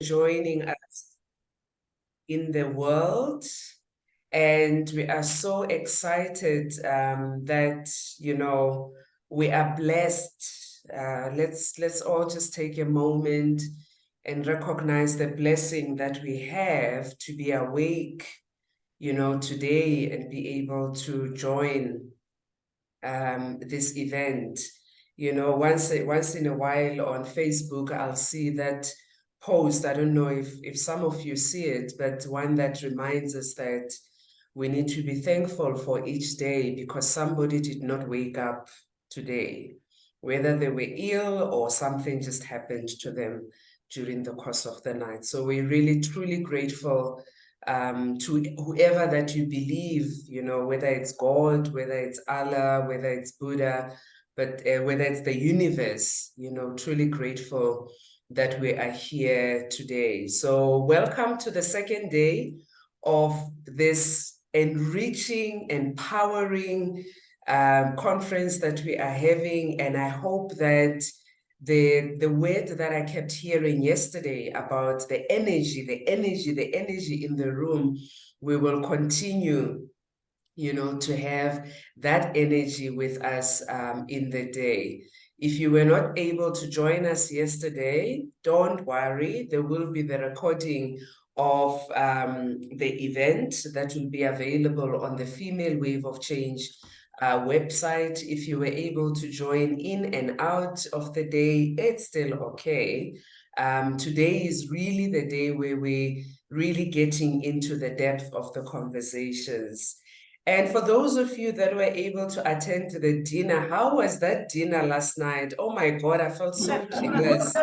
joining us in the world. And we are so excited that, we are blessed. Let's all just take a moment and recognize the blessing that we have to be awake, today and be able to join this event. Once in a while on Facebook, I'll see that post. I don't know if some of you see it, but one that reminds us that we need to be thankful for each day because somebody did not wake up today, whether they were ill or something just happened to them during the course of the night. So we're really, truly grateful to whoever that you believe, whether it's God, whether it's Allah, whether it's Buddha, but whether it's the universe, truly grateful that we are here today. So welcome to the second day of this enriching, empowering conference that we are having. And I hope that the word that I kept hearing yesterday about the energy in the room, we will continue, to have that energy with us in the day. If you were not able to join us yesterday, don't worry. There will be the recording of the event that will be available on the Female Wave of Change website. If you were able to join in and out of the day, it's still okay. Today is really the day where we're really getting into the depth of the conversations. And for those of you that were able to attend to the dinner, how was that dinner last night? Oh my God, I felt so jealous.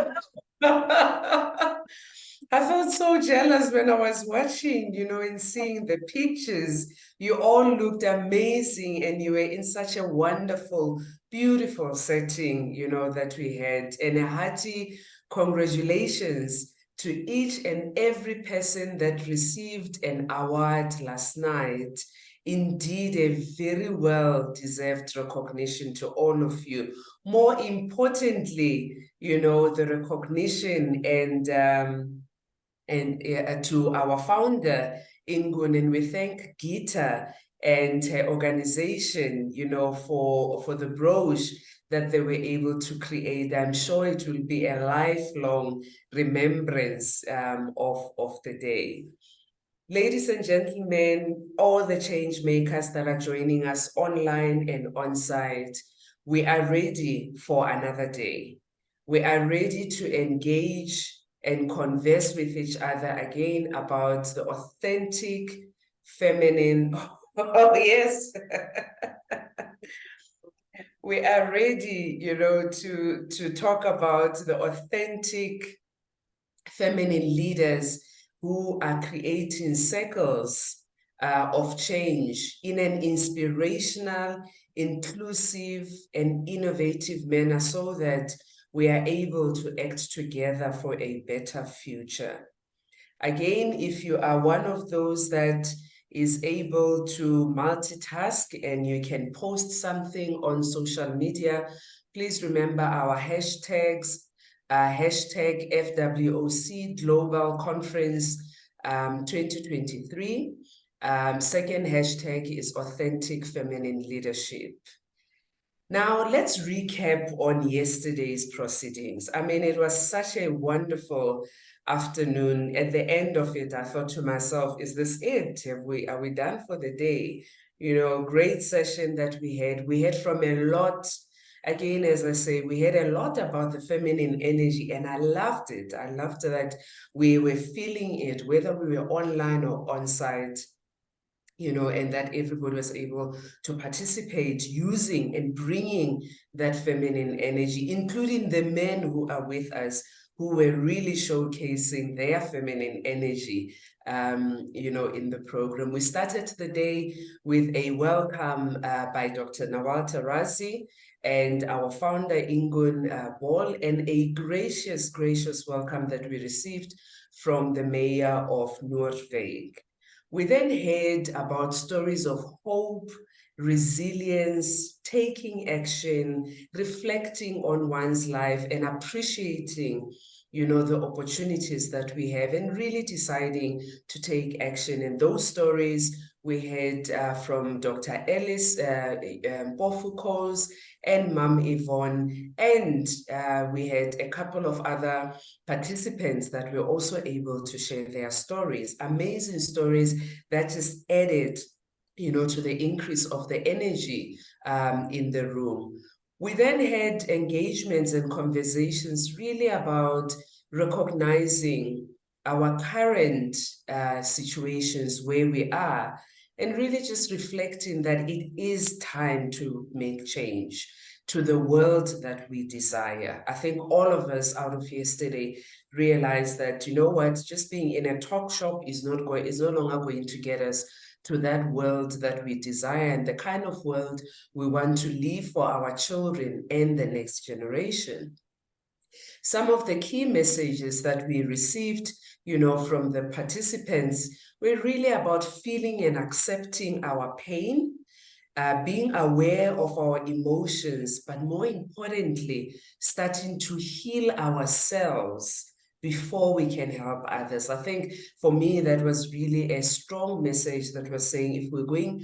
I felt so jealous when I was watching, and seeing the pictures. You all looked amazing and you were in such a wonderful, beautiful setting, that we had. And a hearty congratulations to each and every person that received an award last night. Indeed, a very well-deserved recognition to all of you. More importantly, the recognition and to our founder, Ingun, and we thank Gita and her organization, for the brooch that they were able to create. I'm sure it will be a lifelong remembrance of the day. Ladies and gentlemen, all the change makers that are joining us online and on site, we are ready for another day. We are ready to engage and converse with each other again about the authentic feminine. Oh, yes. We are ready, to talk about the authentic feminine leaders who are creating circles of change in an inspirational, inclusive, and innovative manner so that we are able to act together for a better future. Again, if you are one of those that is able to multitask and you can post something on social media, please remember our hashtags, hashtag FWOC Global Conference 2023. Second hashtag is Authentic Feminine Leadership. Now, let's recap on yesterday's proceedings. I mean, it was such a wonderful afternoon. At the end of it, I thought to myself, is this it? Are we done for the day? Great session that we had. We had from a lot, again, as I say, we had a lot about the feminine energy, and I loved it. I loved that we were feeling it, whether we were online or on site, and that everybody was able to participate using and bringing that feminine energy, including the men who are with us, who were really showcasing their feminine energy, in the program. We started the day with a welcome by Dr. Nawal Tarazi and our founder, Ingun Ball, and a gracious welcome that we received from the mayor of Noordwijk. We then heard about stories of hope, resilience, taking action, reflecting on one's life, and appreciating the opportunities that we have and really deciding to take action. And those stories we had from Dr. Alice Mpofu-Coles and Mom Yvonne, and we had a couple of other participants that were also able to share their stories, amazing stories that just added to the increase of the energy in the room. We then had engagements and conversations really about recognizing our current situations where we are, and really just reflecting that it is time to make change to the world that we desire. I think all of us out of yesterday realized that, just being in a talk shop is no longer going to get us to that world that we desire and the kind of world we want to leave for our children and the next generation. Some of the key messages that we received, from the participants were really about feeling and accepting our pain, being aware of our emotions, but more importantly, starting to heal ourselves before we can help others. I think for me, that was really a strong message that was saying if we're going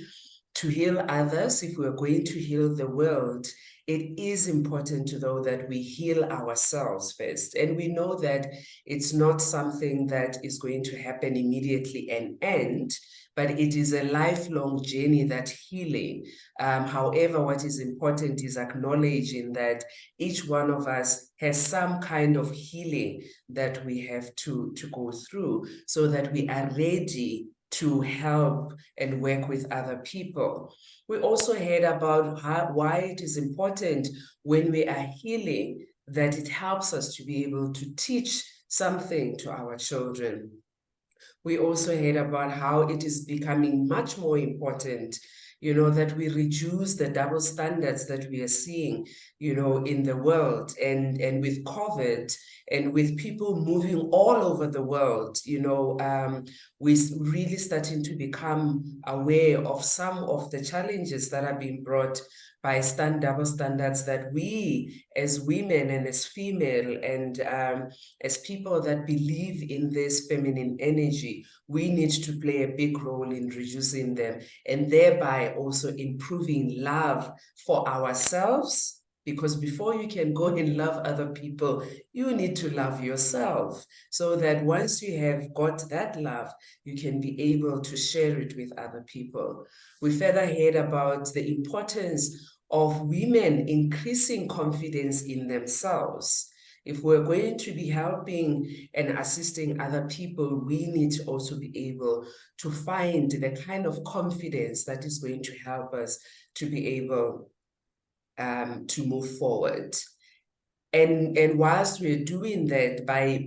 to heal others, if we're going to heal the world, it is important to know that we heal ourselves first. And we know that it's not something that is going to happen immediately and end, but it is a lifelong journey, that healing. However, what is important is acknowledging that each one of us has some kind of healing that we have to go through so that we are ready to help and work with other people. We also heard about why it is important when we are healing, that it helps us to be able to teach something to our children. We also heard about how it is becoming much more important, that we reduce the double standards that we are seeing, in the world, and with COVID and with people moving all over the world, we're really starting to become aware of some of the challenges that are being brought by double standards that we as women and as female and as people that believe in this feminine energy, we need to play a big role in reducing them and thereby also improving love for ourselves. Because before you can go and love other people, you need to love yourself, so that once you have got that love, you can be able to share it with other people. We further heard about the importance of women increasing confidence in themselves. If we're going to be helping and assisting other people, we need to also be able to find the kind of confidence that is going to help us to be able to move forward. And whilst we're doing that, by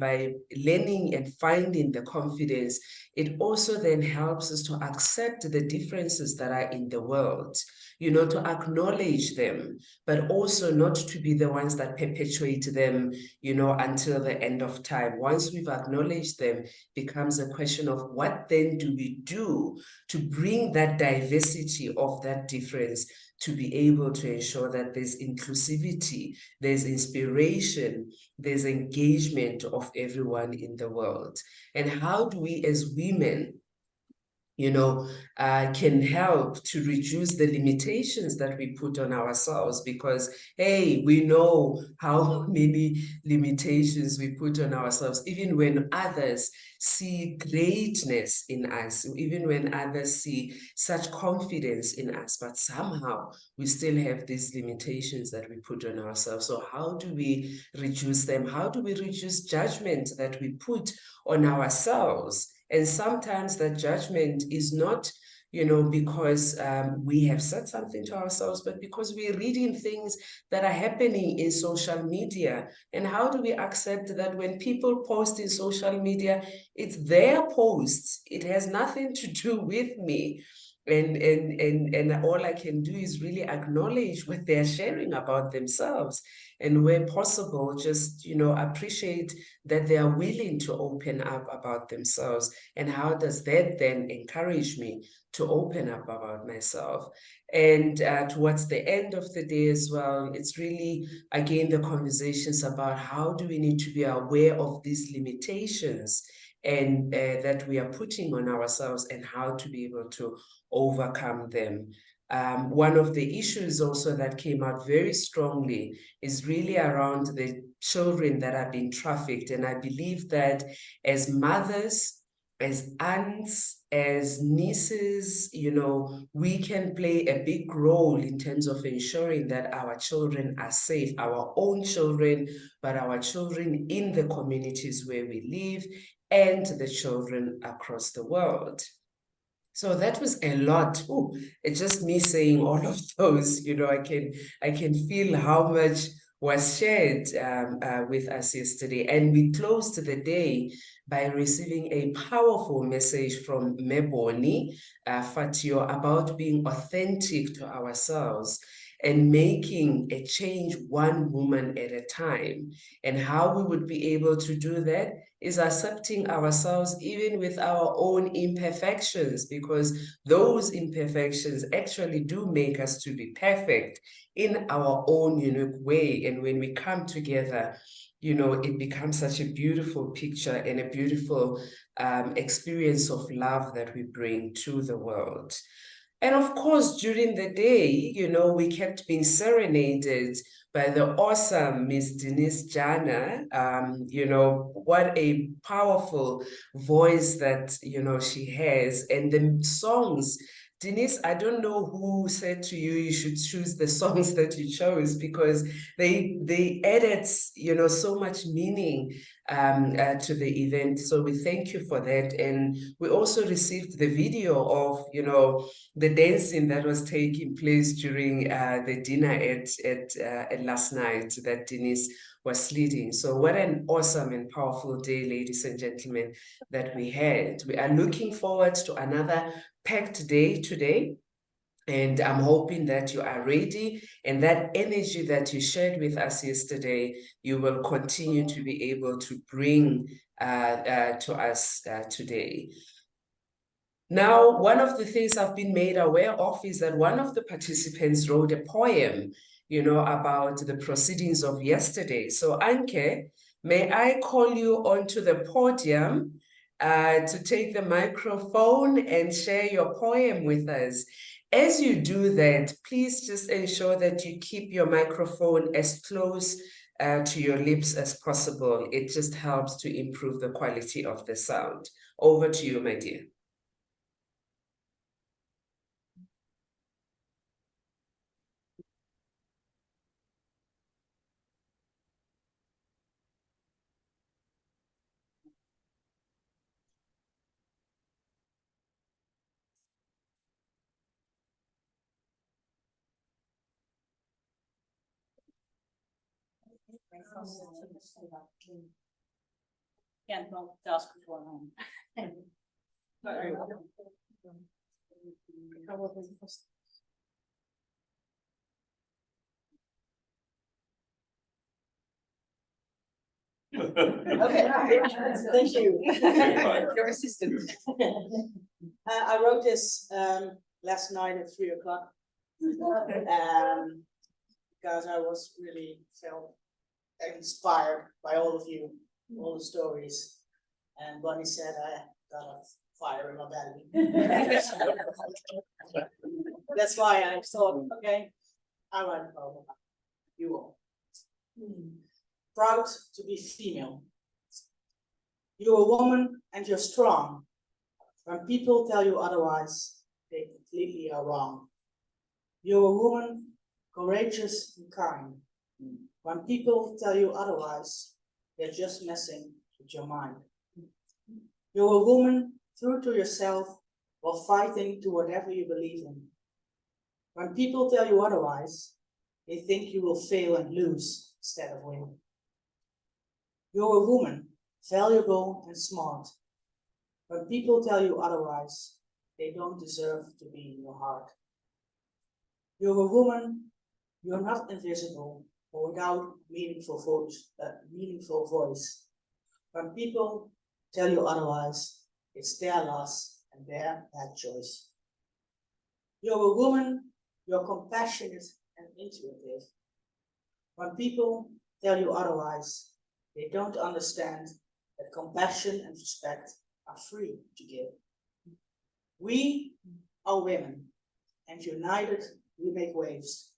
learning and finding the confidence, it also then helps us to accept the differences that are in the world, to acknowledge them, but also not to be the ones that perpetuate them, until the end of time. Once we've acknowledged them, becomes a question of what then do we do to bring that diversity of that difference, to be able to ensure that there's inclusivity, there's inspiration, there's engagement of everyone in the world. And how do we as women, can help to reduce the limitations that we put on ourselves? Because, hey, we know how many limitations we put on ourselves, even when others see greatness in us, even when others see such confidence in us, but somehow we still have these limitations that we put on ourselves. So how do we reduce them? How do we reduce judgment that we put on ourselves? And sometimes that judgment is not, because we have said something to ourselves, but because we're reading things that are happening in social media. And how do we accept that when people post in social media, it's their posts, it has nothing to do with me? And all I can do is really acknowledge what they're sharing about themselves, and where possible, just, you know, appreciate that they are willing to open up about themselves. And how does that then encourage me to open up about myself? And towards the end of the day as well, it's really, again, the conversations about how do we need to be aware of these limitations and that we are putting on ourselves, and how to be able to overcome them. One of the issues also that came out very strongly is really around the children that are being trafficked. And I believe that as mothers, as aunts, as nieces, you know, we can play a big role in terms of ensuring that our children are safe, our own children, but our children in the communities where we live, and the children across the world. So that was a lot. Ooh, it's just me saying all of those, you know, I can feel how much was shared with us yesterday. And we closed the day by receiving a powerful message from Meboni Fatio about being authentic to ourselves and making a change one woman at a time. And how we would be able to do that is accepting ourselves even with our own imperfections, because those imperfections actually do make us to be perfect in our own unique way. And when we come together, you know, it becomes such a beautiful picture and a beautiful experience of love that we bring to the world. And of course, during the day, you know, we kept being serenaded by the awesome Miss Denise Jana. You know, what a powerful voice that, you know, she has. And the songs, Denise, I don't know who said to you you should choose the songs that you chose, because they added, you know, so much meaning to the event. So we thank you for that. And we also received the video of, you know, the dancing that was taking place during the dinner at last night that Denise was leading. So what an awesome and powerful day, ladies and gentlemen, that we had. We are looking forward to another packed day today. And I'm hoping that you are ready, and that energy that you shared with us yesterday, you will continue to be able to bring to us today. Now, one of the things I've been made aware of is that one of the participants wrote a poem, you know, about the proceedings of yesterday. So, Anke, may I call you onto the podium to take the microphone and share your poem with us? As you do that, please just ensure that you keep your microphone as close to your lips as possible. It just helps to improve the quality of the sound. Over to you, my dear. Can't multitask beforehand. Okay, thank you. Your assistant. I wrote this last night at 3 o'clock because I was really felt inspired by all of you, all the stories. And Bonnie said I got a fire in my belly. That's why I thought, okay, I write a poem about you all. Proud to be female. You're a woman and you're strong. When people tell you otherwise, they completely are wrong. You're a woman, courageous and kind. When people tell you otherwise, they're just messing with your mind. You're a woman true to yourself while fighting to whatever you believe in. When people tell you otherwise, they think you will fail and lose instead of win. You're a woman, valuable and smart. When people tell you otherwise, they don't deserve to be in your heart. You're a woman, you're not invisible or without meaningful voice. When people tell you otherwise, it's their loss and their bad choice. You're a woman, you're compassionate and intuitive. When people tell you otherwise, they don't understand that compassion and respect are free to give. We are women, and united we make waves.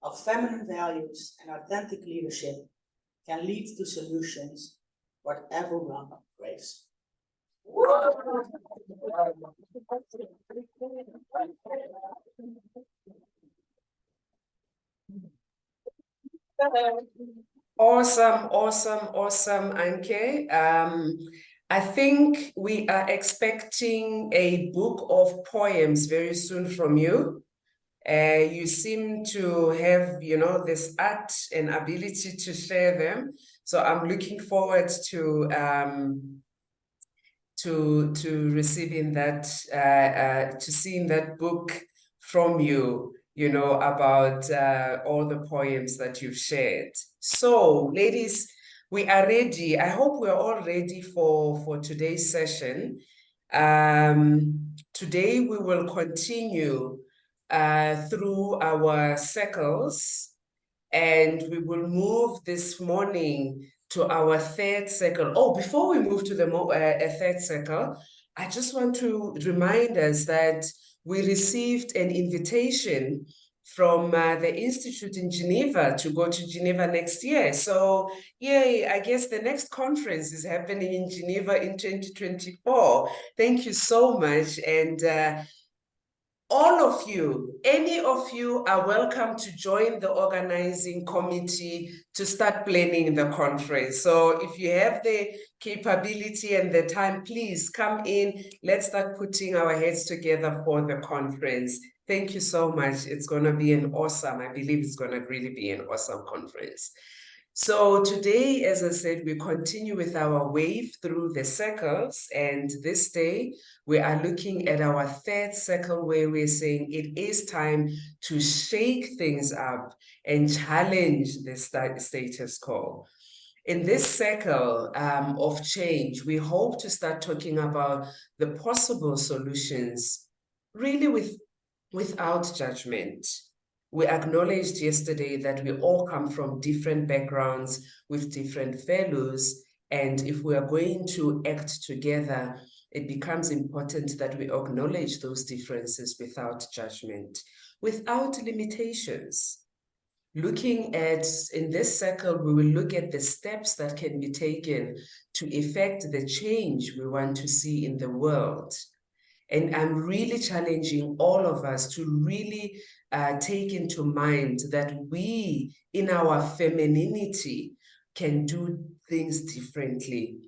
Our feminine values and authentic leadership can lead to solutions whatever one craves. Awesome, awesome, awesome, Anke. I think we are expecting a book of poems very soon from you. You seem to have, this art and ability to share them. So I'm looking forward to receiving that, to seeing that book from you, about all the poems that you've shared. So, ladies, we are ready. I hope we're all ready for today's session. Today we will continue through our circles, and we will move this morning to our third circle. Oh, before we move to the third circle, I just want to remind us that we received an invitation from the Institute in Geneva to go to Geneva next year. So, yay, I guess the next conference is happening in Geneva in 2024. Thank you so much. And all of you, any of you are welcome to join the organizing committee to start planning the conference. So if you have the capability and the time, please come in. Let's start putting our heads together for the conference. Thank you so much. It's going to be I believe it's going to really be an awesome conference. So today, as I said, we continue with our wave through the circles, and this day we are looking at our third circle where we're saying it is time to shake things up and challenge the status quo. In this circle of change, we hope to start talking about the possible solutions, really without judgment. We acknowledged yesterday that we all come from different backgrounds with different values, and if we are going to act together, it becomes important that we acknowledge those differences without judgment, without limitations. Looking at, in this circle, we will look at the steps that can be taken to effect the change we want to see in the world. And I'm really challenging all of us to really take into mind that we, in our femininity, can do things differently,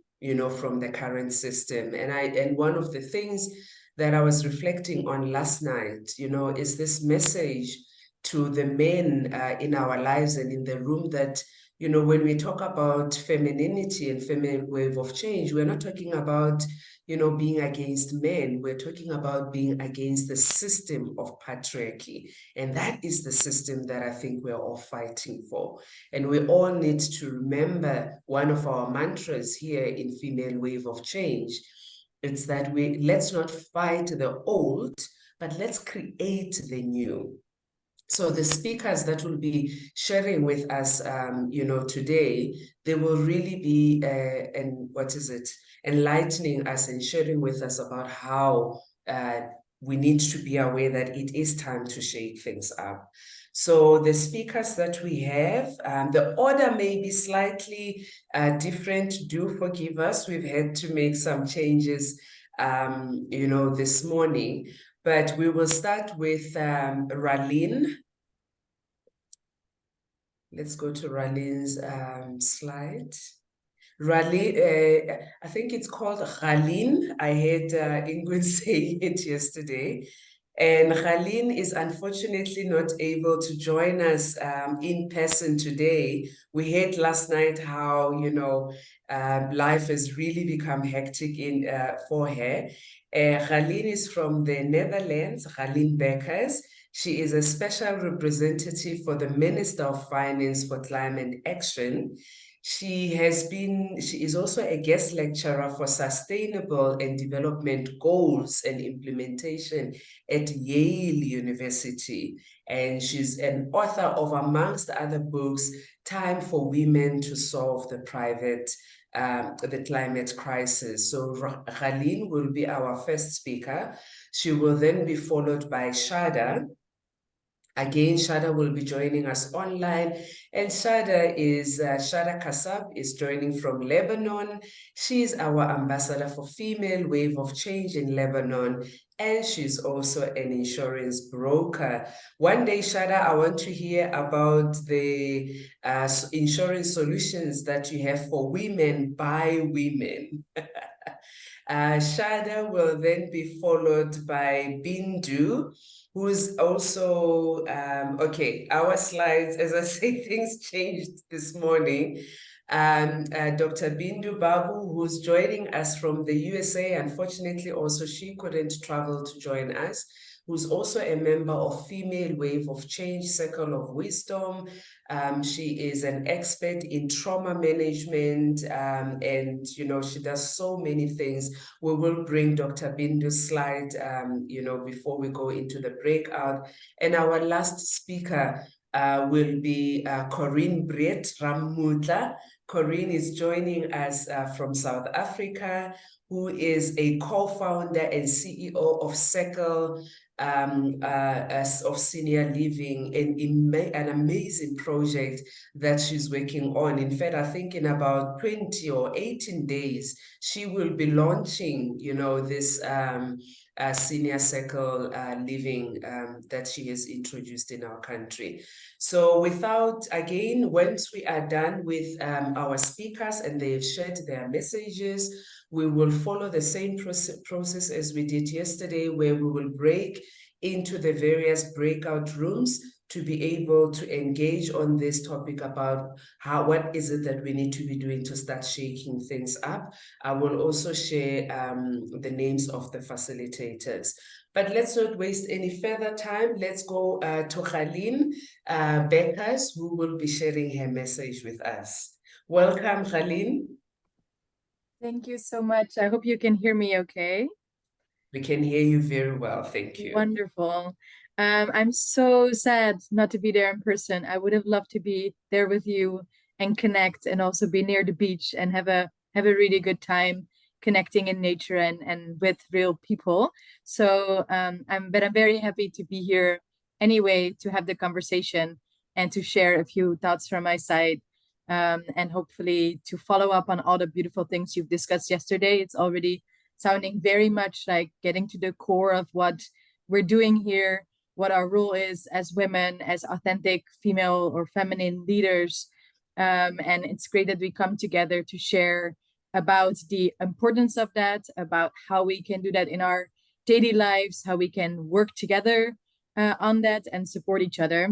from the current system. And one of the things that I was reflecting on last night, is this message to the men in our lives and in the room that, when we talk about femininity and feminine wave of change, we're not talking about being against men. We're talking about being against the system of patriarchy. And that is the system that I think we're all fighting for. And we all need to remember one of our mantras here in Female Wave of Change. It's that let's not fight the old, but let's create the new. So the speakers that will be sharing with us, today, they will really be, enlightening us and sharing with us about how we need to be aware that it is time to shake things up. So the speakers that we have, the order may be slightly different. Do forgive us. We've had to make some changes, this morning. But we will start with Ralin. Let's go to Ralin's slide. Ralin, I think it's called Ralin. I heard Ingrid say it yesterday. And Khalin is unfortunately not able to join us in person today. We heard last night how, life has really become hectic for her. Khalin is from the Netherlands, Khalin Beckers. She is a special representative for the Minister of Finance for Climate Action. She is also a guest lecturer for sustainable and development goals and implementation at Yale University. And she's an author of, amongst other books, Time for Women to Solve the Climate Crisis. So Khalin will be our first speaker. She will then be followed by Shada. Again, Shada will be joining us online, and Shada Kassab is joining from Lebanon. She is our ambassador for Female Wave of Change in Lebanon, and she's also an insurance broker. One day, Shada, I want to hear about the insurance solutions that you have for women by women. Shada will then be followed by Bindu, who's also, okay, our slides, as I say, things changed this morning. Dr. Bindu Babu, who's joining us from the USA. Unfortunately, also she couldn't travel to join us, who's also a member of Female Wave of Change Circle of Wisdom. She is an expert in trauma management, and she does so many things. We will bring Dr. Bindu's slide, before we go into the breakout. And our last speaker will be Corinne Brett Ramudla. Corinne is joining us from South Africa, who is a co-founder and CEO of Circle of Senior Living, an amazing project that she's working on. In fact, I think in about 20 or 18 days, she will be launching, this senior circle living that she has introduced in our country. So again, once we are done with our speakers and they've shared their messages, we will follow the same process as we did yesterday, where we will break into the various breakout rooms to be able to engage on this topic about what is it that we need to be doing to start shaking things up. I will also share the names of the facilitators. But let's not waste any further time. Let's go to Khalin Beckers, who will be sharing her message with us. Welcome, Khalin. Thank you so much. I hope you can hear me okay. We can hear you very well. Thank you. Wonderful. I'm so sad not to be there in person. I would have loved to be there with you and connect, and also be near the beach and have a really good time connecting in nature and with real people. So I'm very happy to be here anyway, to have the conversation and to share a few thoughts from my side. And hopefully to follow up on all the beautiful things you've discussed yesterday. It's already sounding very much like getting to the core of what we're doing here, what our role is as women, as authentic female or feminine leaders. And it's great that we come together to share about the importance of that, about how we can do that in our daily lives, how we can work together on that and support each other.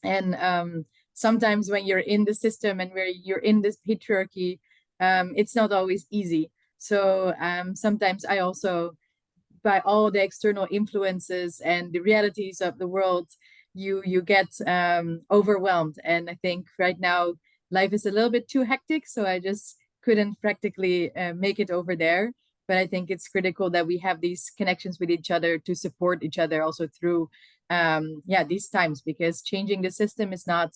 And sometimes when you're in the system and where you're in this patriarchy, it's not always easy. So sometimes I also, by all the external influences and the realities of the world, you get overwhelmed. And I think right now life is a little bit too hectic, so I just couldn't practically make it over there. But I think it's critical that we have these connections with each other to support each other also through these times, because changing the system is not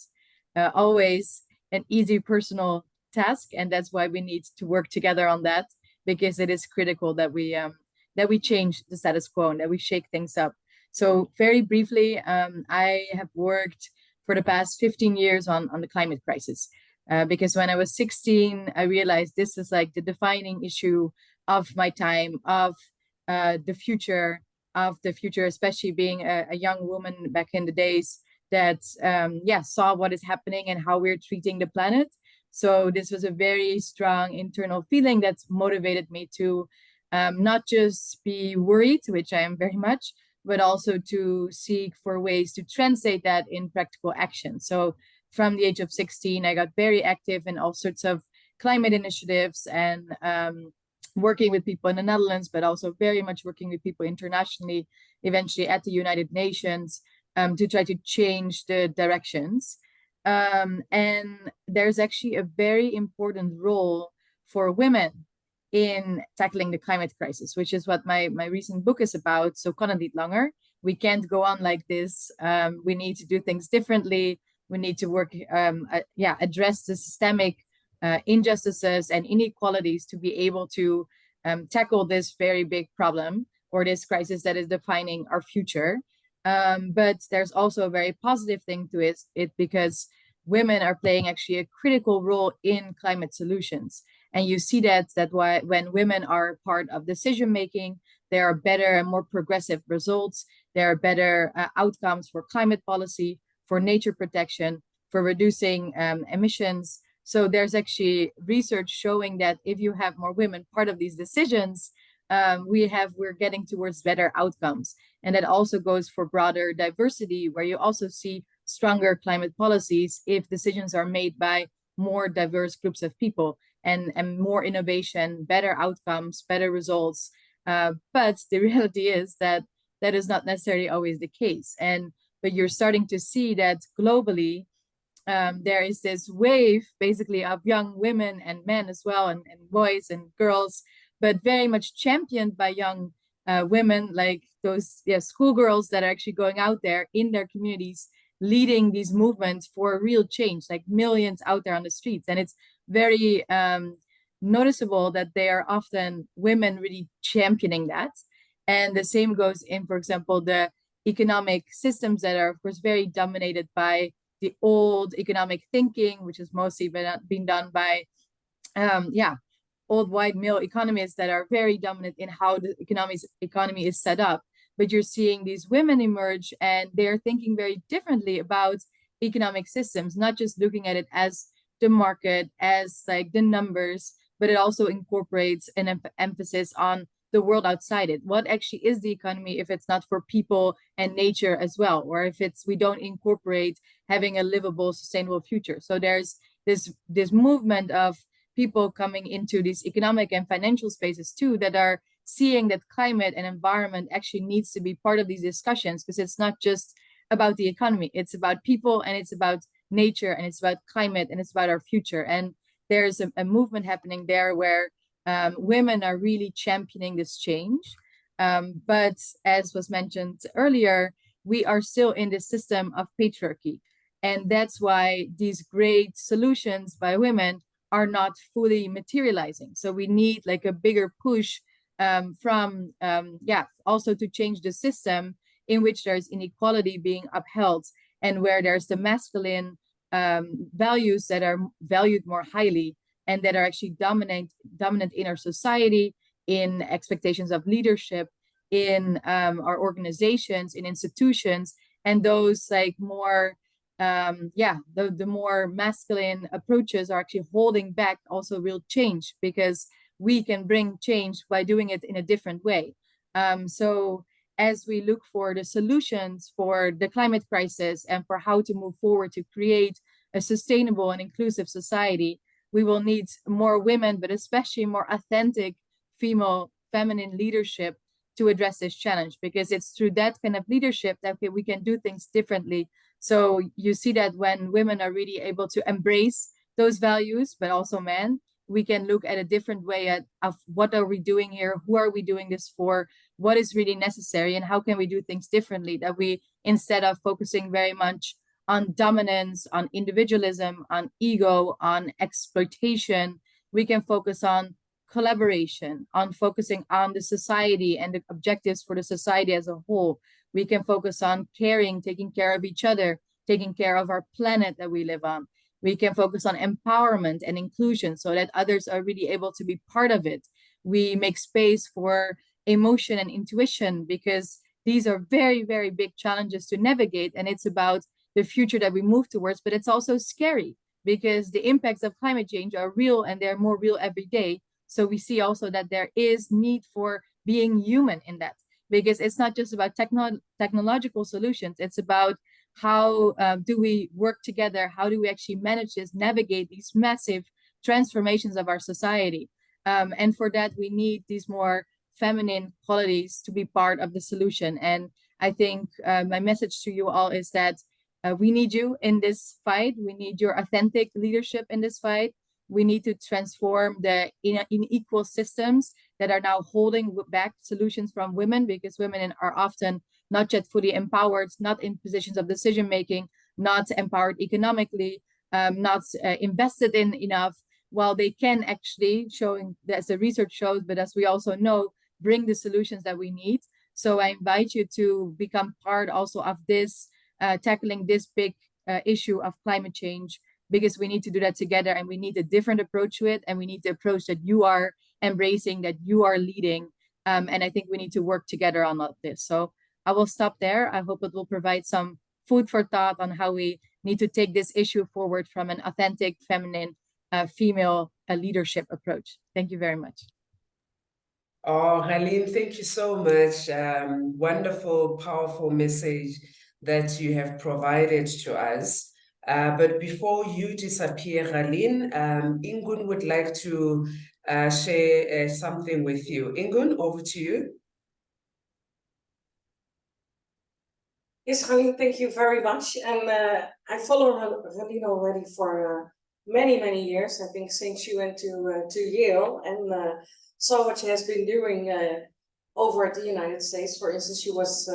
always an easy personal task, and that's why we need to work together on that, because it is critical that we change the status quo and that we shake things up. So very briefly, I have worked for the past 15 years on the climate crisis, because when I was 16, I realized this is like the defining issue of my time, of the future, especially being a young woman back in the days that saw what is happening and how we're treating the planet. So this was a very strong internal feeling that's motivated me to not just be worried, which I am very much, but also to seek for ways to translate that in practical action. So from the age of 16, I got very active in all sorts of climate initiatives and working with people in the Netherlands, but also very much working with people internationally, eventually at the United Nations, to try to change the directions. And there's actually a very important role for women in tackling the climate crisis, which is what my recent book is about. So kan het niet langer. We can't go on like this. We need to do things differently. We need to work, address the systemic injustices and inequalities to be able to tackle this very big problem or this crisis that is defining our future. But there's also a very positive thing to it because women are playing actually a critical role in climate solutions. And you see that when women are part of decision making, there are better and more progressive results. There are better outcomes for climate policy, for nature protection, for reducing emissions. So there's actually research showing that if you have more women part of these decisions, we're getting towards better outcomes. And that also goes for broader diversity, where you also see stronger climate policies if decisions are made by more diverse groups of people, and more innovation, better outcomes, better results. But the reality is that that is not necessarily always the case. But you're starting to see that globally, there is this wave basically of young women and men as well, and boys and girls, but very much championed by young women, like those schoolgirls that are actually going out there in their communities, leading these movements for real change, like millions out there on the streets. And it's very noticeable that they are often women really championing that. And the same goes in, for example, the economic systems that are, of course, very dominated by the old economic thinking, which has mostly been done by, old white male economists that are very dominant in how the economy is set up. But you're seeing these women emerge, and they're thinking very differently about economic systems, not just looking at it as the market, as like the numbers, but it also incorporates an emphasis on the world outside it. What actually is the economy if it's not for people and nature as well, or if we don't incorporate having a livable, sustainable future. So there's this movement of people coming into these economic and financial spaces too, that are seeing that climate and environment actually needs to be part of these discussions, because it's not just about the economy, it's about people, and it's about nature, and it's about climate, and it's about our future. And there's a movement happening there where women are really championing this change. But as was mentioned earlier, we are still in this system of patriarchy. And that's why these great solutions by women are not fully materializing. So we need like a bigger push also to change the system in which there's inequality being upheld, and where there's the masculine values that are valued more highly, and that are actually dominant in our society, in expectations of leadership, in our organizations, in institutions. And those like more the more masculine approaches are actually holding back also real change, because we can bring change by doing it in a different way. So as we look for the solutions for the climate crisis and for how to move forward to create a sustainable and inclusive society, we will need more women, but especially more authentic feminine leadership to address this challenge, because it's through that kind of leadership that we can do things differently. So you see that when women are really able to embrace those values, but also men, we can look at a different way of what are we doing here, who are we doing this for, what is really necessary, and how can we do things differently, that we, instead of focusing very much on dominance, on individualism, on ego, on exploitation, we can focus on collaboration, on focusing on the society and the objectives for the society as a whole. We can focus on caring, taking care of each other, taking care of our planet that we live on. We can focus on empowerment and inclusion so that others are really able to be part of it. We make space for emotion and intuition, because these are very, very big challenges to navigate. And it's about the future that we move towards, but it's also scary because the impacts of climate change are real, and they're more real every day. So we see also that there is need for being human in that. because it's not just about technological solutions. It's about how do we work together? How do we actually manage this, navigate these massive transformations of our society? And for that, we need these more feminine qualities to be part of the solution. And I think my message to you all is that we need you in this fight. We need your authentic leadership in this fight. We need to transform the unequal systems that are now holding back solutions from women, because women are often not yet fully empowered, not in positions of decision making, not empowered economically, not invested in enough, while they can actually, showing as the research shows, but as we also know, bring the solutions that we need. So I invite you to become part also of this, tackling this big issue of climate change, because we need to do that together, and we need a different approach to it, and we need the approach that you are embracing, that you are leading. And I think we need to work together on all of this. So I will stop there. I hope it will provide some food for thought on how we need to take this issue forward from an authentic, feminine, female leadership approach. Thank you very much. Oh, Galine, thank you so much. Wonderful, powerful message that you have provided to us. But before you disappear, Galine, Ingun would like to share something with you. Ingun, over to you. Yes, Galine, thank you very much. And I follow Galine already for many years. I think since she went to Yale, and saw what she has been doing over at the United States. For instance, she was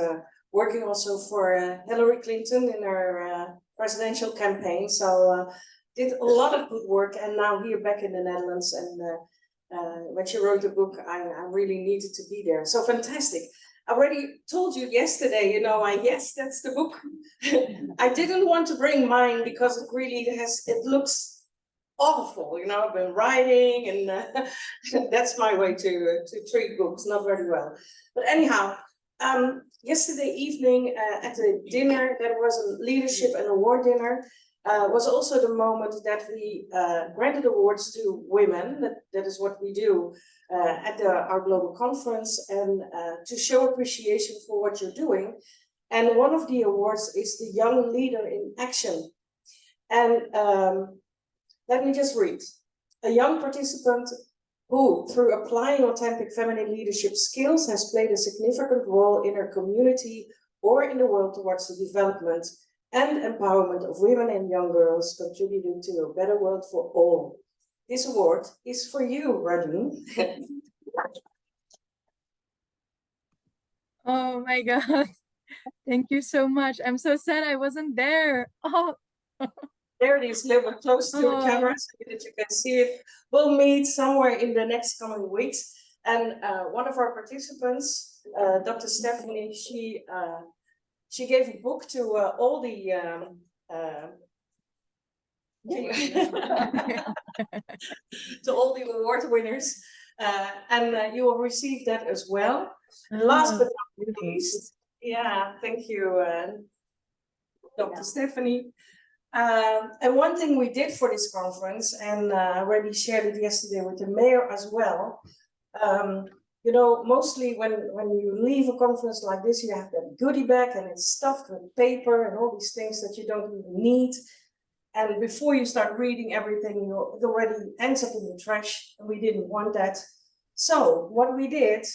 working also for Hillary Clinton in her presidential campaign. So did a lot of good work, and now here back in the Netherlands. And when she wrote the book, I really needed to be there. So fantastic. I already told you yesterday, you know, yes, that's the book. I didn't want to bring mine because it really it looks awful, you know. I've been writing, and that's my way to treat books, not very well. But anyhow, yesterday evening at the dinner, there was a leadership and award dinner, was also the moment that we granted awards to women. That is what we do at our global conference, and to show appreciation for what you're doing. And one of the awards is the Young Leader in Action. And let me just read. A young participant who, through applying authentic feminine leadership skills, has played a significant role in her community or in the world towards the development and empowerment of women and young girls, contributing to a better world for all. This award is for you, Radine. Oh my God. Thank you so much. I'm so sad I wasn't there. Oh. There it is, a little bit close to the camera so that you can see it. We'll meet somewhere in the next coming weeks. And one of our participants, Dr. Stephanie, she gave a book to all the to all the award winners, and you will receive that as well. Last but not least, yeah, thank you, Dr. Stephanie. And one thing we did for this conference, and I already shared it yesterday with the mayor as well. You know, mostly when you leave a conference like this, you have that goodie bag and it's stuffed with paper and all these things that you don't even need. And before you start reading everything, it already ends up in the trash, and we didn't want that. So what we did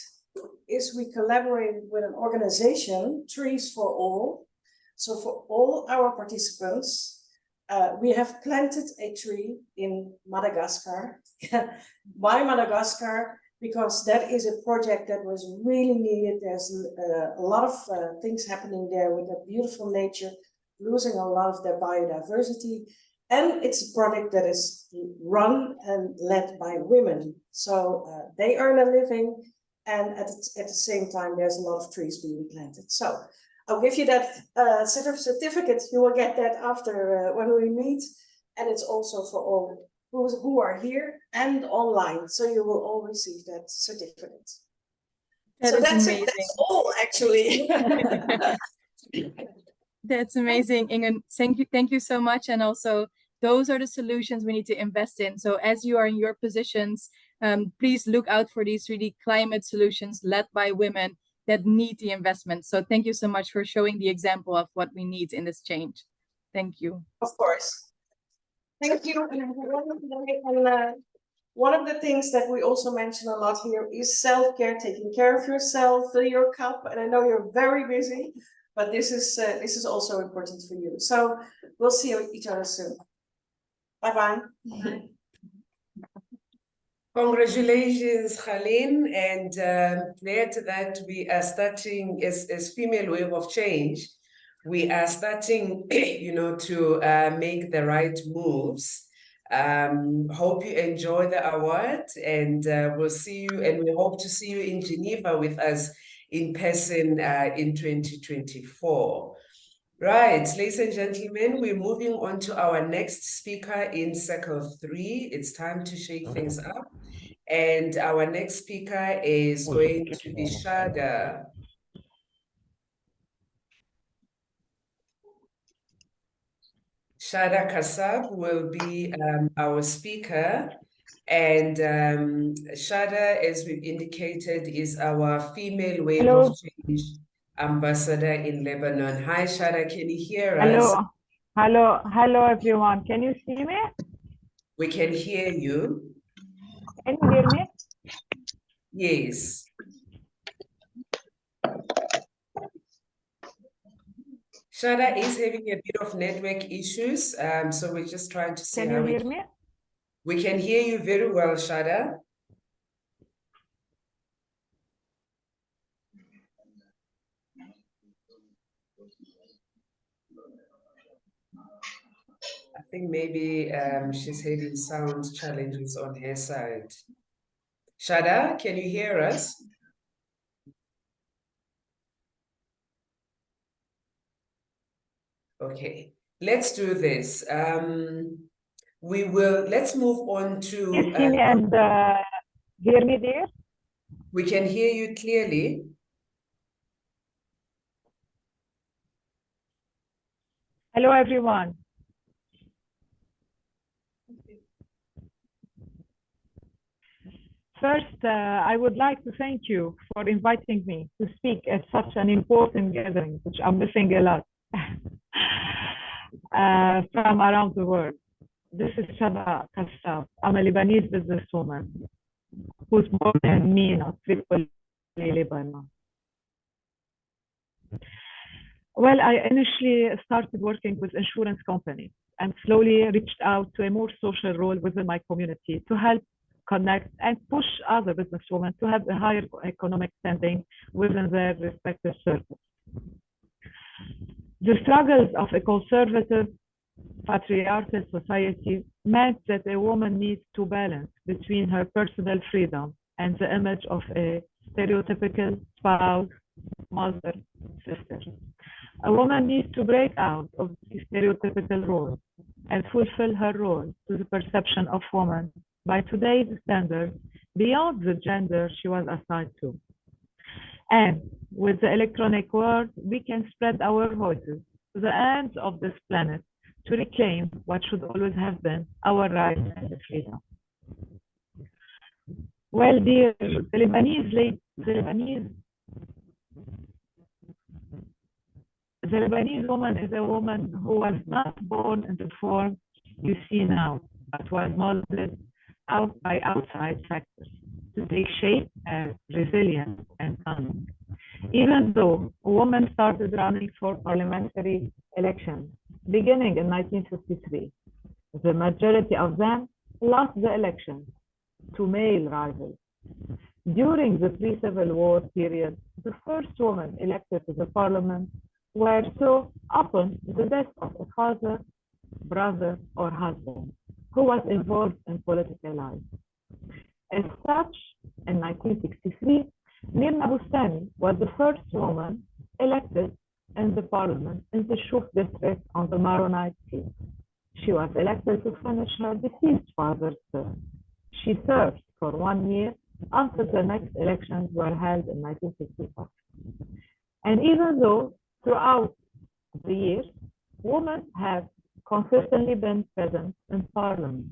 is we collaborated with an organization, Trees for All. So for all our participants, we have planted a tree in Madagascar, by Madagascar, because that is a project that was really needed. There's a lot of things happening there with the beautiful nature, losing a lot of their biodiversity. And it's a project that is run and led by women. So they earn a living, and at the same time, there's a lot of trees being planted. So I'll give you that certificate. You will get that after when we meet. And it's also for all who are here and online. So you will all receive that certificate. So that's amazing. That's all, actually. That's amazing, Ingun. Thank you so much. And also, those are the solutions we need to invest in. So as you are in your positions, please look out for these really climate solutions led by women that need the investment. So thank you so much for showing the example of what we need in this change. Thank you. Of course. Thank you. And one of the things that we also mention a lot here is self-care, taking care of yourself, fill your cup. And I know you're very busy, but this is also important for you. So we'll see each other soon. Bye-bye. Congratulations, Khalin, and glad that we are starting as Female Wave of Change. We are starting, to make the right moves. Hope you enjoy the award, and we'll see you, and we hope to see you in Geneva with us in person in 2024. Right, ladies and gentlemen, we're moving on to our next speaker in Circle 3. It's time to shake things up. And our next speaker is going to be Shada. Shada Kassab will be our speaker. And Shada, as we've indicated, is our Female Wave of Change ambassador in Lebanon. Hi, Shada, can you hear us? Hello, everyone. Can you see me? We can hear you. Can you hear me? Yes. Shada is having a bit of network issues, so we're just trying to see Can how you hear me? We can hear you very well, Shada. I think maybe she's having sound challenges on her side. Shada, can you hear us? Okay, let's do this. Let's move on to. Can you see me and hear me there? We can hear you clearly. Hello, everyone. First, I would like to thank you for inviting me to speak at such an important gathering, which I'm missing a lot from around the world. This is Shada Kassab. I'm a Lebanese businesswoman who's born in MENA, Tripoli, Lebanon. Well, I initially started working with insurance companies and slowly reached out to a more social role within my community to help connect and push other businesswomen to have a higher economic standing within their respective circles. The struggles of a conservative, patriarchal society meant that a woman needs to balance between her personal freedom and the image of a stereotypical spouse, mother, sister. A woman needs to break out of the stereotypical role and fulfill her role to the perception of woman by today's standards beyond the gender she was assigned to. And with the electronic world, we can spread our voices to the ends of this planet to reclaim what should always have been our right and freedom. Well, dear, the Lebanese woman is a woman who was not born in the form you see now, but was molded out by outside factors to take shape as resilient and cunning. Even though women started running for parliamentary elections beginning in 1953, the majority of them lost the election to male rivals. During the pre-Civil War period, the first women elected to the parliament were so often the death of a father, brother, or husband who was involved in political life. As such, in 1963, Myrna Bustani was the first woman elected in the parliament in the Shuf district on the Maronite seat. She was elected to finish her deceased father's term. She served for 1 year until the next elections were held in 1965. And even though throughout the years, women have consistently been present in parliament.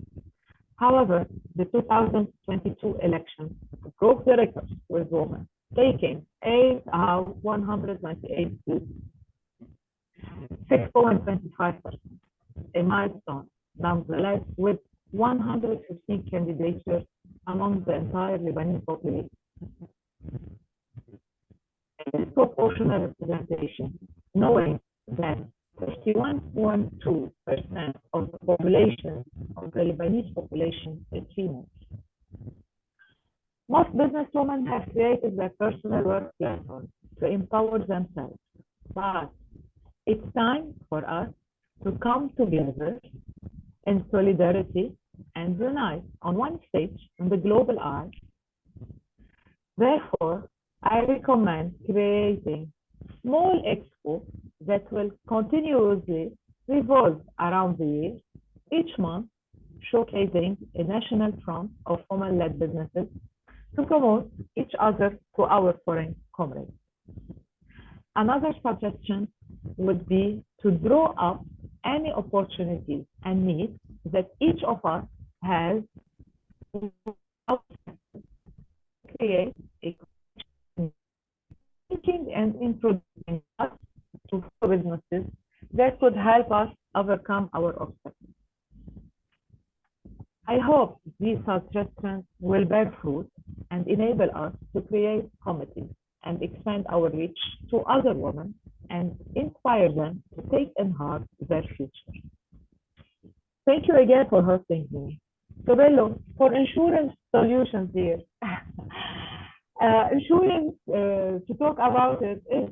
However, the 2022 election broke the record with women, taking 8 out 198 foods, 6.25%, a milestone, nonetheless, with 115 candidatures among the entire Lebanese population. Disproportionate representation, knowing that 31.2% of the population, of the Lebanese population, is female. Most businesswomen have created their personal work platform to empower themselves, but it's time for us to come together in solidarity and unite on one stage in the global eye. Therefore, I recommend creating small expo that will continuously revolve around the year, each month, showcasing a national front of women-led businesses to promote each other to our foreign comrades. Another suggestion would be to draw up any opportunities and needs that each of us has to create a thinking and introducing us to businesses that could help us overcome our obstacles. I hope these suggestions will bear fruit and enable us to create committees and expand our reach to other women and inspire them to take in heart their future. Thank you again for hosting me. Sobello, for insurance solutions here. Insurance, to talk about it, is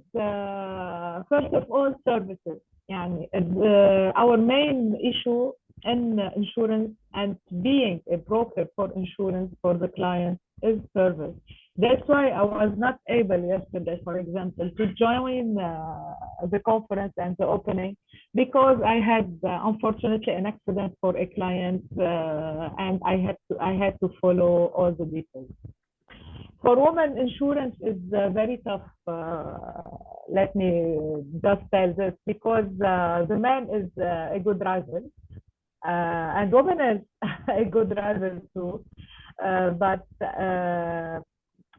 first of all services. Our main issue in insurance and being a broker for insurance for the client is service. That's why I was not able yesterday, for example, to join the conference and the opening, because I had unfortunately an accident for a client, and I had to follow all the details. For women, insurance is very tough. Let me just tell this, because the man is a good driver, and woman is a good driver too. But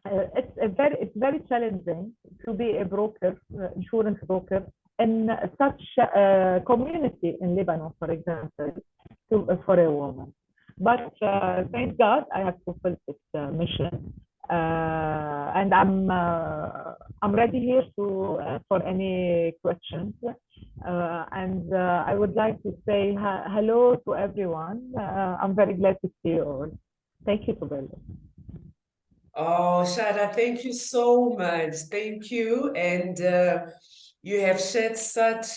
it's very challenging to be a broker, insurance broker, in such a community in Lebanon, for example, for a woman. But thank God I have fulfilled this mission. And I'm ready here for any questions. And I would like to say hello to everyone. I'm very glad to see you all. Thank you, Sobello. Oh, Shada, thank you so much. Thank you. And you have shared such,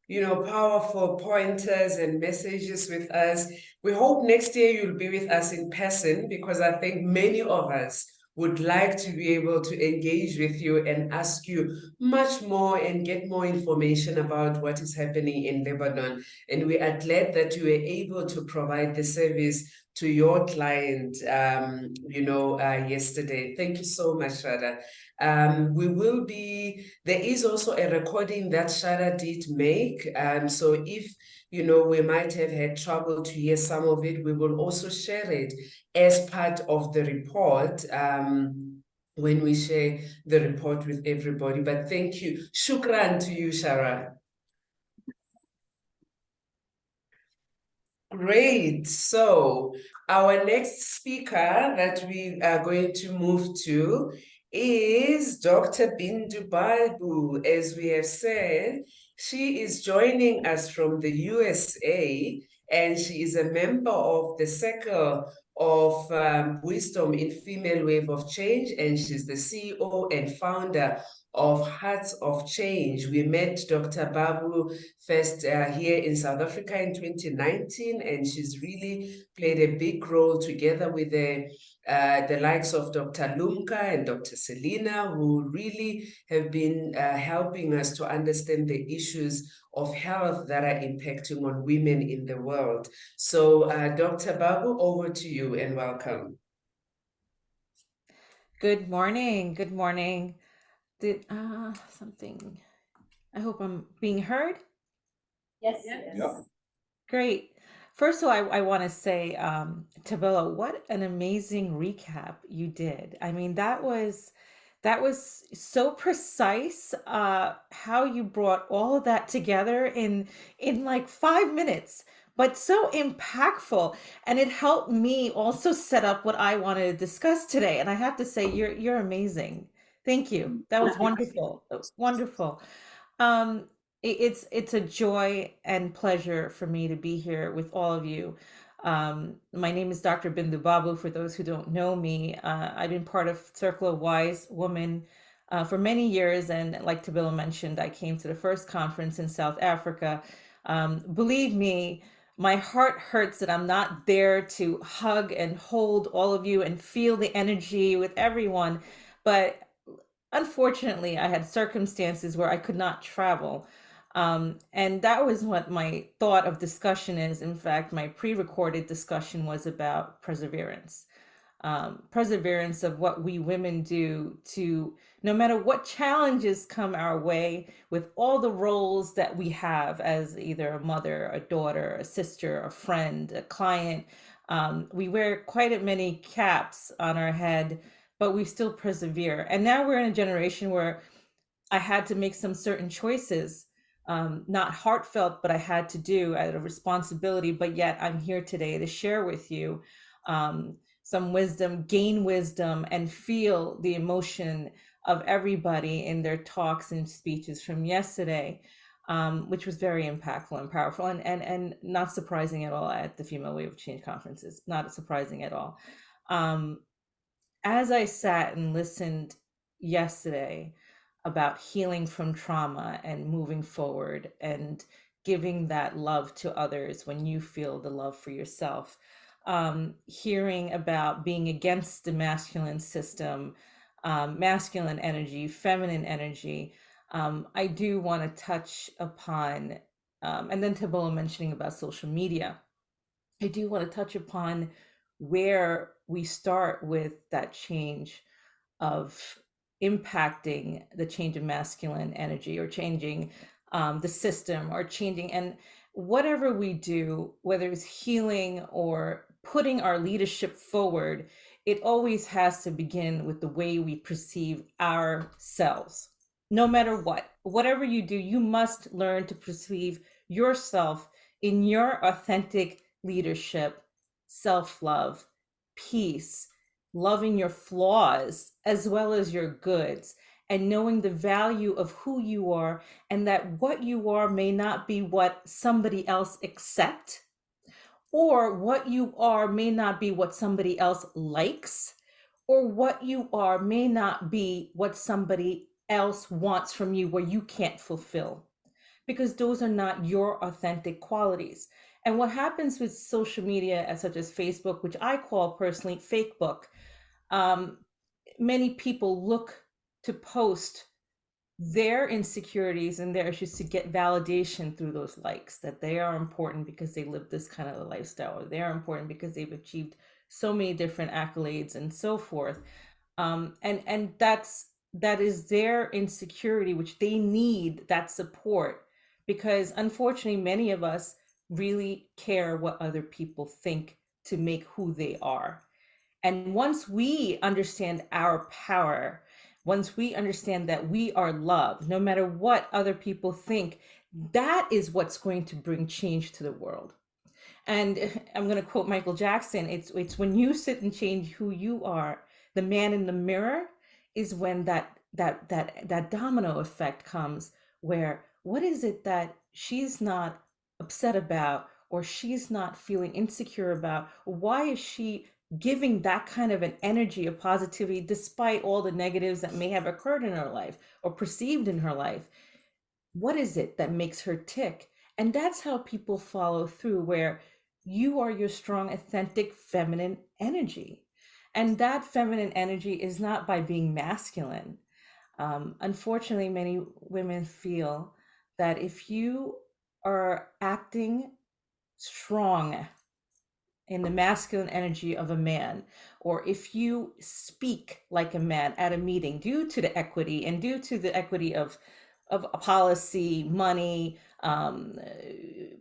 powerful pointers and messages with us. We hope next year you'll be with us in person, because I think many of us would like to be able to engage with you and ask you much more and get more information about what is happening in Lebanon. And we are glad that you were able to provide the service to your client, yesterday. Thank you so much, Shada. There is also a recording that Shada did make. So if, we might have had trouble to hear some of it, we will also share it as part of the report when we share the report with everybody. But thank you. Shukran to you, Shara. Great. So our next speaker that we are going to move to is Dr. Bindu Balbu. As we have said, she is joining us from the USA, and she is a member of the Circle of Wisdom in Female Wave of Change, and she's the CEO and founder of Hearts of Change. We met Dr. Babu first here in South Africa in 2019, and she's really played a big role together with the likes of Dr. Lumka and Dr. Selina, who really have been helping us to understand the issues of health that are impacting on women in the world. So Dr. Babu, over to you and welcome. Good morning. Good morning. Something. I hope I'm being heard. Yes. Yeah. Great. First of all, I want to say, Tabella, what an amazing recap you did. I mean, that was That was so precise, how you brought all of that together in like 5 minutes, but so impactful. And it helped me also set up what I wanted to discuss today. And I have to say, you're amazing. Thank you. That was wonderful. Wonderful. It's a joy and pleasure for me to be here with all of you. My name is Dr. Bindu Babu. For those who don't know me, I've been part of Circle of Wise Women for many years, and like Tabilla mentioned, I came to the first conference in South Africa. Believe me, my heart hurts that I'm not there to hug and hold all of you and feel the energy with everyone, but unfortunately, I had circumstances where I could not travel. And that was what my thought of discussion is. In fact, my pre-recorded discussion was about perseverance. Perseverance of what we women do to, no matter what challenges come our way, with all the roles that we have as either a mother, a daughter, a sister, a friend, a client. We wear quite many caps on our head, but we still persevere. And now we're in a generation where I had to make some certain choices, not heartfelt, but I had to do out of responsibility. But yet I'm here today to share with you some wisdom, gain wisdom, and feel the emotion of everybody in their talks and speeches from yesterday, which was very impactful and powerful, and not surprising at all at the Female Wave of Change conferences. Not surprising at all. As I sat and listened yesterday about healing from trauma and moving forward and giving that love to others when you feel the love for yourself, hearing about being against the masculine system, masculine energy, feminine energy, I do want to touch upon, and then Tabula mentioning about social media, I do want to touch upon where we start with that change of impacting the change of masculine energy, or changing the system, or changing, and whatever we do, whether it's healing or putting our leadership forward, it always has to begin with the way we perceive ourselves. No matter what, whatever you do, you must learn to perceive yourself in your authentic leadership, self-love, peace, loving your flaws as well as your goods, and knowing the value of who you are, and that what you are may not be what somebody else accepts, or what you are may not be what somebody else likes, or what you are may not be what somebody else wants from you where you can't fulfill, because those are not your authentic qualities. And what happens with social media, such as Facebook, which I call personally fake book, many people look to post their insecurities and their issues to get validation through those likes, that they are important because they live this kind of a lifestyle, or they're important because they've achieved so many different accolades and so forth. And that is their insecurity, which they need that support, because unfortunately many of us really care what other people think to make who they are. And once we understand our power, once we understand that we are loved, no matter what other people think, that is what's going to bring change to the world. And I'm going to quote Michael Jackson. It's when you sit and change who you are, the man in the mirror, is when that domino effect comes, where what is it that she's not upset about, or she's not feeling insecure about? Why is she giving that kind of an energy of positivity despite all the negatives that may have occurred in her life or perceived in her life? What is it that makes her tick? And that's how people follow through, where you are your strong, authentic, feminine energy. And that feminine energy is not by being masculine. Unfortunately, many women feel that if you are acting strong in the masculine energy of a man, or if you speak like a man at a meeting, due to the equity and due to the equity of policy, money,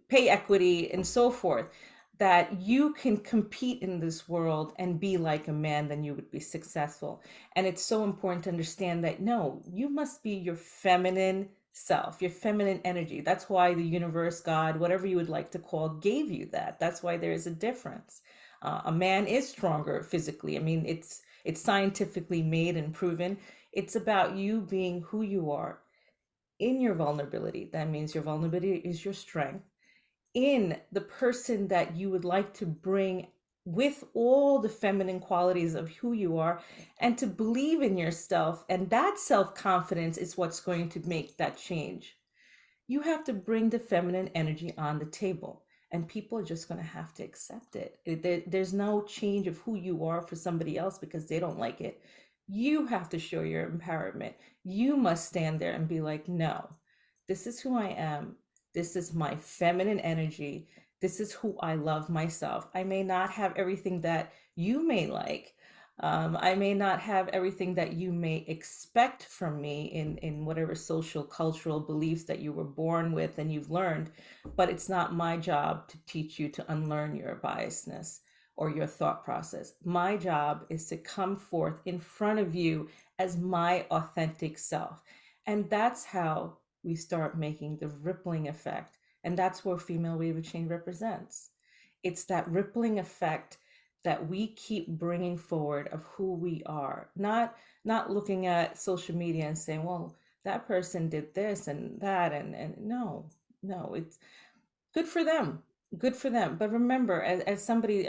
pay equity, and so forth, that you can compete in this world and be like a man, then you would be successful. And it's so important to understand that no, you must be your feminine self, your feminine energy. That's why the universe, God, whatever you would like to call, gave you that. That's why there is a difference. A man is stronger physically. I mean, it's scientifically made and proven. It's about you being who you are in your vulnerability. That means your vulnerability is your strength, in the person that you would like to bring with all the feminine qualities of who you are, and to believe in yourself. And that self-confidence is what's going to make that change. You have to bring the feminine energy on the table, and people are just going to have to accept it. There's no change of who you are for somebody else because they don't like it. You have to show your empowerment. You must stand there and be like, no, this is who I am. This is my feminine energy. This is who I love myself. I may not have everything that you may like. I may not have everything that you may expect from me in whatever social, cultural beliefs that you were born with and you've learned, but it's not my job to teach you to unlearn your biasness or your thought process. My job is to come forth in front of you as my authentic self. And that's how we start making the rippling effect. And that's where Female Wave of Change represents. It's that rippling effect that we keep bringing forward of who we are, not looking at social media and saying, well, that person did this and that, and no, it's good for them. Good for them. But remember, as somebody,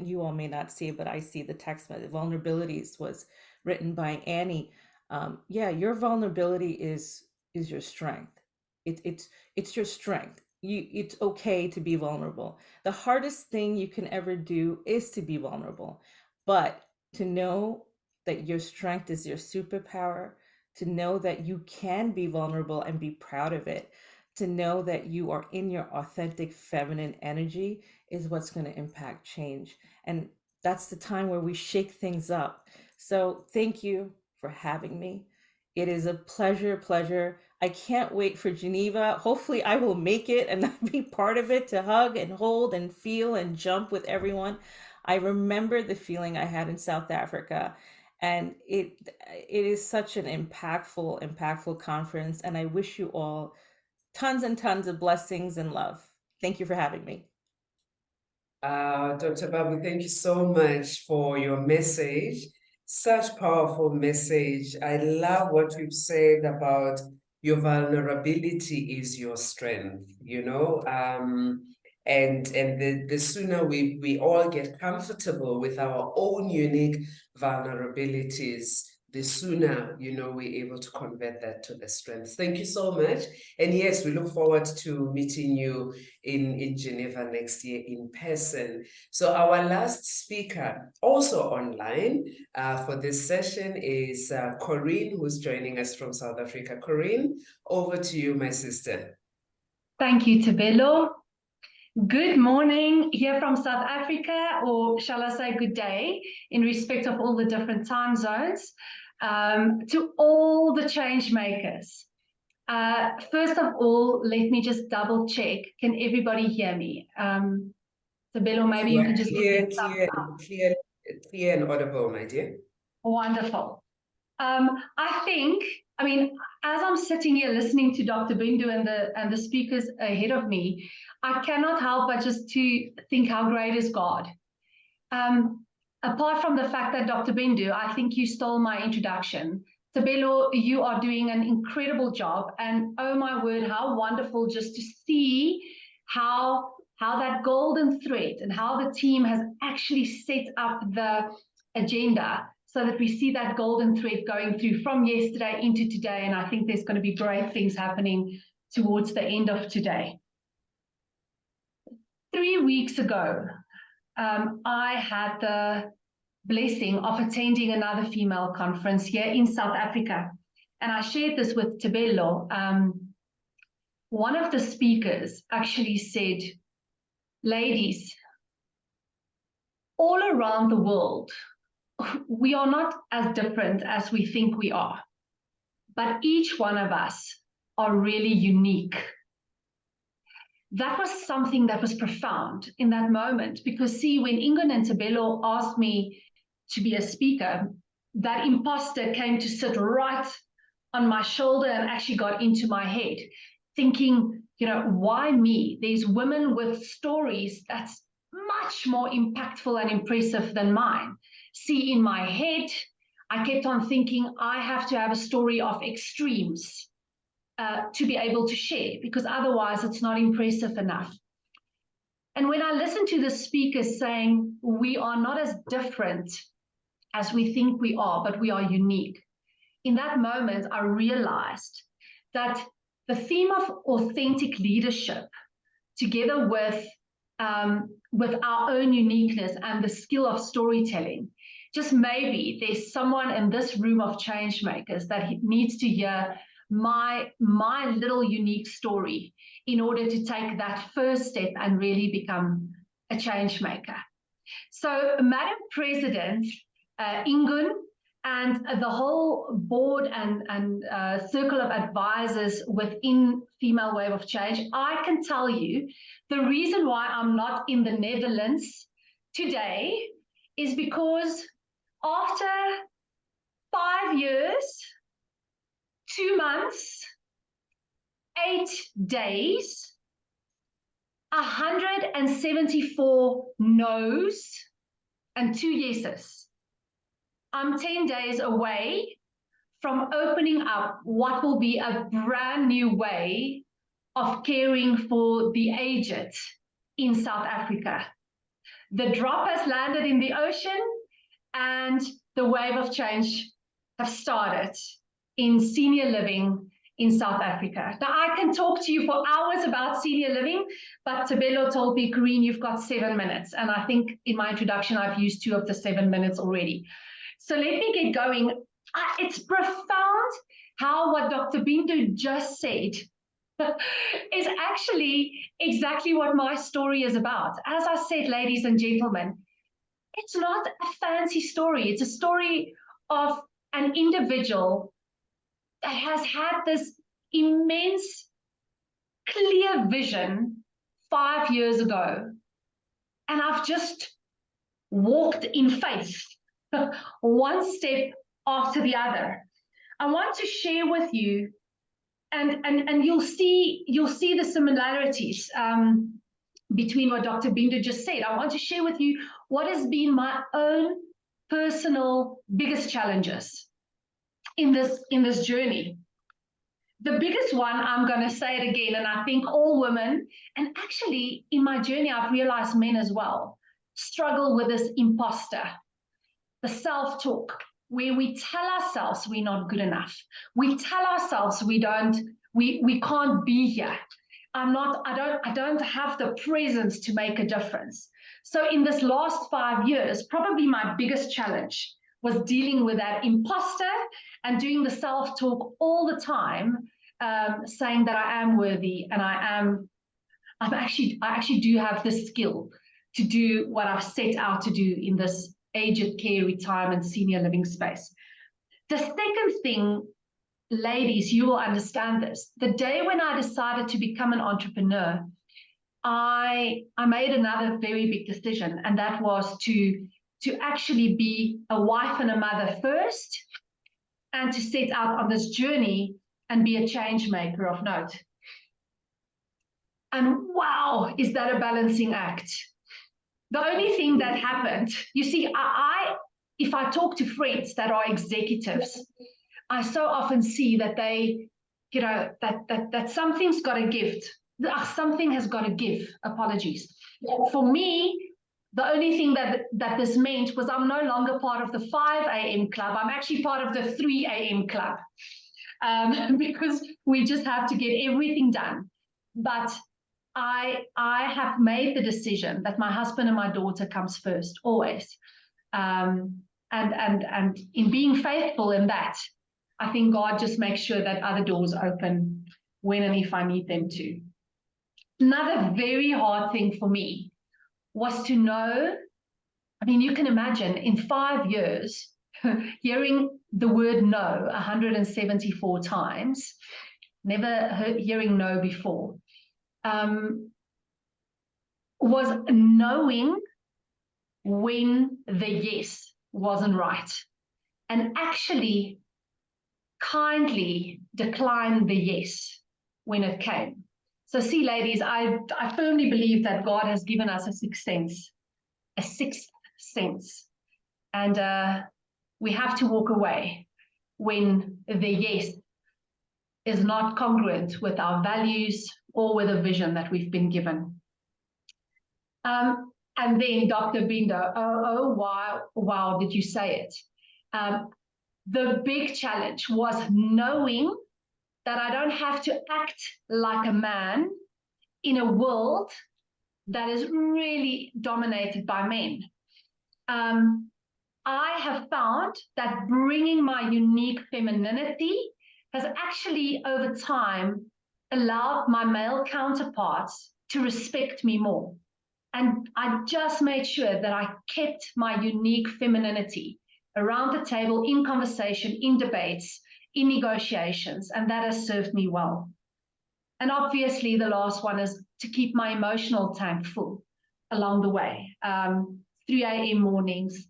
you all may not see it, but I see the text, Vulnerabilities was written by Annie. Yeah, your vulnerability is your strength. It's your strength. It's okay to be vulnerable. The hardest thing you can ever do is to be vulnerable, but to know that your strength is your superpower, to know that you can be vulnerable and be proud of it, to know that you are in your authentic feminine energy is what's going to impact change. And that's the time where we shake things up. So thank you for having me. It is a pleasure. I can't wait for Geneva. Hopefully I will make it and be part of it, to hug and hold and feel and jump with everyone. I remember the feeling I had in South Africa, and it is such an impactful conference. And I wish you all tons and tons of blessings and love. Thank you for having me. Dr. Babu, thank you so much for your message. Such powerful message. I love what you've said about your vulnerability is your strength, you know, and the sooner we all get comfortable with our own unique vulnerabilities, the sooner, you know, we're able to convert that to the strengths. Thank you so much. And yes, we look forward to meeting you in Geneva next year in person. So our last speaker, also online for this session, is Corinne, who's joining us from South Africa. Corinne, over to you, my sister. Thank you, Thobelo. Good morning here from South Africa, or shall I say good day, in respect of all the different time zones, to all the change makers. First of all, let me just double check. Can everybody hear me? Thobelo, maybe you can just clear and audible, my dear. Wonderful. I mean, as I'm sitting here listening to Dr. Bindu and the speakers ahead of me, I cannot help but just to think how great is God. Apart from the fact that Dr. Bindu, I think you stole my introduction. Thobelo, you are doing an incredible job, and oh my word, how wonderful just to see how that golden thread and how the team has actually set up the agenda, so that we see that golden thread going through from yesterday into today. And I think there's going to be great things happening towards the end of today. 3 weeks ago, I had the blessing of attending another female conference here in South Africa. And I shared this with Thobelo. One of the speakers actually said, ladies, all around the world, we are not as different as we think we are, but each one of us are really unique. that was something that was profound in that moment. Because see, when Ingun and Tabelo asked me to be a speaker, that imposter came to sit right on my shoulder and actually got into my head, thinking, you know, why me? There's women with stories that's much more impactful and impressive than mine. See, in my head, I kept on thinking I have to have a story of extremes to be able to share, because otherwise it's not impressive enough. And when I listen to the speakers saying we are not as different as we think we are, but we are unique, in that moment, I realized that the theme of authentic leadership, together with our own uniqueness and the skill of storytelling, just maybe there's someone in this room of change makers that needs to hear my little unique story in order to take that first step and really become a change maker. So, Madam President, Ingun, and the whole board and circle of advisors within Female Wave of Change, I can tell you the reason why I'm not in the Netherlands today is because after 5 years, 2 months, 8 days, 174 no's and 2 yeses, I'm 10 days away from opening up what will be a brand new way of caring for the aged in South Africa. The drop has landed in the ocean and the wave of change has started in senior living in South Africa. Now, I can talk to you for hours about senior living, but Tabelo told me, Karine, you've got 7 minutes. And I think in my introduction, I've used 2 of the 7 minutes already. So let me get going. It's profound how what Dr. Bindu just said is actually exactly what my story is about. As I said, ladies and gentlemen, it's not a fancy story. It's a story of an individual that has had this immense, clear vision 5 years ago. And I've just walked in faith, one step after the other. I want to share with you, and you'll see the similarities between what Dr. Bindu just said. I want to share with you what has been my own personal biggest challenges in this journey. The biggest one, I'm going to say it again, and I think all women, and actually in my journey I've realized men as well, struggle with this imposter, the self-talk, where we tell ourselves we're not good enough. We tell ourselves we can't be here. I don't have the presence to make a difference. So in this last 5 years, probably my biggest challenge was dealing with that imposter and doing the self-talk all the time, saying that I am worthy and I actually do have the skill to do what I've set out to do in this aged care, retirement, senior living space. The second thing, ladies, you will understand this. The day when I decided to become an entrepreneur, I made another very big decision, and that was to actually be a wife and a mother first, and to set out on this journey and be a change maker of note. And wow, is that a balancing act? The only thing that happened, you see, if I talk to friends that are executives, I so often see that they, you know, that something's got a gift. Something has got to give. Apologies. For me, the only thing that this meant was I'm no longer part of the 5 a.m. club. I'm actually part of the 3 a.m. club, because we just have to get everything done. But I have made the decision that my husband and my daughter comes first, always. And in being faithful in that, I think God just makes sure that other doors open when and if I need them to. Another very hard thing for me was to know, I mean, you can imagine in 5 years, hearing the word no 174 times, never hearing no before. was knowing when the yes wasn't right, and actually kindly decline the yes when it came. So see, ladies, I firmly believe that God has given us a sixth sense, and we have to walk away when the yes is not congruent with our values or with a vision that we've been given. And then Dr. Bindo, wow, did you say it? The big challenge was knowing that I don't have to act like a man in a world that is really dominated by men. I have found that bringing my unique femininity has actually, over time, allowed my male counterparts to respect me more. And I just made sure that I kept my unique femininity around the table, in conversation, in debates, in negotiations, and that has served me well. And obviously, the last one is to keep my emotional tank full along the way. 3 a.m. mornings,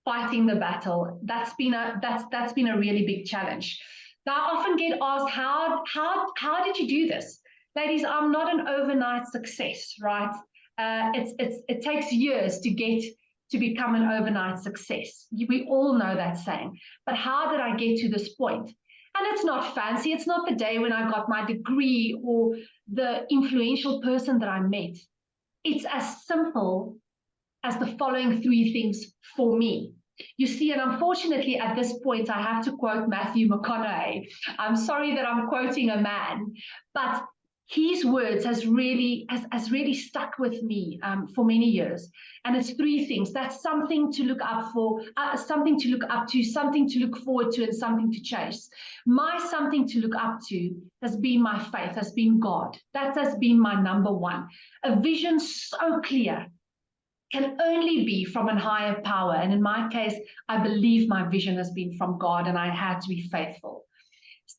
fighting the battle. That's been a really big challenge. Now, I often get asked, how did you do this? Ladies, I'm not an overnight success, right? It takes years to become an overnight success. We all know that saying. But how did I get to this point? And it's not fancy. It's not the day when I got my degree or the influential person that I met. It's as simple as the following 3 things for me. You see, and unfortunately at this point, I have to quote Matthew McConaughey. I'm sorry that I'm quoting a man, but his words has really stuck with me for many years. And it's 3 things. That's something to look up for, something to look up to, something to look forward to, and something to chase. My something to look up to has been my faith, has been God. That has been my number one. A vision so clear can only be from a higher power. And in my case, I believe my vision has been from God, and I had to be faithful.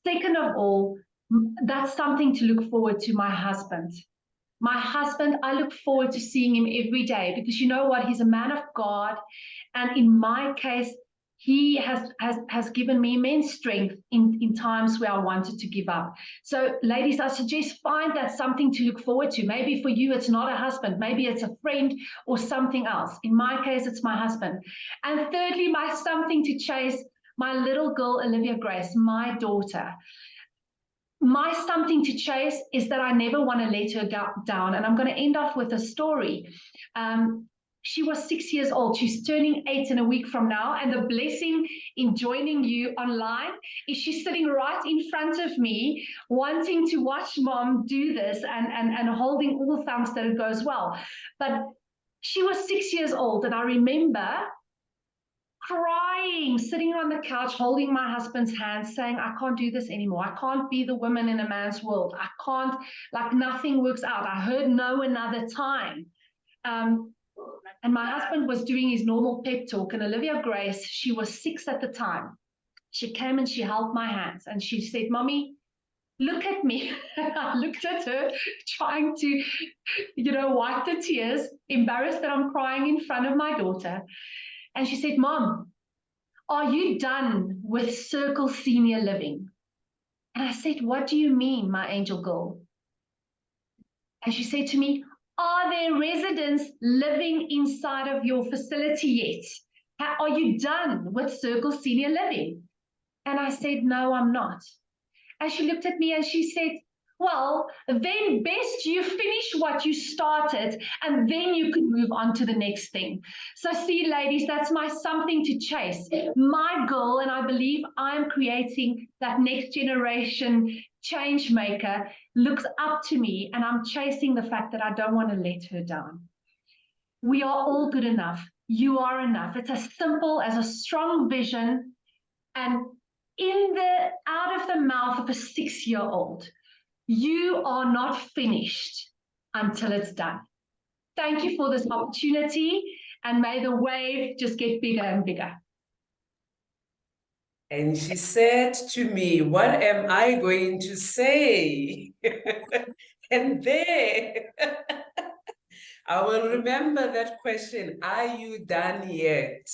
Second of all, that's something to look forward to, my husband. My husband, I look forward to seeing him every day, because you know what? He's a man of God. And in my case, he has given me immense strength in times where I wanted to give up. So ladies, I suggest find that something to look forward to. Maybe for you, it's not a husband. Maybe it's a friend or something else. In my case, it's my husband. And thirdly, my something to chase, my little girl, Olivia Grace, my daughter. My something to chase is that I never want to let her down. And I'm going to end off with a story. She was 6 years old. She's turning 8 in a week from now. And the blessing in joining you online is she's sitting right in front of me, wanting to watch mom do this and holding all thumbs that it goes well. But she was 6 years old. And I remember crying, sitting on the couch, holding my husband's hand, saying, I can't do this anymore. I can't be the woman in a man's world. I can't, like, nothing works out. I heard no another time. And my husband was doing his normal pep talk, and Olivia Grace, she was 6 at the time. She came and she held my hands and she said, Mommy, look at me. I looked at her, trying to, wipe the tears, embarrassed that I'm crying in front of my daughter. And she said, Mom, are you done with Circle Senior Living? And I said, what do you mean, my angel girl? And she said to me, are there residents living inside of your facility yet? Are you done with Circle Senior Living? And I said, no, I'm not. And she looked at me and she said, well, then best you finish what you started, and then you can move on to the next thing. So see, ladies, that's my something to chase. My goal, and I believe I'm creating that next generation change maker, looks up to me, and I'm chasing the fact that I don't want to let her down. We are all good enough. You are enough. It's as simple as a strong vision, and out of the mouth of a 6-year-old, you are not finished until it's done. Thank you for this opportunity, and may the wave just get bigger and bigger. And she said to me, what am I going to say? And there, I will remember that question. Are you done yet?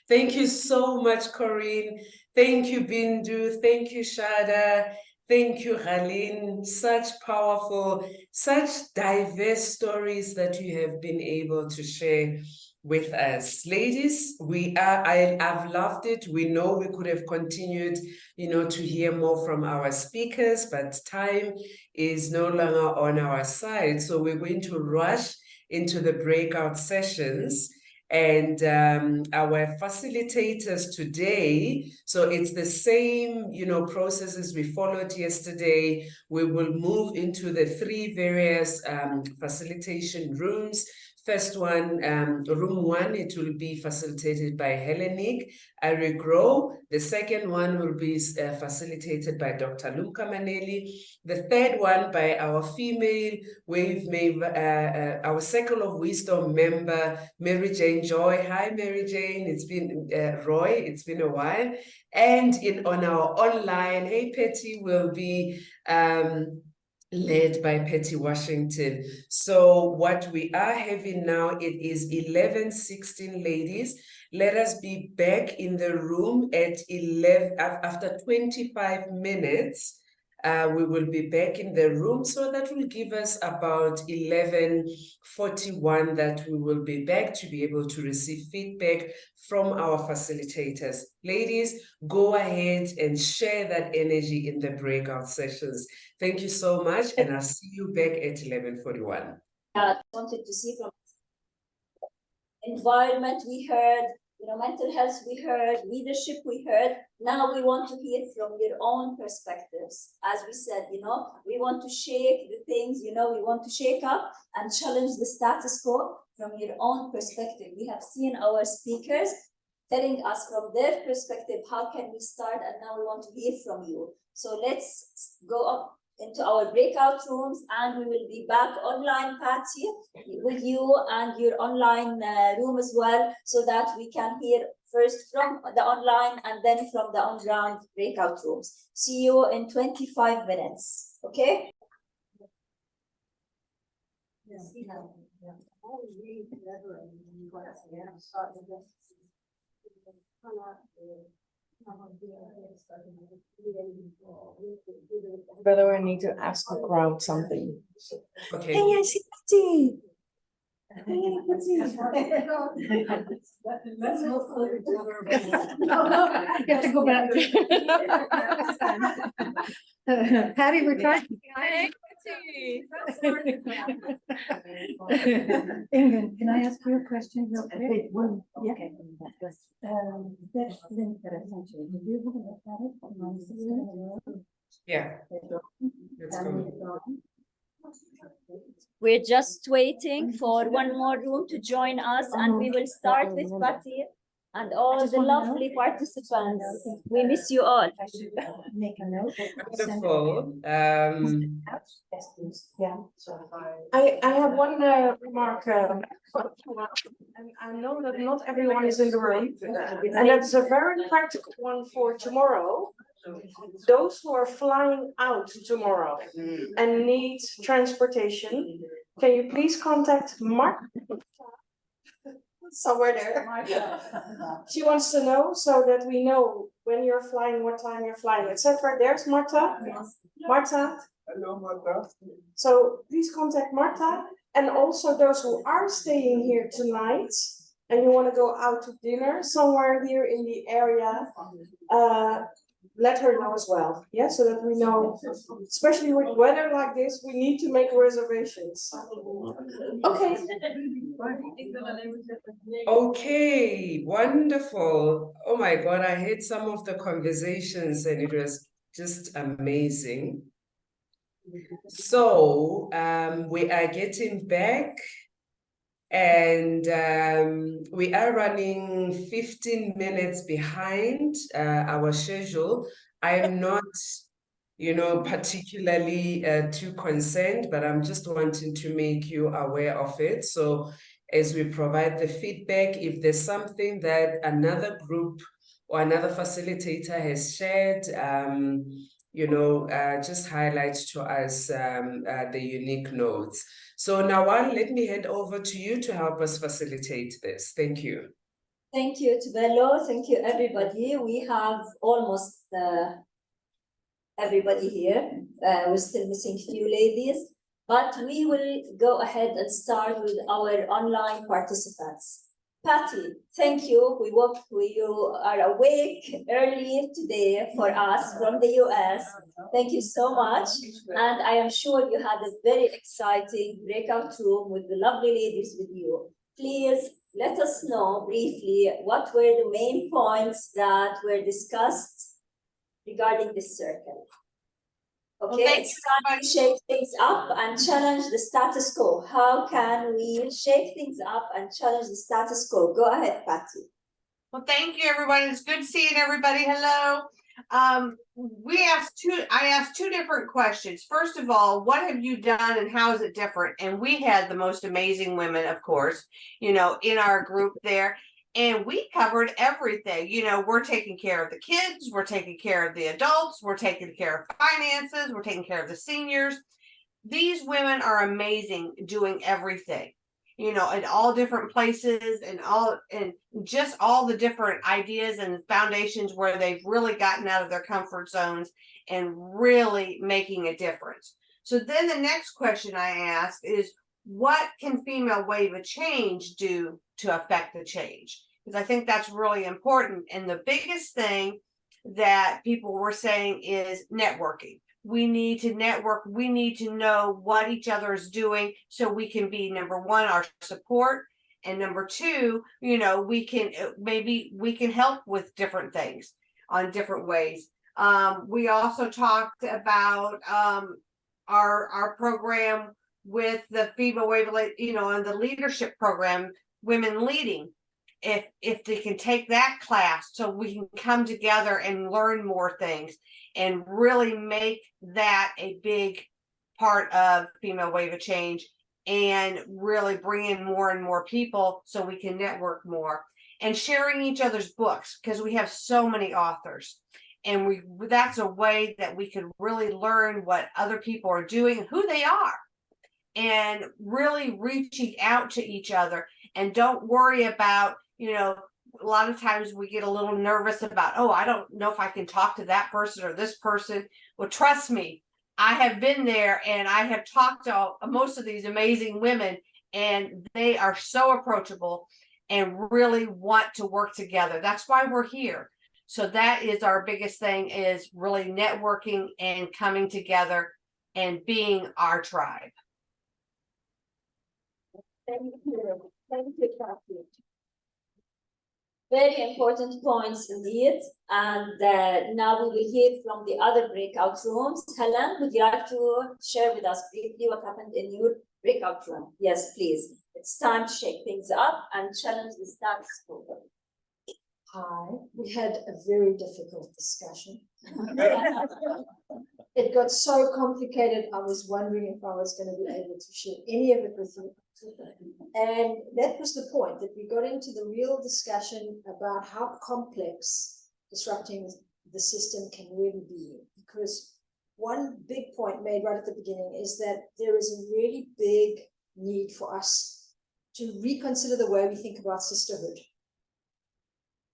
Thank you so much, Corinne. Thank you, Bindu. Thank you, Shada. Thank you, Ghalin. Such powerful, such diverse stories that you have been able to share with us. Ladies, I've loved it. We know we could have continued, to hear more from our speakers, but time is no longer on our side. So we're going to rush into the breakout sessions. And our facilitators today, so it's the same, processes we followed yesterday. We will move into the 3 various facilitation rooms. First one, room 1, it will be facilitated by Hellenic Arigro. The second one will be facilitated by Dr. Lumka Maneli. The third one by our female our Circle of Wisdom member, Mary Jane Joy. Hi, Mary Jane. It's been Roy. It's been a while. And on our online, hey, Petty, will be led by Petty Washington. So what we are having now, it is 11:16, ladies. Let us be back in the room at 11, after 25 minutes. We will be back in the room, so that will give us about 11:41 that we will be back to be able to receive feedback from our facilitators. Ladies, go ahead and share that energy in the breakout sessions. Thank you so much, and I'll see you back at 11:41. Wanted to see from environment we heard, mental health we heard, leadership we heard. Now we want to hear from your own perspectives. As we said, we want to shake the things, we want to shake up and challenge the status quo from your own perspective. We have seen our speakers telling us from their perspective, how can we start? And now we want to hear from you. So let's go up into our breakout rooms, and we will be back online, Patty, with you and your online room as well, so that we can hear first from the online and then from the on-ground breakout rooms. See you in 25 minutes, okay? By the way, I need to ask the crowd something. Okay. Hey, I see Patty. You have to go back. Patty, we're trying. Ingrid, can I ask you a question real quick? Yeah. That link that I sent you, did you have a look at it? Yeah. Let's go. We're just waiting for one more room to join us, and we will start with Patty and all the lovely participants. We miss you all. Make a note. Wonderful. I have one remark. And I know that not everyone is in the room, and that's a very practical one for tomorrow. Those who are flying out tomorrow and need transportation, can you please contact Mark? Somewhere there. She wants to know, so that we know when you're flying, what time you're flying, etc. There's Marta. Marta. Hello, Marta. So please contact Marta, and also those who are staying here tonight and you want to go out to dinner somewhere here in the area, let her know as well. Yeah, so that we know, especially with weather like this, we need to make reservations. Okay. Okay, wonderful. Oh my God, I heard some of the conversations and it was just amazing. So we are getting back, and we are running 15 minutes behind our schedule. I am not, particularly too concerned, but I'm just wanting to make you aware of it. So as we provide the feedback, if there's something that another group or another facilitator has shared, just highlight to us the unique notes. So Nawal, let me hand over to you to help us facilitate this. Thank you. Thank you, Tubelo. Thank you, everybody. We have almost everybody here. We're still missing a few ladies, but we will go ahead and start with our online participants. Patty, thank you. You are awake early today for us from the US. Thank you so much. And I am sure you had a very exciting breakout room with the lovely ladies with you. Please let us know briefly what were the main points that were discussed regarding this circle. Okay, it's time to shake things up and challenge the status quo. How can we shake things up and challenge the status quo? Go ahead, Patty. Well, thank you, everybody. It's good seeing everybody. Hello. I asked two different questions. First of all, what have you done and how is it different? And we had the most amazing women, of course, in our group there. And we covered everything. We're taking care of the kids, we're taking care of the adults, we're taking care of finances, we're taking care of the seniors. These women are amazing doing everything, in all different places and just all the different ideas and foundations where they've really gotten out of their comfort zones and really making a difference. So then the next question I asked is, what can Female Wave of Change do to affect the change? Because I think that's really important. And the biggest thing that people were saying is networking. We need to network. We need to know what each other is doing so we can be, number one, our support. And number two, we can help with different things on different ways. We also talked about our program with the Female Wave, and the leadership program, Women Leading. If they can take that class so we can come together and learn more things and really make that a big part of Female Wave of Change and really bring in more and more people so we can network more and sharing each other's books, because we have so many authors. And that's a way that we can really learn what other people are doing, who they are, and really reaching out to each other. And don't worry about, a lot of times we get a little nervous about, I don't know if I can talk to that person or this person. Well, trust me, I have been there and I have talked to most of these amazing women, and they are so approachable and really want to work together. That's why we're here. So that is our biggest thing, is really networking and coming together and being our tribe. Thank you. Thank you, Kathy. Very important points indeed. And now we will hear from the other breakout rooms. Helen, would you like to share with us briefly what happened in your breakout room? Yes, please. It's time to shake things up and challenge the status quo. Hi, we had a very difficult discussion. It got so complicated, I was wondering if I was going to be able to share any of it with you. And that was the point, that we got into the real discussion about how complex disrupting the system can really be. Because one big point made right at the beginning is that there is a really big need for us to reconsider the way we think about sisterhood.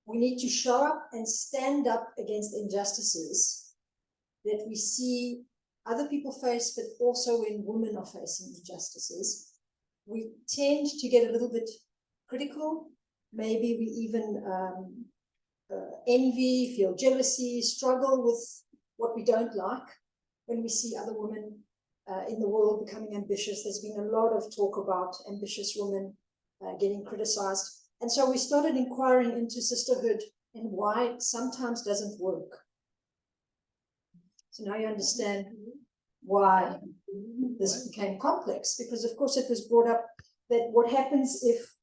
We need to show up and stand up against injustices that we see other people face, but also when women are facing injustices. We tend to get a little bit critical. Maybe we even envy, feel jealousy, struggle with what we don't like when we see other women in the world becoming ambitious. There's been a lot of talk about ambitious women getting criticized. And so we started inquiring into sisterhood and why it sometimes doesn't work. So now you understand why this became complex, because of course it was brought up that what happens if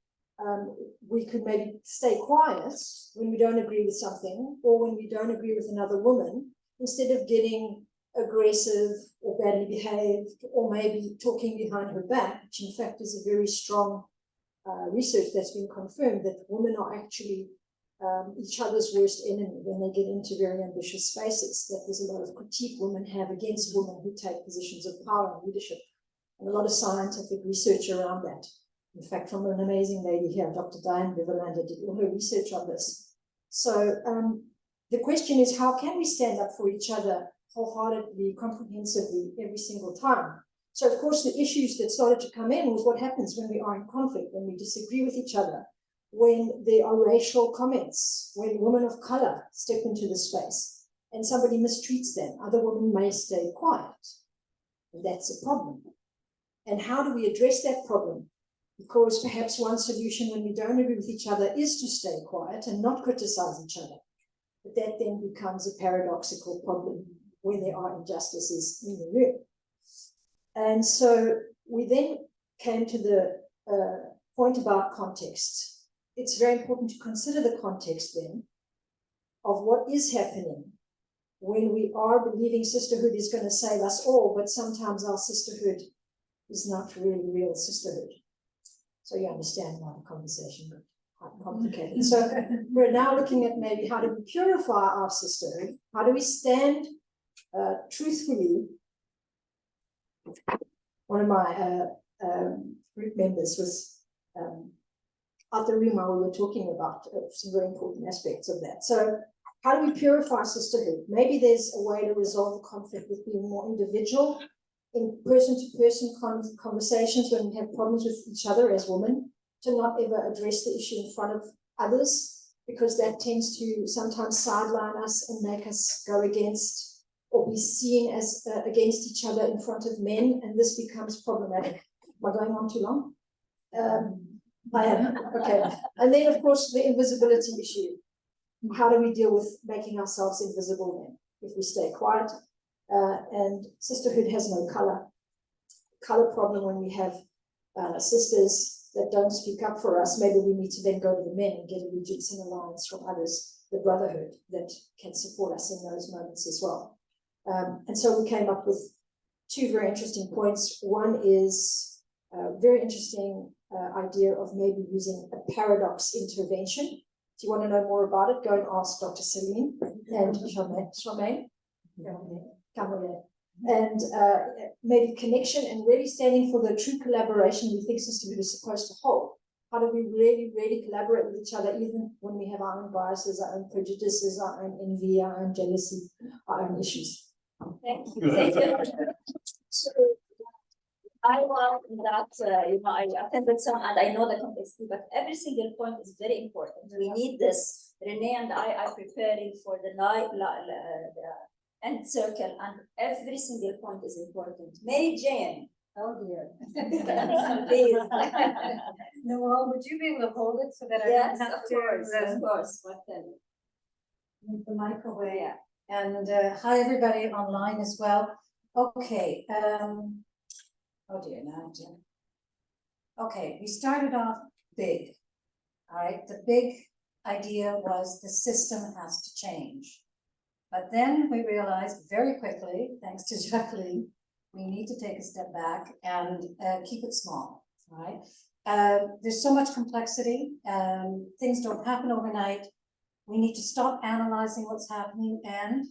we could maybe stay quiet when we don't agree with something, or when we don't agree with another woman, instead of getting aggressive or badly behaved, or maybe talking behind her back, which in fact is a very strong research that's been confirmed, that women are actually each other's worst enemy when they get into very ambitious spaces. That there's a lot of critique women have against women who take positions of power and leadership, and a lot of scientific research around that. In fact, from an amazing lady here, Dr. Diane Beverlander, did all her research on this. So the question is, how can we stand up for each other wholeheartedly, comprehensively, every single time? So, of course, the issues that started to come in was what happens when we are in conflict, when we disagree with each other, when there are racial comments, when women of color step into the space and somebody mistreats them. Other women may stay quiet. And that's a problem. And how do we address that problem? Because perhaps one solution when we don't agree with each other is to stay quiet and not criticize each other. But that then becomes a paradoxical problem where there are injustices in the room. And so we then came to the point about context. It's very important to consider the context then of what is happening when we are believing sisterhood is going to save us all, but sometimes our sisterhood is not really real sisterhood. So you understand why the conversation got quite complicated. So we're now looking at maybe how do we purify our sisterhood? How do we stand truthfully? One of my group members was at the room while we were talking about some very important aspects of that. So how do we purify sisterhood? Maybe there's a way to resolve the conflict with being more individual, in person-to-person conversations when we have problems with each other as women, to not ever address the issue in front of others, because that tends to sometimes sideline us and make us go against or be seen as against each other in front of men, and this becomes problematic. Am I going on too long? I am, okay. And then, of course, the invisibility issue. How do we deal with making ourselves invisible then, if we stay quiet? And sisterhood has no color. Color problem when we have sisters that don't speak up for us. Maybe we need to then go to the men and get allegiance and alliance from others, the brotherhood that can support us in those moments as well. And so we came up with two very interesting points. One is a very interesting idea of maybe using a paradox intervention. If you want to know more about it, go and ask Dr. Celine and Charmaine. And maybe connection and really standing for the true collaboration we think sisterhood is supposed to hold. How do we really collaborate with each other, even when we have our own biases, our own prejudices, our own envy, our own jealousy, our own issues? Thank you. Thank you. So, I love that, I attended some and I know the complexity, but every single point is very important. We need this. Renee and I are preparing for the night, the end circle, and every single point is important. Mary Jane. Oh dear. Please. Noel, would you be able to hold it so that I Yes, don't have of to? course, of course. What then? Move the mic away. Yeah. And hi, everybody online as well. Okay. Oh dear, now dear. Okay, we started off big. All right, the big idea was the system has to change. But then we realized very quickly, thanks to Jacqueline, we need to take a step back and keep it small, right? There's so much complexity, things don't happen overnight. We need to stop analyzing what's happening and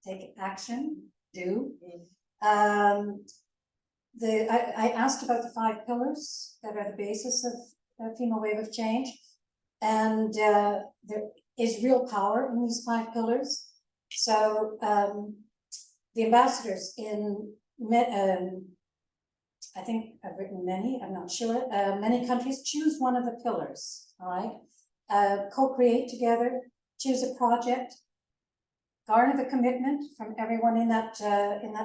take action, do. I asked about the 5 pillars that are the basis of female wave of change. And there is real power in these 5 pillars. So the ambassadors in, I think I've written many, I'm not sure, many countries choose one of the pillars, all right? Co-create together, choose a project, garner the commitment from everyone in that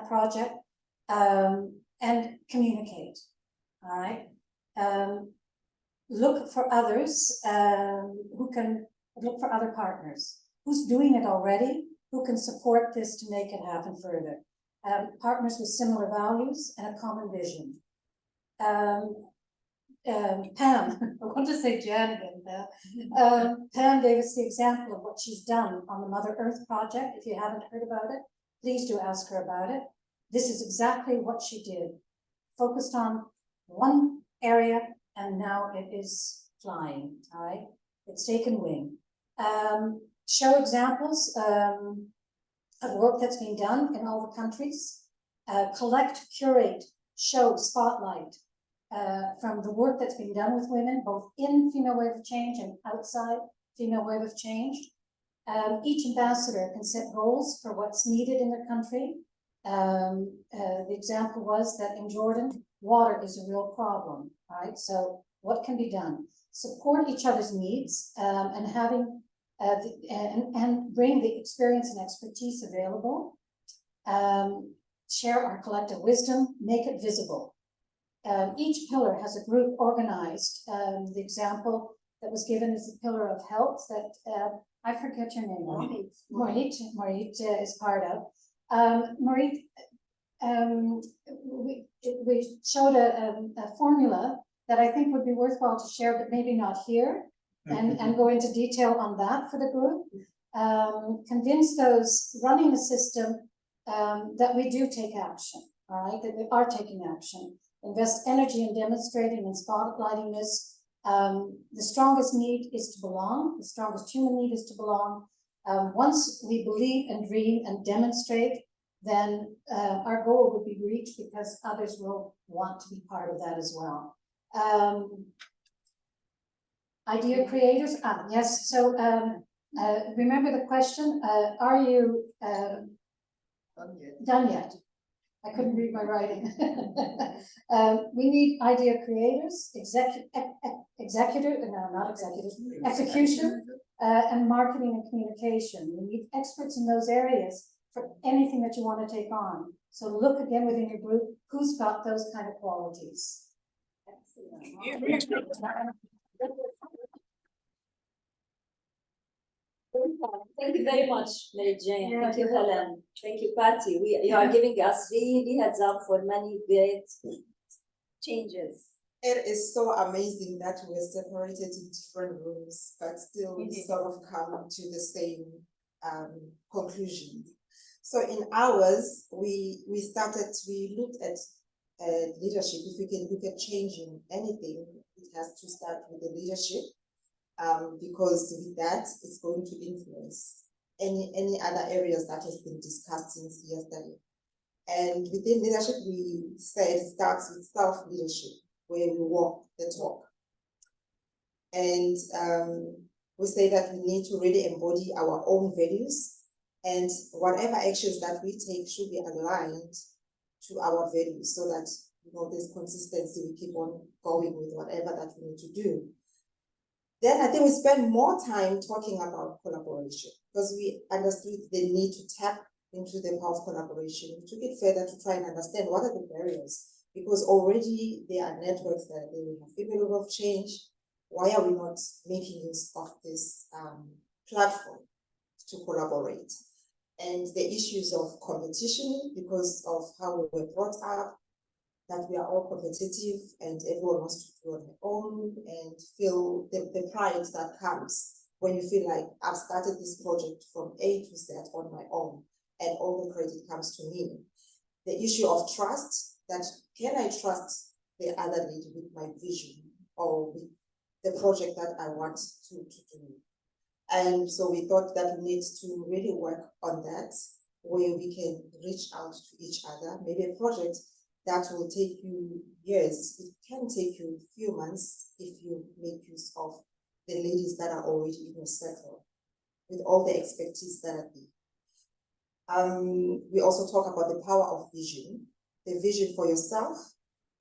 project, and communicate, all right? Look for others who can look for other partners. Who's doing it already? Who can support this to make it happen further? Partners with similar values and a common vision. Pam, I want to say Jan again. Pam gave us the example of what she's done on the Mother Earth Project. If you haven't heard about it, please do ask her about it. This is exactly what she did. Focused on one area, and now it is flying, all right? It's taken wing. Show examples of work that's been done in all the countries. Collect, curate, show, spotlight from the work that's been done with women, both in Female Wave of Change and outside Female Wave of Change. Each ambassador can set goals for what's needed in their country. The example was that in Jordan, water is a real problem, right? So what can be done? Support each other's needs and having and bring the experience and expertise available. Share our collective wisdom, make it visible. Each pillar has a group organized. The example that was given is the pillar of health that I forget your name. Marit is part of. Marit, we showed a formula that I think would be worthwhile to share, but maybe not here, and go into detail on that for the group. Convince those running the system that we do take action, all right, that we are taking action. Invest energy in demonstrating and spotlighting this. The strongest need is to belong. The strongest human need is to belong. Once we believe and dream and demonstrate, then our goal would be reached because others will want to be part of that as well. Idea creators, yes, so remember the question, are you done yet? I couldn't read my writing. We need idea creators, execution, and marketing and communication. We need experts in those areas for anything that you want to take on. So look again within your group, who's got those kind of qualities. Thank you very much, Mary Jane. Yeah. Thank you, Helen. Thank you, Patty. You are giving us really heads up for many great changes. It is so amazing that we're separated in different rooms, but still we sort of come to the same conclusion. So in ours, we looked at leadership. If we can look at changing anything, it has to start with the leadership. Because with that, it's going to influence any other areas that has been discussed since yesterday. And within leadership, we said it starts with self-leadership, where we walk the talk. And we say that we need to really embody our own values, and whatever actions that we take should be aligned to our values, so that there's consistency, we keep on going with whatever that we need to do. Then I think we spend more time talking about collaboration because we understood the need to tap into the power of collaboration. We took it further to try and understand what are the barriers, because already there are networks that they have Female Wave of Change. Why are we not making use of this platform to collaborate? And the issues of competition, because of how we were brought up, that we are all competitive and everyone wants to do on their own and feel the pride that comes when you feel like I've started this project from A to Z on my own and all the credit comes to me. The issue of trust, that can I trust the other lady with my vision or with the project that I want to do? And so we thought that we need to really work on that, where we can reach out to each other, maybe a project that will take you years. It can take you a few months if you make use of the ladies that are already in your circle with all the expertise that are there. We also talk about the power of vision, the vision for yourself,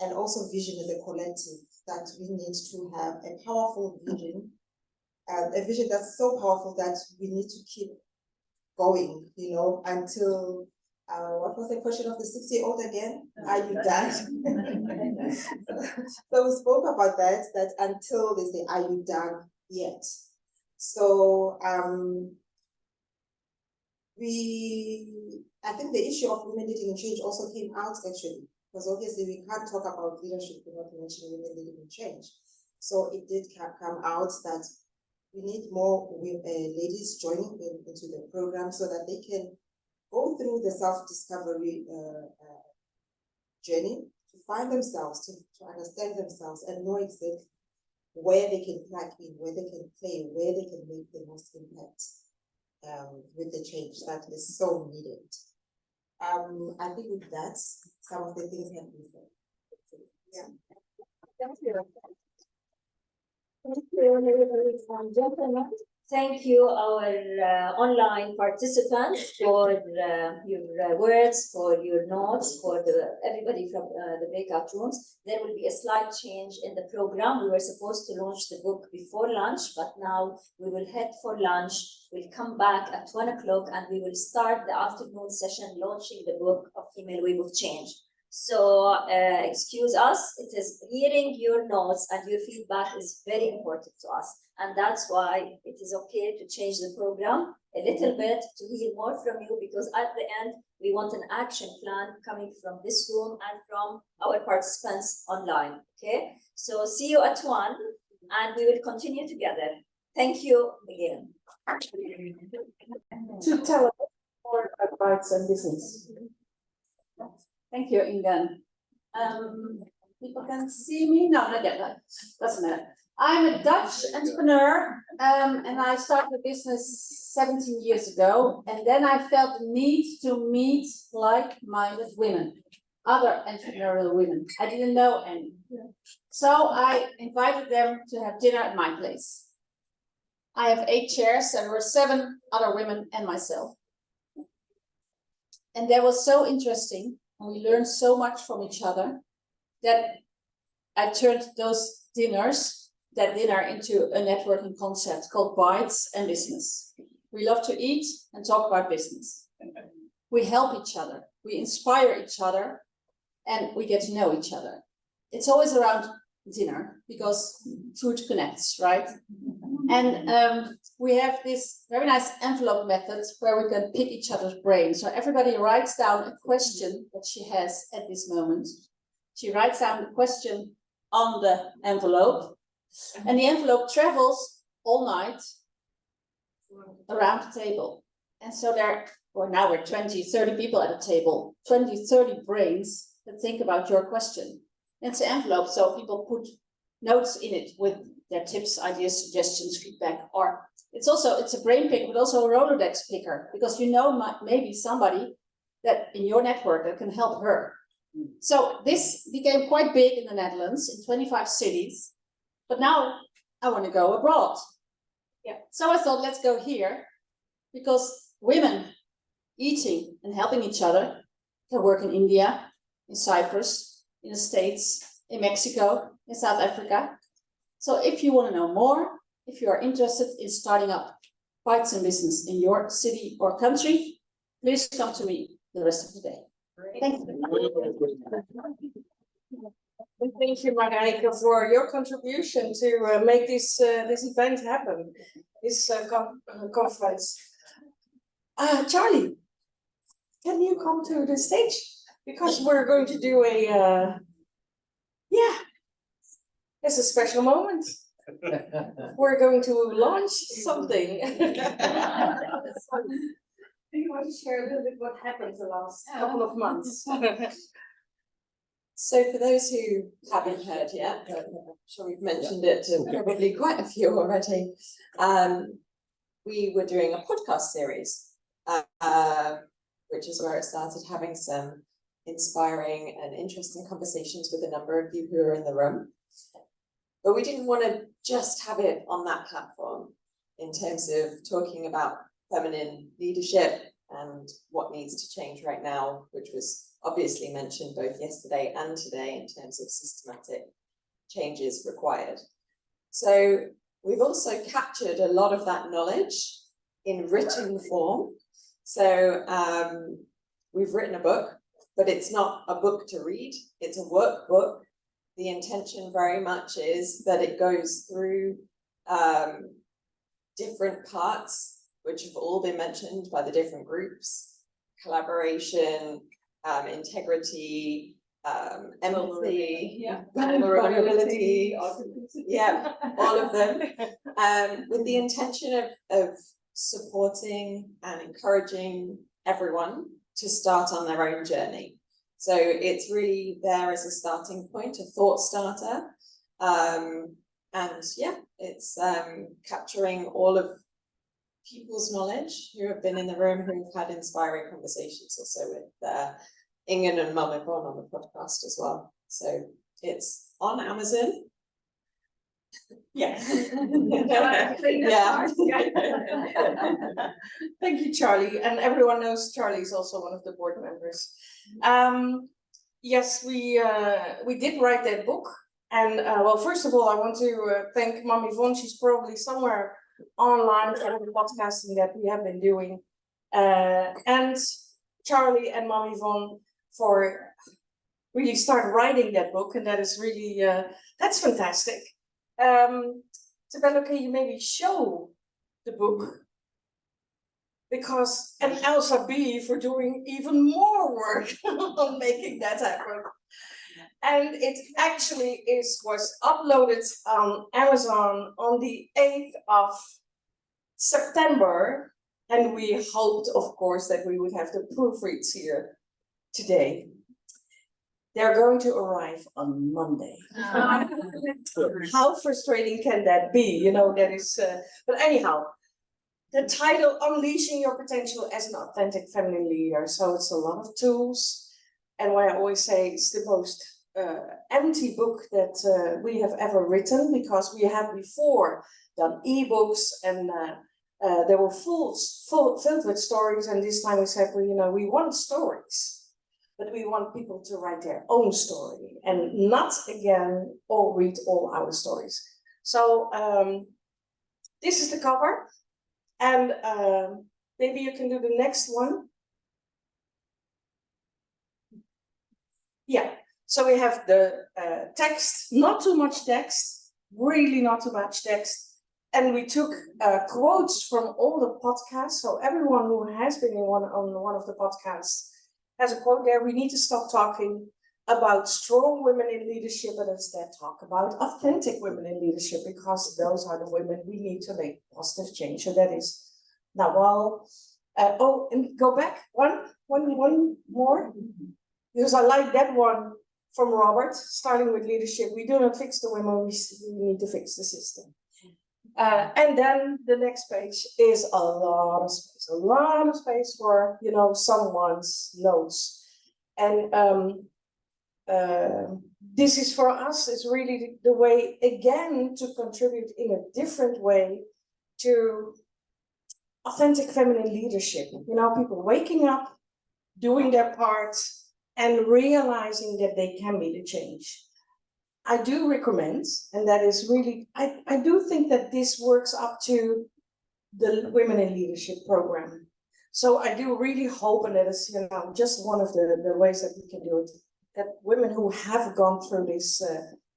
and also vision as a collective, that we need to have a powerful vision, a vision that's so powerful that we need to keep going, until what was the question of the 6-year-old again? Are you done? So we spoke about that until they say, are you done yet? So I think the issue of women leading in change also came out actually, because obviously we can't talk about leadership without mentioning women leading in change. So it did come out that we need more ladies joining into the program so that they can go through the self-discovery journey to find themselves, to understand themselves and know exactly where they can plug in, where they can play, where they can make the most impact with the change that is so needed. I think with that, some of the things that we said. Yeah. Thank you. Thank you, ladies and gentlemen. Thank you, our online participants, for your words, for your notes, for everybody from the breakout rooms. There will be a slight change in the program. We were supposed to launch the book before lunch, but now we will head for lunch. We'll come back at 1 o'clock and we will start the afternoon session launching the book of Female Wave of Change. So excuse us, it is hearing your notes and your feedback is very important to us. And that's why it is okay to change the program a little bit to hear more from you, because at the end, we want an action plan coming from this room and from our participants online, okay? So see you at 1 and we will continue together. Thank you again. To tell us more about rights and business. Thank you, Ingen. People can see me? No, not yet. No, doesn't matter. I'm a Dutch entrepreneur, and I started a business 17 years ago. And then I felt the need to meet like-minded women, other entrepreneurial women. I didn't know any. So I invited them to have dinner at my place. I have 8 chairs, and there were 7 other women and myself. And that was so interesting. And we learned so much from each other that I turned that dinner into a networking concept called Bites and Business. We love to eat and talk about business. We help each other, we inspire each other, and we get to know each other. It's always around dinner because food connects, right? And we have this very nice envelope method where we can pick each other's brain. So everybody writes down a question that she has at this moment. She writes down the question on the envelope, and the envelope travels all night around the table. And so now we're 20, 30 people at a table, 20, 30 brains that think about your question. It's an envelope, so people put notes in it with their tips, ideas, suggestions, feedback, or it's a brain picker, but also a Rolodex picker, because you know maybe somebody that in your network that can help her. So this became quite big in the Netherlands, in 25 cities, but now I want to go abroad. Yeah. So I thought, let's go here, because women eating and helping each other can work in India, in Cyprus, in the States, in Mexico, in South Africa. So if you want to know more, if you are interested in starting up Bites and Business in your city or country, please come to me the rest of the day. Thank you. Thank you, Marijke, for your contribution to make this event happen, this conference. Charlie, can you come to the stage? Because we're going to do it's a special moment. We're going to launch something. Do you want to share a little bit what happened the last couple of months? So for those who haven't heard yet, I'm sure we've mentioned it to probably quite a few already, we were doing a podcast series, which is where it started having some inspiring and interesting conversations with a number of you who are in the room. But we didn't want to just have it on that platform in terms of talking about feminine leadership and what needs to change right now, which was obviously mentioned both yesterday and today in terms of systematic changes required. So we've also captured a lot of that knowledge in written form. So we've written a book, but it's not a book to read, it's a workbook. The intention very much is that it goes through different parts, which have all been mentioned by the different groups: collaboration, integrity, empathy, vulnerability, yeah, all of them, with the intention of supporting and encouraging everyone to start on their own journey. So it's really there as a starting point, a thought starter, And yeah, it's capturing all of people's knowledge who have been in the room, who've had inspiring conversations also with Ingen and Mum Yvonne on the podcast as well. So it's on Amazon. Yeah. Yeah. Thank you, Charlie. And everyone knows Charlie is also one of the board members. Yes, we did write that book. And well, first of all, I want to thank Mum Yvonne. She's probably somewhere online for the podcasting that we have been doing. And Charlie and Mum Yvonne for really start writing that book. And that is really, that's fantastic. Tabello, can you maybe show the book? Because, and Elsa B for doing even more work on making that happen. And it actually was uploaded on Amazon on the 8th of September. And we hoped, of course, that we would have the proofreads here today. They're going to arrive on Monday. How frustrating can that be? You know, that is, but anyhow, the title, Unleashing Your Potential as an Authentic Feminine Leader. So it's a lot of tools. And what I always say, it's the most empty book that we have ever written, because we have before done ebooks and they were filled with stories. And this time we said, well, you know, we want stories. But we want people to write their own story and not, again, all read all our stories. So this is the cover. And maybe you can do the next one. Yeah, so we have the text, not too much text, really not too much text. And we took quotes from all the podcasts. So everyone who has been on one of the podcasts has a quote there. We need to stop talking about strong women in leadership and instead talk about authentic women in leadership, because those are the women we need to make positive change. So that is now, well, oh, and go back one more, because I like that one from Robert, starting with leadership. We do not fix the women, we need to fix the system. And then the next page is a lot of space for, you know, someone's notes. And this is for us, is really the way, again, to contribute in a different way to authentic feminine leadership. You know, people waking up, doing their part, and realizing that they can be the change. I do recommend, and that is really, I do think that this works up to the Women in Leadership program. So I do really hope, and that is, you know, just one of the ways that we can do it, that women who have gone through this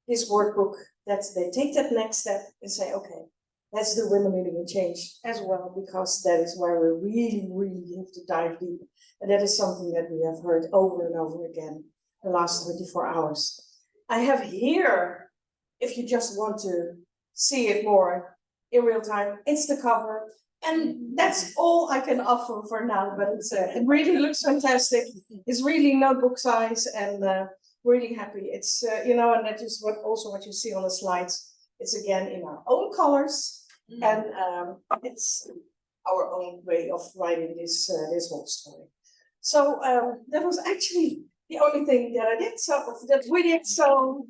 this workbook, that they take that next step and say, okay, let's do Women Leading a Change as well, because that is where we really have to dive deep. And that is something that we have heard over and over again the last 24 hours. I have here, if you just want to see it more in real time, it's the cover. And that's all I can offer for now, but it's, it really looks fantastic. It's really notebook size, and really happy. It's, you know, and that is what you see on the slides. It's again in our own colors, and it's our own way of writing this whole story. So that was actually the only thing that I did, so that we did. So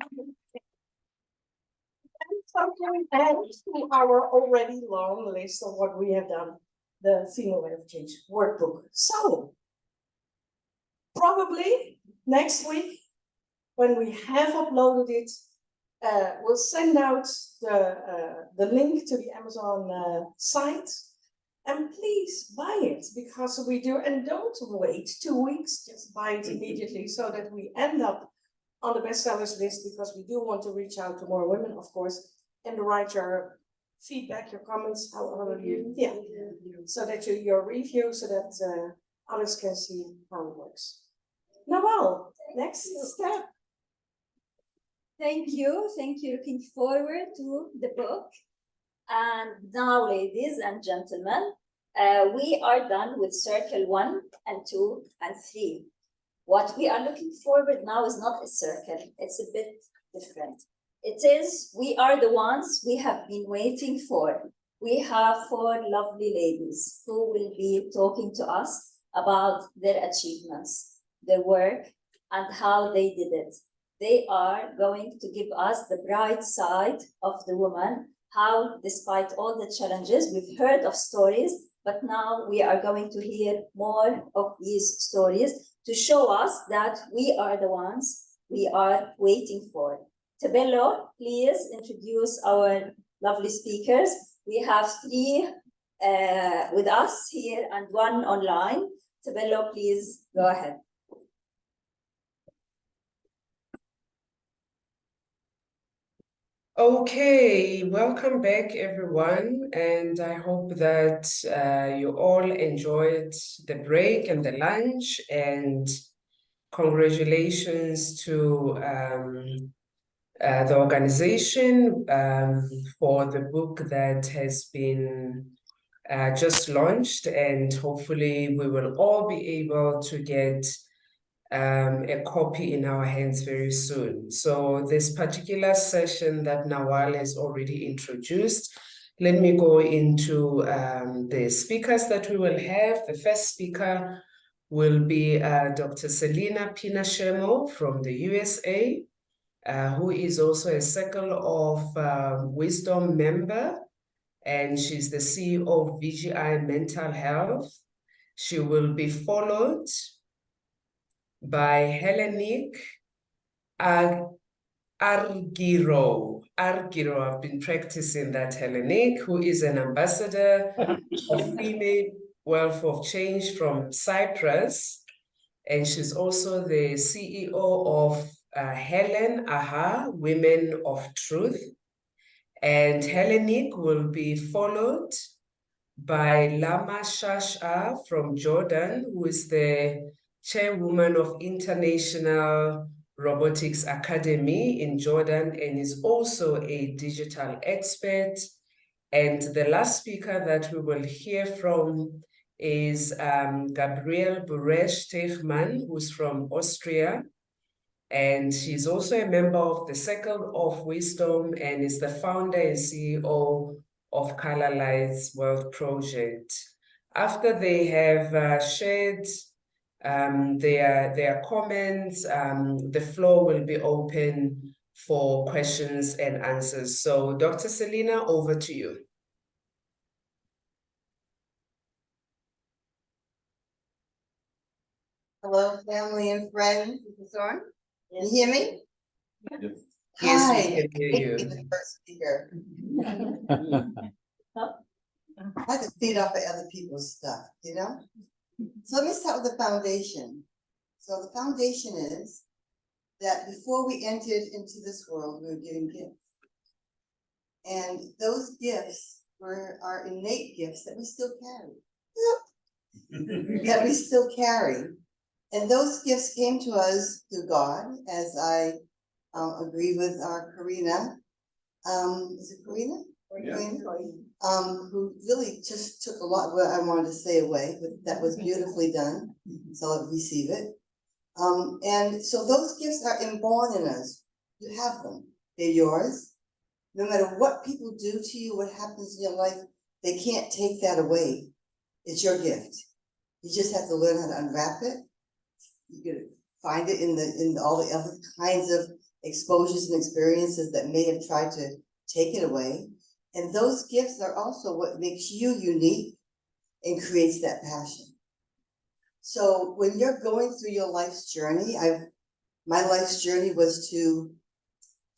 going back to our already long list of what we have done, the Female Way of Change workbook. So probably next week, when we have uploaded it, we'll send out the link to the Amazon site. And please buy it, because we do, and don't wait 2 weeks, just buy it immediately, so that we end up on the bestsellers list, because we do want to reach out to more women, of course, and write your feedback, your comments, however you, yeah, so that your review, so that others can see how it works. Noelle, next step. Thank you. Looking forward to the book. And now, ladies and gentlemen, we are done with circle 1 and 2 and 3. What we are looking forward now is not a circle, it's a bit different. It is, we are the ones we have been waiting for. We have 4 lovely ladies who will be talking to us about their achievements, their work, and how they did it. They are going to give us the bright side of the woman, how despite all the challenges, we've heard of stories, but now we are going to hear more of these stories to show us that we are the ones we are waiting for. Tebello, please introduce our lovely speakers. We have 3 with us here and 1 online. Tebello, please go ahead. Okay, welcome back everyone, and I hope that you all enjoyed the break and the lunch, and congratulations to the organization for the book that has been just launched, and hopefully we will all be able to get a copy in our hands very soon. So this particular session that Nawal has already introduced, let me go into the speakers that we will have. The first speaker will be Dr. Selina Pinashemo from the USA, who is also a Circle of Wisdom member, and she's the CEO of VGI Mental Health. She will be followed by Hellenic Argiro. I've been practicing that, Hellenic, who is an ambassador of Female Wealth of Change from Cyprus. And she's also the CEO of Helen Aha, Women of Truth. And Hellenic will be followed by Lama Shasha from Jordan, who is the chairwoman of International Robotics Academy in Jordan and is also a digital expert. And the last speaker that we will hear from is Gabrielle Buresh-Teichmann, who's from Austria. And she's also a member of the Circle of Wisdom and is the founder and CEO of Color Lights World Project. After they have shared their comments, the floor will be open for questions and answers. So Dr. Selina, over to you. Hello, family and friends. Is this on? Can you hear me? Yes. Hi. Yes, we can hear you. The first speaker. I have to feed off of other people's stuff, you know? So let me start with the foundation. So the foundation is that before we entered into this world, we were given gifts. And those gifts were our innate gifts that we still carry. That we still carry. And those gifts came to us through God, as I agree with our Karina. Is it Karina? Yeah. Who really just took a lot of what I wanted to say away, but that was beautifully done. So I'll receive it. And so those gifts are inborn in us. You have them. They're yours. No matter what people do to you, what happens in your life, they can't take that away. It's your gift. You just have to learn how to unwrap it. You can find it in all the other kinds of exposures and experiences that may have tried to take it away. And those gifts are also what makes you unique and creates that passion. So when you're going through your life's journey, my life's journey was to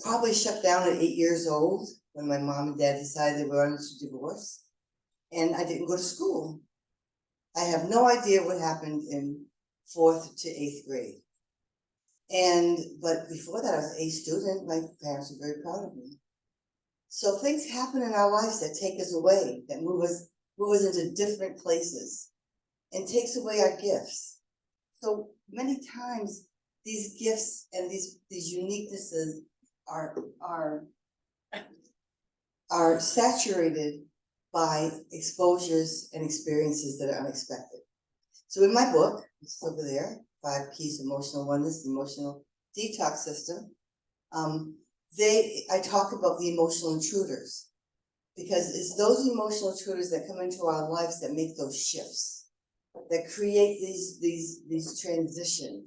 probably shut down at 8 years old when my mom and dad decided they were going to divorce. And I didn't go to school. I have no idea what happened in 4th to 8th grade. But before that, I was an A student. My parents were very proud of me. So things happen in our lives that take us away, that move us into different places and takes away our gifts. So many times these gifts and these uniquenesses are saturated by exposures and experiences that are unexpected. So in my book, it's over there, 5 Keys to Emotional Oneness, the Emotional Detox System. I talk about the emotional intruders. Because it's those emotional intruders that come into our lives that make those shifts, that create these transitions,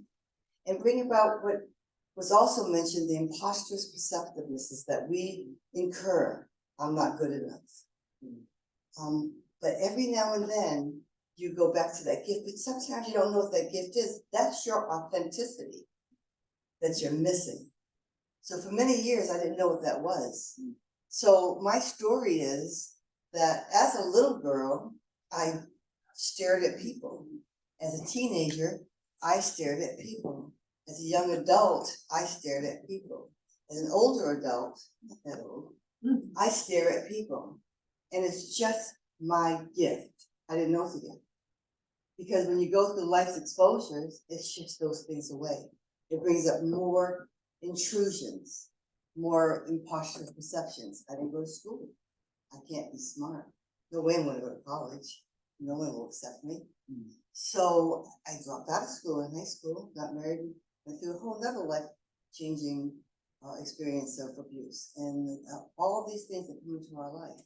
and bring about what was also mentioned, the imposter's perceptivenesses that we incur. I'm not good enough. But every now and then you go back to that gift, but sometimes you don't know what that gift is. That's your authenticity that you're missing. So for many years, I didn't know what that was. So my story is that as a little girl, I stared at people. As a teenager, I stared at people. As a young adult, I stared at people. As an older adult, not that old, I stare at people. And it's just my gift. I didn't know it's a gift. Because when you go through life's exposures, it shifts those things away. It brings up more intrusions, more imposter perceptions. I didn't go to school. I can't be smart. No way I'm going to go to college. No one will accept me. So I dropped out of school in high school, got married, went through a whole other life-changing experience of abuse and all these things that come into our life.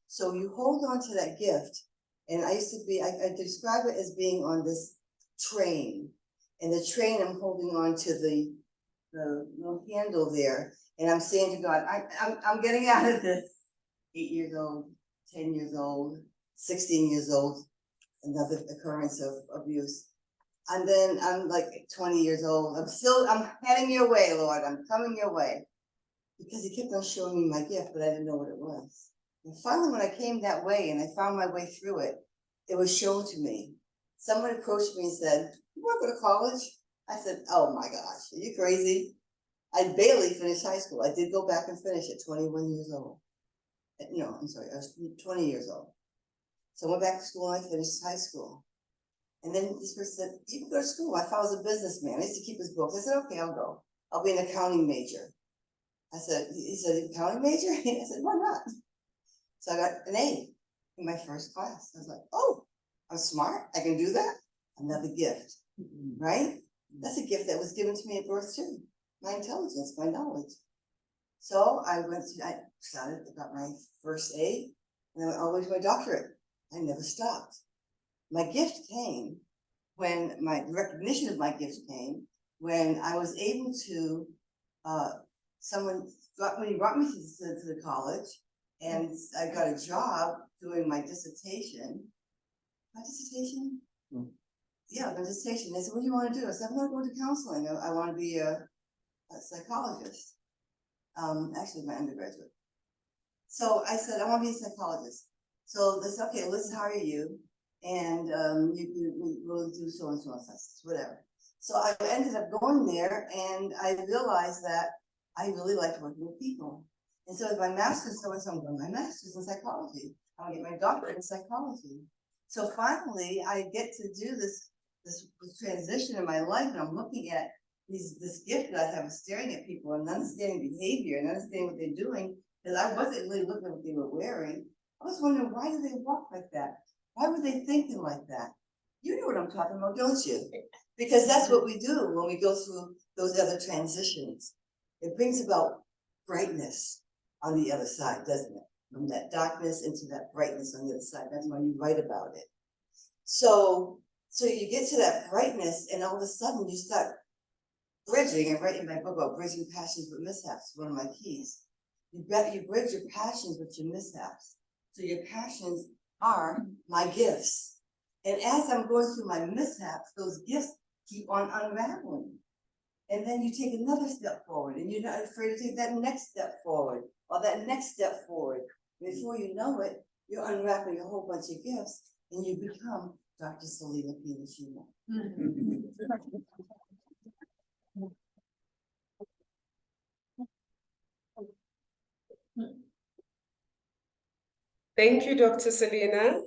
So you hold on to that gift. And I used to be, I describe it as being on this train. And the train, I'm holding on to the little handle there. And I'm saying to God, I'm getting out of this. 8 years old, 10 years old, 16 years old, another occurrence of abuse. And then I'm like 20 years old. I'm heading your way, Lord. I'm coming your way. Because he kept on showing me my gift, but I didn't know what it was. And finally, when I came that way and I found my way through it, it was shown to me. Someone approached me and said, "You want to go to college?" I said, "Oh my gosh, are you crazy?" I barely finished high school. I did go back and finish at 21 years old. No, I'm sorry, I was 20 years old. So I went back to school and I finished high school. And then this person said, "You can go to school." I thought I was a businessman. I used to keep his books. I said, "Okay, I'll go. I'll be an accounting major." He said, "Accounting major?" I said, "Why not?" So I got an A in my first class. I was like, "Oh, I'm smart. I can do that." Another gift, right? That's a gift that was given to me at birth too. My intelligence, my knowledge. So I got my first A, and I went all the way to my doctorate. I never stopped. My gift came when my recognition of my gift came when I was able to, when he brought me to the college, and I got a job doing my dissertation. My dissertation? Yeah, my dissertation. They said, "What do you want to do?" I said, "I'm going to go to counseling. I want to be a psychologist." Actually, my undergraduate. So I said, "I want to be a psychologist." So they said, "Okay, let's hire you, and we'll do so and so assessments, whatever." So I ended up going there, and I realized that I really liked working with people. And so my master's, I'm doing my master's in psychology. I'm gonna get my doctorate in psychology. So finally, I get to do this transition in my life, and I'm looking at this gift that I have of staring at people and understanding behavior and understanding what they're doing, because I wasn't really looking at what they were wearing. I was wondering, why do they walk like that? Why were they thinking like that? You know what I'm talking about, don't you? Because that's what we do when we go through those other transitions. It brings about brightness on the other side, doesn't it? From that darkness into that brightness on the other side. That's why you write about it. So you get to that brightness, and all of a sudden you start bridging, and writing my book about bridging passions with mishaps, one of my keys. You bridge your passions with your mishaps. So your passions are my gifts. And as I'm going through my mishaps, those gifts keep on unraveling. And then you take another step forward, and you're not afraid to take that next step forward, or that next step forward. Before you know it, you're unwrapping a whole bunch of gifts, and you become Dr. Selena Peter-Schumann. Thank you, Dr. Selena.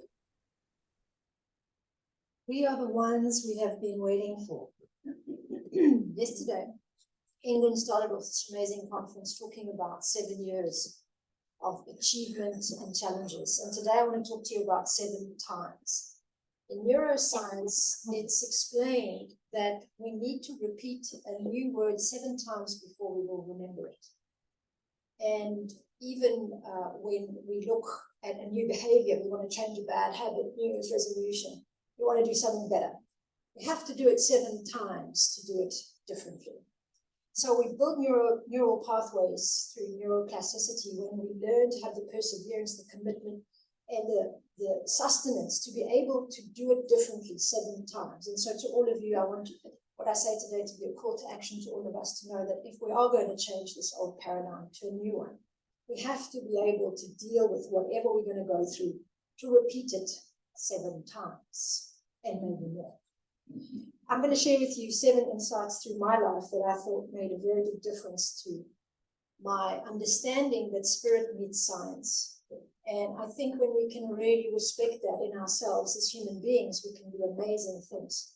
We are the ones we have been waiting for. Yesterday, England started off this amazing conference talking about 7 years of achievement and challenges. And today I want to talk to you about 7 times. In neuroscience, it's explained that we need to repeat a new word 7 times before we will remember it. And even when we look at a new behavior, we want to change a bad habit, New Year's resolution, we want to do something better. We have to do it 7 times to do it differently. So we build neural pathways through neuroplasticity when we learn to have the perseverance, the commitment, and the sustenance to be able to do it differently 7 times. And so to all of you, I want what I say today to be a call to action to all of us to know that if we are going to change this old paradigm to a new one, we have to be able to deal with whatever we're going to go through, to repeat it 7 times and maybe more. I'm going to share with you 7 insights through my life that I thought made a very big difference to my understanding that spirit meets science. And I think when we can really respect that in ourselves as human beings, we can do amazing things.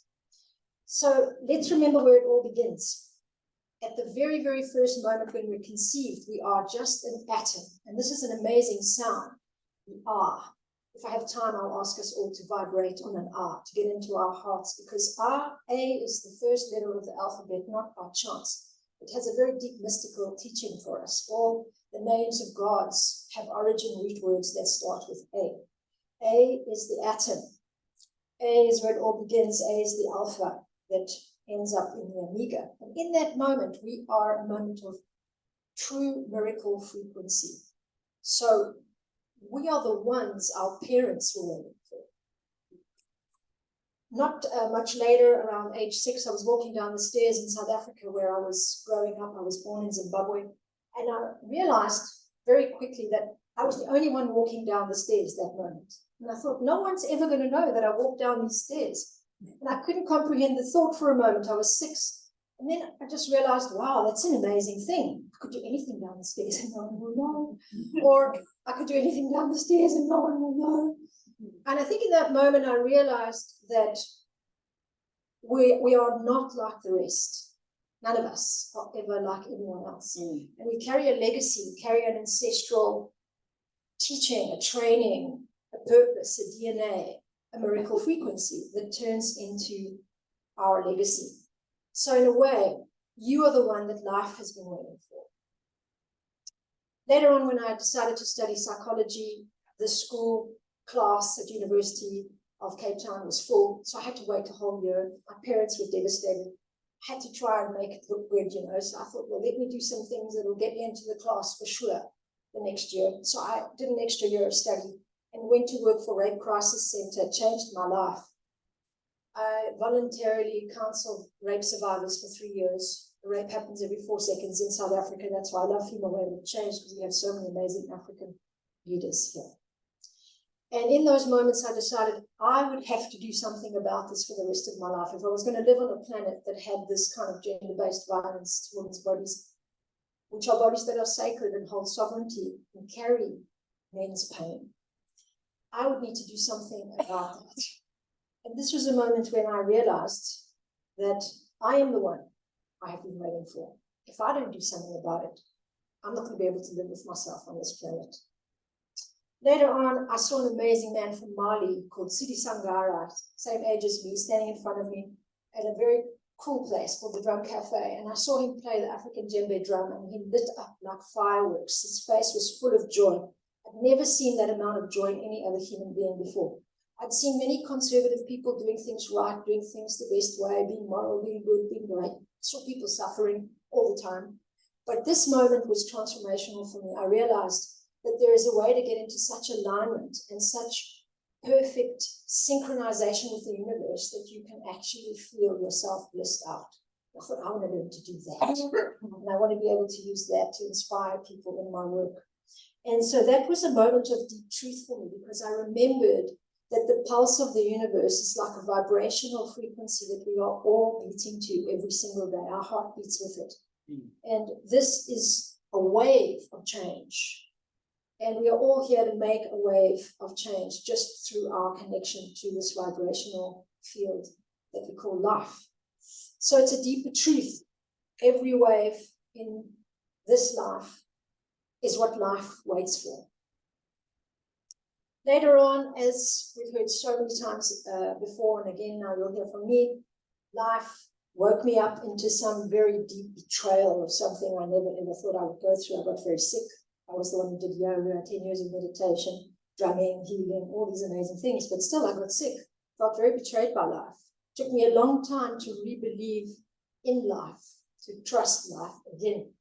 So let's remember where it all begins. At the very, very first moment when we're conceived, we are just an atom. And this is an amazing sound. We are. If I have time, I'll ask us all to vibrate on an R, to get into our hearts, because R, A is the first letter of the alphabet, not by chance. It has a very deep mystical teaching for us. All the names of gods have origin root words that start with A. A is the atom. A is where it all begins. A is the alpha that ends up in the omega. And in that moment, we are a moment of true miracle frequency. So we are the ones our parents were waiting for. Not much later, around age 6, I was walking down the stairs in South Africa where I was growing up. I was born in Zimbabwe. And I realized very quickly that I was the only one walking down the stairs that moment. And I thought, no one's ever going to know that I walked down these stairs. And I couldn't comprehend the thought for a moment. I was 6. And then I just realized, wow, that's an amazing thing. I could do anything down the stairs and no one will know. Or I could do anything down the stairs and no one will know. And I think in that moment, I realized that we are not like the rest. None of us are ever like anyone else. And we carry a legacy, we carry an ancestral teaching, a training, a purpose, a DNA, a miracle frequency that turns into our legacy. So in a way, you are the one that life has been waiting for. Later on, when I decided to study psychology, the school class at University of Cape Town was full, so I had to wait a whole year. My parents were devastated. I had to try and make it look good, you know, so I thought, well, let me do some things that will get me into the class for sure the next year. So I did an extra year of study and went to work for Rape Crisis Center. It changed my life. I voluntarily counseled rape survivors for 3 years. The rape happens every 4 seconds in South Africa. That's why I love Female Wave of Change, because we have so many amazing African leaders here. And in those moments, I decided I would have to do something about this for the rest of my life. If I was going to live on a planet that had this kind of gender-based violence to women's bodies, which are bodies that are sacred and hold sovereignty and carry men's pain, I would need to do something about that. And this was a moment when I realized that I am the one I have been waiting for. If I don't do something about it, I'm not going to be able to live with myself on this planet. Later on, I saw an amazing man from Mali called Sidi Sangara, same age as me, standing in front of me at a very cool place called the Drum Cafe. And I saw him play the African djembe drum, and he lit up like fireworks. His face was full of joy. I'd never seen that amount of joy in any other human being before. I'd seen many conservative people doing things right, doing things the best way, being moral, being good, being right. I saw people suffering all the time. But this moment was transformational for me. I realized that there is a way to get into such alignment and such perfect synchronization with the universe that you can actually feel yourself blissed out. I thought, I want to learn to do that. And I want to be able to use that to inspire people in my work. And so that was a moment of deep truth for me, because I remembered that the pulse of the universe is like a vibrational frequency that we are all beating to every single day. Our heart beats with it. And this is a wave of change. And we are all here to make a wave of change just through our connection to this vibrational field that we call life. So it's a deeper truth. Every wave in this life is what life waits for. Later on, as we've heard so many times before, and again now you'll hear from me, life woke me up into some very deep betrayal of something I never ever thought I would go through. I got very sick. I was the one who did yoga, 10 years of meditation, drumming, healing, all these amazing things, but still I got sick. Felt very betrayed by life. It took me a long time to re-believe in life, to trust life again.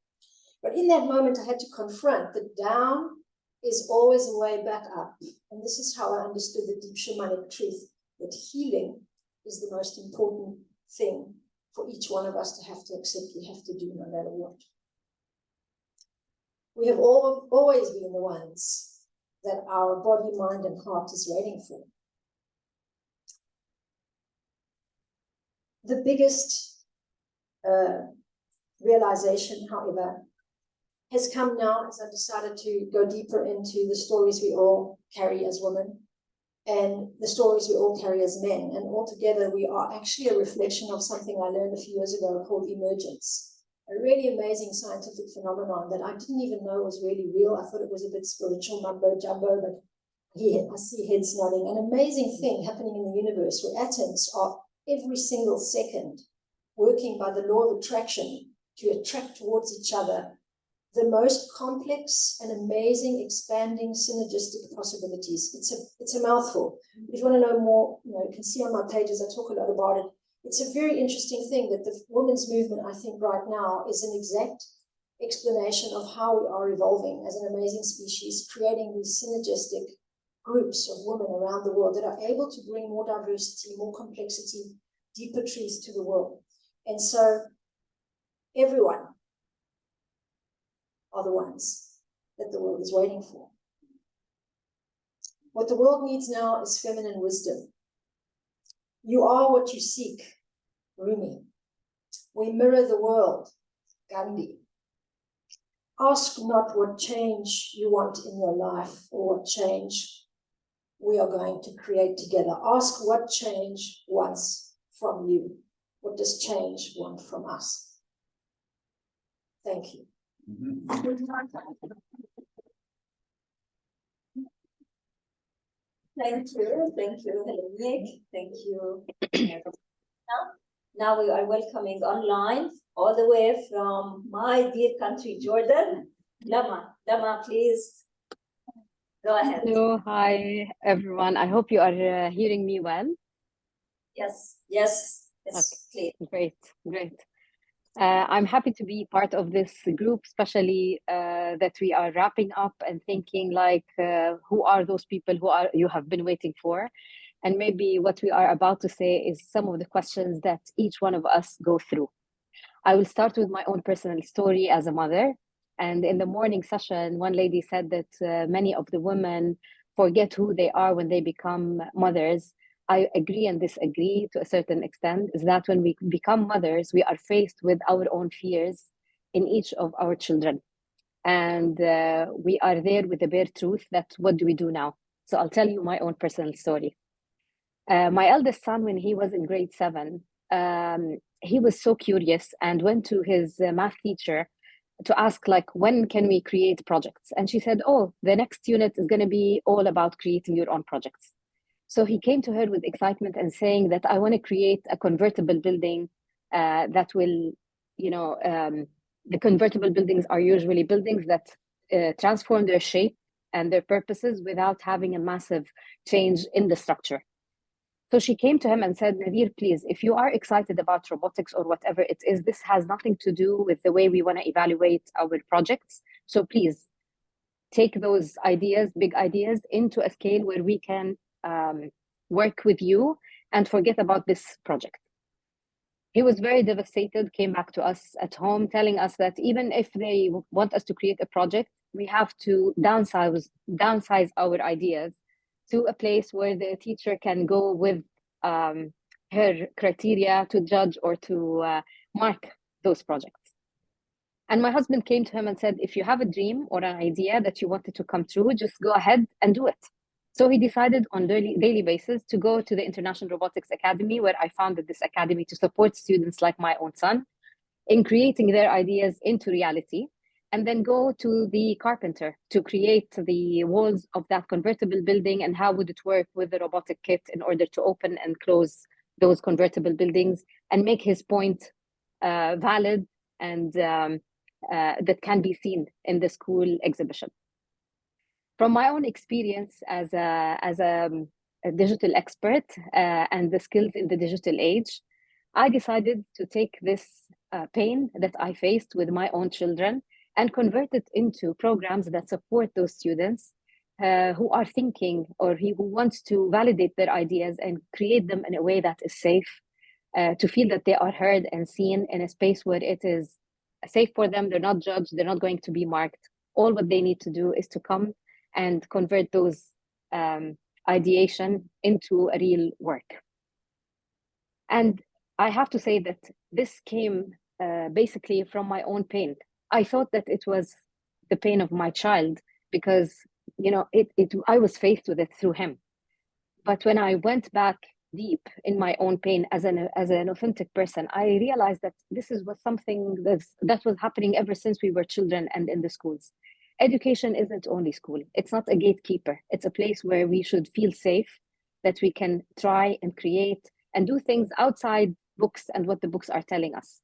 But in that moment, I had to confront that down is always a way back up. And this is how I understood the deep shamanic truth, that healing is the most important thing for each one of us to have to accept we have to do no matter what. We have always been the ones that our body, mind, and heart is waiting for. The biggest realization, however, has come now as I decided to go deeper into the stories we all carry as women and the stories we all carry as men. And altogether, we are actually a reflection of something I learned a few years ago called emergence, a really amazing scientific phenomenon that I didn't even know was really real. I thought it was a bit spiritual mumbo jumbo, but I see heads nodding. An amazing thing happening in the universe where atoms are every single second working by the law of attraction to attract towards each other the most complex and amazing, expanding, synergistic possibilities. It's a mouthful. If you want to know more, you can see on my pages, I talk a lot about it. It's a very interesting thing that the women's movement, I think right now, is an exact explanation of how we are evolving as an amazing species, creating these synergistic groups of women around the world that are able to bring more diversity, more complexity, deeper truth to the world. And so everyone are the ones that the world is waiting for. What the world needs now is feminine wisdom. You are what you seek, Rumi. We mirror the world, Gandhi. Ask not what change you want in your life or what change we are going to create together. Ask what change wants from you. What does change want from us? Thank you. Thank you, Hellenic. Thank you. Now we are welcoming online, all the way from my dear country, Jordan. Lama, please go ahead. Hello, hi everyone. I hope you are hearing me well. Yes, okay. Great. I'm happy to be part of this group, especially that we are wrapping up and thinking like, who are those people you have been waiting for? And maybe what we are about to say is some of the questions that each one of us go through. I will start with my own personal story as a mother. And in the morning session, one lady said that many of the women forget who they are when they become mothers. I agree and disagree to a certain extent, is that when we become mothers, we are faced with our own fears in each of our children. And we are there with the bare truth that what do we do now? So I'll tell you my own personal story. My eldest son, when he was in grade 7, he was so curious and went to his math teacher to ask, like, when can we create projects? And she said, oh, the next unit is going to be all about creating your own projects. So he came to her with excitement and saying that I want to create a convertible building that will, the convertible buildings are usually buildings that transform their shape and their purposes without having a massive change in the structure. So she came to him and said, Nadir, please, if you are excited about robotics or whatever it is, this has nothing to do with the way we want to evaluate our projects. So please take those ideas, big ideas, into a scale where we can work with you and forget about this project. He was very devastated, came back to us at home telling us that even if they want us to create a project, we have to downsize our ideas to a place where the teacher can go with her criteria to judge or to mark those projects. And my husband came to him and said, if you have a dream or an idea that you wanted to come true, just go ahead and do it. So he decided on daily basis to go to the International Robotics Academy, where I founded this academy to support students like my own son in creating their ideas into reality, and then go to the carpenter to create the walls of that convertible building and how would it work with the robotic kit in order to open and close those convertible buildings and make his point valid and that can be seen in the school exhibition. From my own experience as a digital expert and the skills in the digital age, I decided to take this pain that I faced with my own children and convert it into programs that support those students who are thinking or who wants to validate their ideas and create them in a way that is safe, to feel that they are heard and seen in a space where it is safe for them. They're not judged, they're not going to be marked. All what they need to do is to come and convert those ideation into a real work. And I have to say that this came basically from my own pain. I thought that it was the pain of my child because, you know, I was faced with it through him. But when I went back deep in my own pain as an authentic person, I realized that this was something that was happening ever since we were children and in the schools. Education isn't only school. It's not a gatekeeper. It's a place where we should feel safe, that we can try and create and do things outside books and what the books are telling us.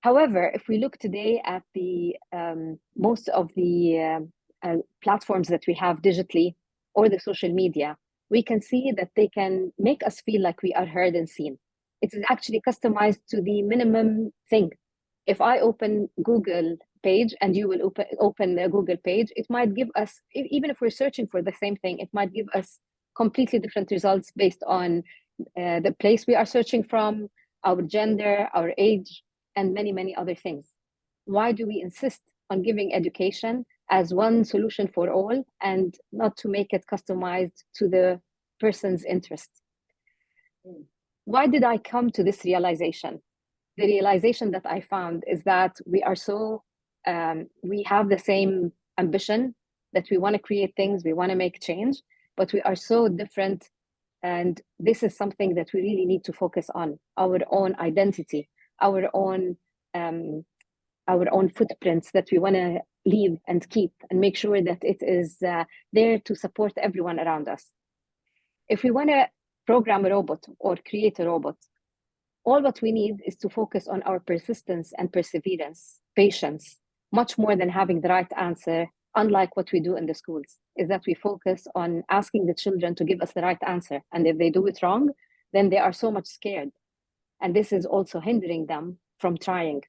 However, if we look today at the most of the platforms that we have digitally or the social media, we can see that they can make us feel like we are heard and seen. It is actually customized to the minimum thing. If I open Google page and you will open the Google page, it might give us, even if we're searching for the same thing, it might give us completely different results based on the place we are searching from, our gender, our age, and many, many other things. Why do we insist on giving education as one solution for all and not to make it customized to the person's interest? Why did I come to this realization? The realization that I found is that we are so, we have the same ambition that we want to create things, we want to make change, but we are so different. And this is something that we really need to focus on, our own identity, our own footprints that we want to leave and keep and make sure that it is there to support everyone around us. If we want to program a robot or create a robot, all what we need is to focus on our persistence and perseverance, patience, much more than having the right answer, unlike what we do in the schools, is that we focus on asking the children to give us the right answer. And if they do it wrong, then they are so much scared. And this is also hindering them from trying.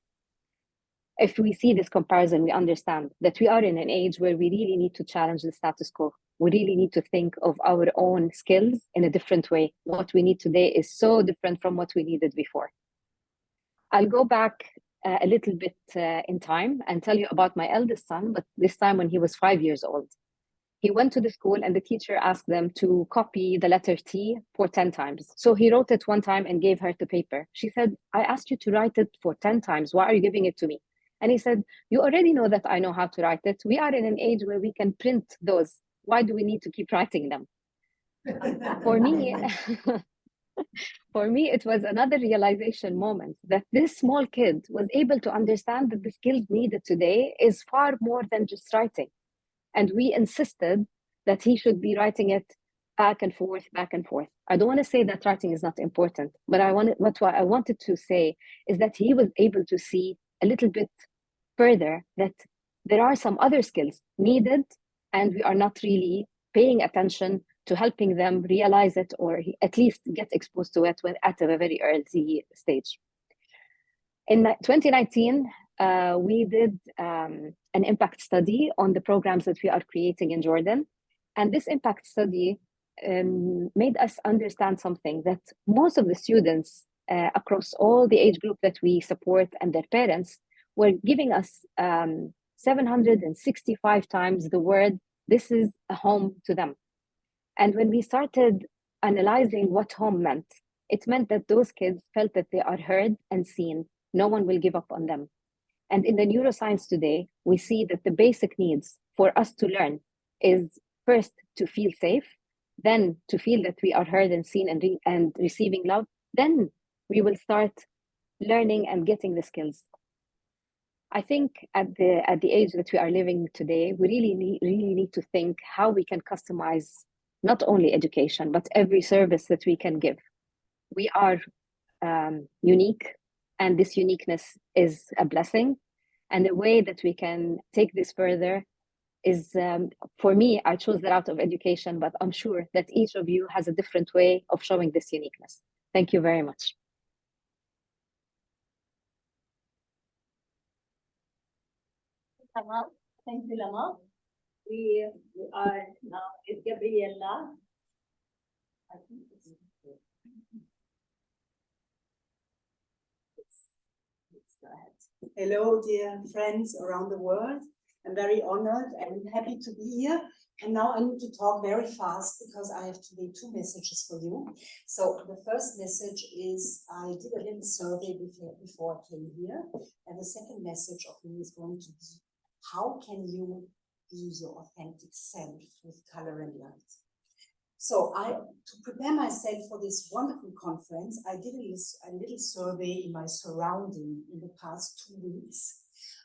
If we see this comparison, we understand that we are in an age where we really need to challenge the status quo. We really need to think of our own skills in a different way. What we need today is so different from what we needed before. I'll go back a little bit in time and tell you about my eldest son, but this time when he was 5 years old. He went to the school and the teacher asked them to copy the letter T for 10 times. So he wrote it one time and gave her the paper. She said, I asked you to write it for 10 times. Why are you giving it to me? And he said, you already know that I know how to write it. We are in an age where we can print those. Why do we need to keep writing them? For me, it was another realization moment that this small kid was able to understand that the skills needed today is far more than just writing. And we insisted that he should be writing it back and forth, back and forth. I don't want to say that writing is not important, but what I wanted to say is that he was able to see a little bit further that there are some other skills needed, and we are not really paying attention to helping them realize it or at least get exposed to it at a very early stage. In 2019, we did an impact study on the programs that we are creating in Jordan. And this impact study made us understand something, that most of the students across all the age group that we support and their parents were giving us 765 times the word, this is a home to them. And when we started analyzing what home meant, it meant that those kids felt that they are heard and seen. No one will give up on them. And in the neuroscience today, we see that the basic needs for us to learn is first to feel safe, then to feel that we are heard and seen and receiving love. Then we will start learning and getting the skills. I think at the age that we are living today, we really need to think how we can customize not only education, but every service that we can give. we are unique, and this uniqueness is a blessing. And the way that we can take this further is, for me, I chose that out of education, but I'm sure that each of you has a different way of showing this uniqueness. Thank you very much. Thank you, Lama. We are now with Gabriella. I think it's go ahead. Hello, dear friends around the world. I'm very honored and happy to be here. And now I need to talk very fast because I have today 2 messages for you. So the first message is I did a little survey before I came here. And the second message of me is going to be, how can you be your authentic self with color and light? So to prepare myself for this wonderful conference, I did a little survey in my surrounding in the past 2 weeks.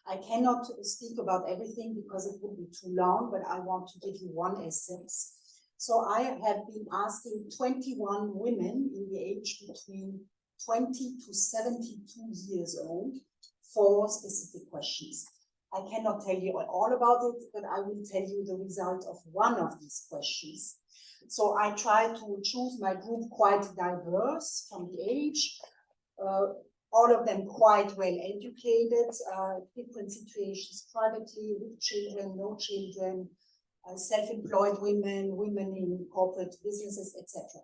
I cannot speak about everything because it would be too long, but I want to give you one essence. So I have been asking 21 women in the age between 20 to 72 years old 4 specific questions. I cannot tell you all about it, but I will tell you the result of one of these questions. So I try to choose my group quite diverse from the age, all of them quite well educated, different situations privately, with children, no children, self-employed women, women in corporate businesses, etc.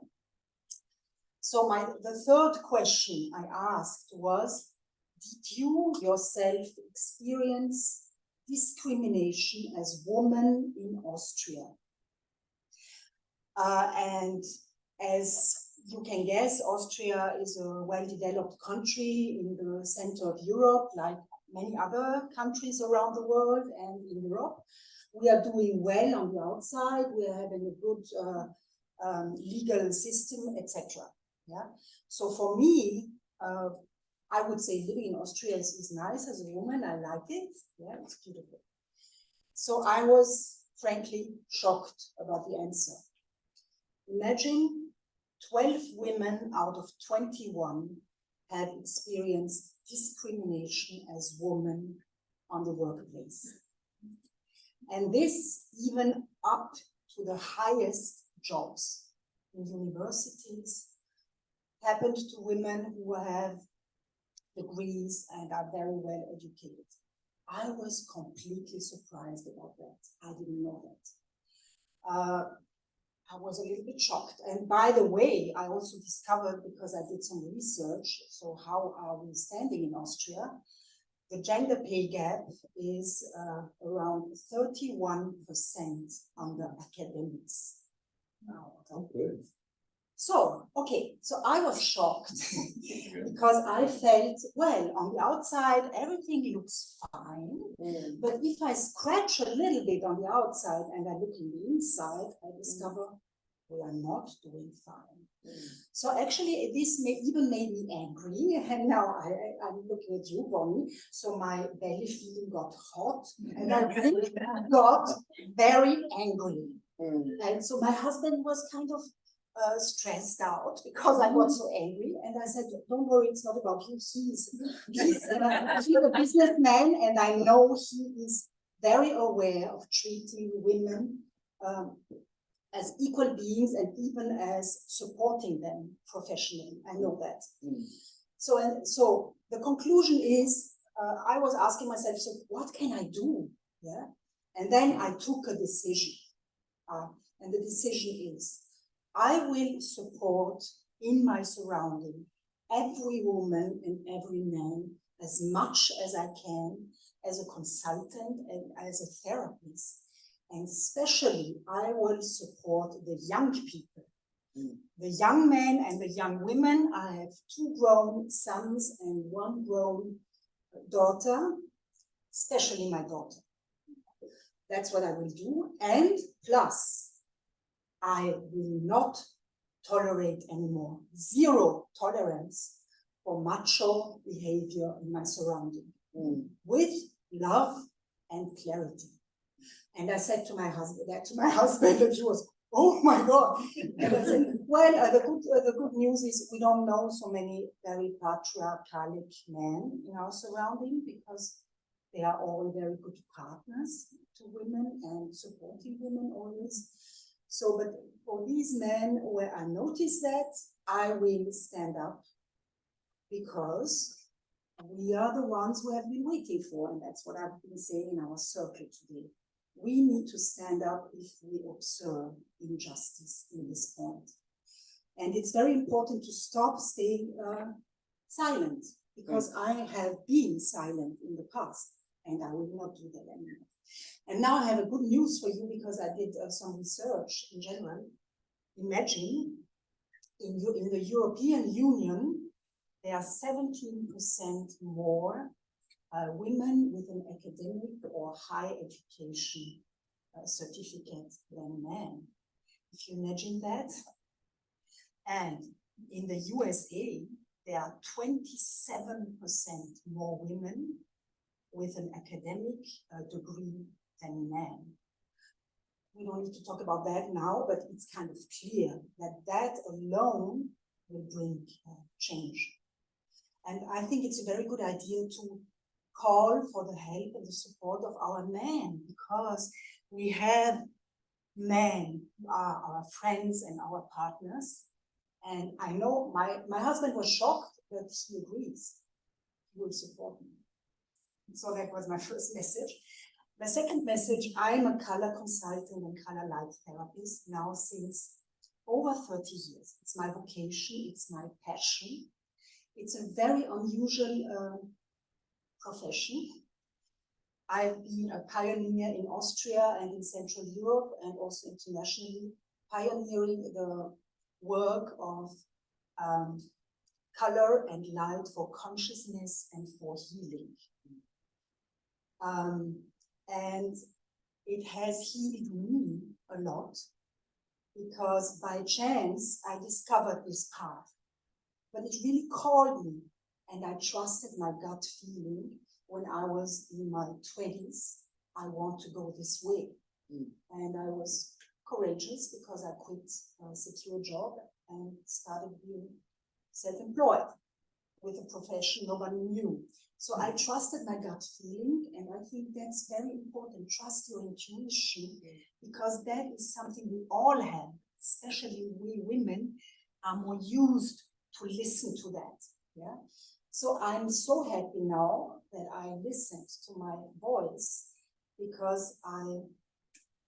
So the third question I asked was, did you yourself experience discrimination as woman in Austria? And as you can guess, Austria is a well-developed country in the center of Europe, like many other countries around the world and in Europe. We are doing well on the outside. We are having a good legal system, etc. Yeah. So for me, I would say living in Austria is nice as a woman. I like it. Yeah, it's beautiful. So I was frankly shocked about the answer. Imagine 12 women out of 21 have experienced discrimination as women on the workplace. And this even up to the highest jobs in universities happened to women who have degrees and are very well educated. I was completely surprised about that. I didn't know that. I was a little bit shocked. And by the way, I also discovered, because I did some research, so how are we standing in Austria? The gender pay gap is around 31% under academics. So, okay, so I was shocked because I felt, well, on the outside, everything looks fine. But if I scratch a little bit on the outside and I look in the inside, I discover we are not doing fine. So actually, this even made me angry. And now I'm looking at you, Bonnie. So my belly feeling got hot and I got very angry. And so my husband was kind of stressed out because I got so angry, and I said, don't worry, it's not about you. He's a businessman, and I know he is very aware of treating women as equal beings and even as supporting them professionally. I know that. So the conclusion is, I was asking myself, so what can I do? Yeah, and then I took a decision, and the decision is, I will support in my surrounding every woman and every man as much as I can as a consultant and as a therapist. And especially, I will support the young people, the young men and the young women. I have 2 grown sons and 1 grown daughter, especially my daughter. That's what I will do. And plus, I will not tolerate anymore, 0 tolerance for macho behavior in my surrounding, with love and clarity. And I said to my husband, and he was Oh my God. And I said, well, the good news is we don't know so many very patriarchal men in our surrounding because they are all very good partners to women and supporting women always. So, but for these men where I notice that, I will stand up because we are the ones who have been waiting for, and that's what I've been saying in our circle today. We need to stand up if we observe injustice in this point. And it's very important to stop staying silent, because I have been silent in the past, and I will not do that anymore. And now I have a good news for you, because I did some research in general. Imagine in the European Union, there are 17% more women with an academic or high education certificate than men. If you imagine that. And in the USA, there are 27% more women with an academic degree than men. We don't need to talk about that now, but it's kind of clear that that alone will bring change. And I think it's a very good idea to call for the help and the support of our men, because we have men who are our friends and our partners. And I know my husband was shocked, but he agrees. He will support me. So that was my first message. My second message, I'm a color consultant and color light therapist now since over 30 years. It's my vocation, it's my passion. It's a very unusual profession. I've been a pioneer in Austria and in Central Europe, and also internationally, pioneering the work of color and light for consciousness and for healing. And it has healed me a lot, because by chance I discovered this path. But it really called me, and I trusted my gut feeling when I was in my 20s. I want to go this way. And I was courageous, because I quit a secure job and started being self-employed with a profession nobody knew. So I trusted my gut feeling, and I think that's very important. Trust your intuition, because that is something we all have, especially we women are more used to listen to that. Yeah. So I'm so happy now that I listened to my voice, because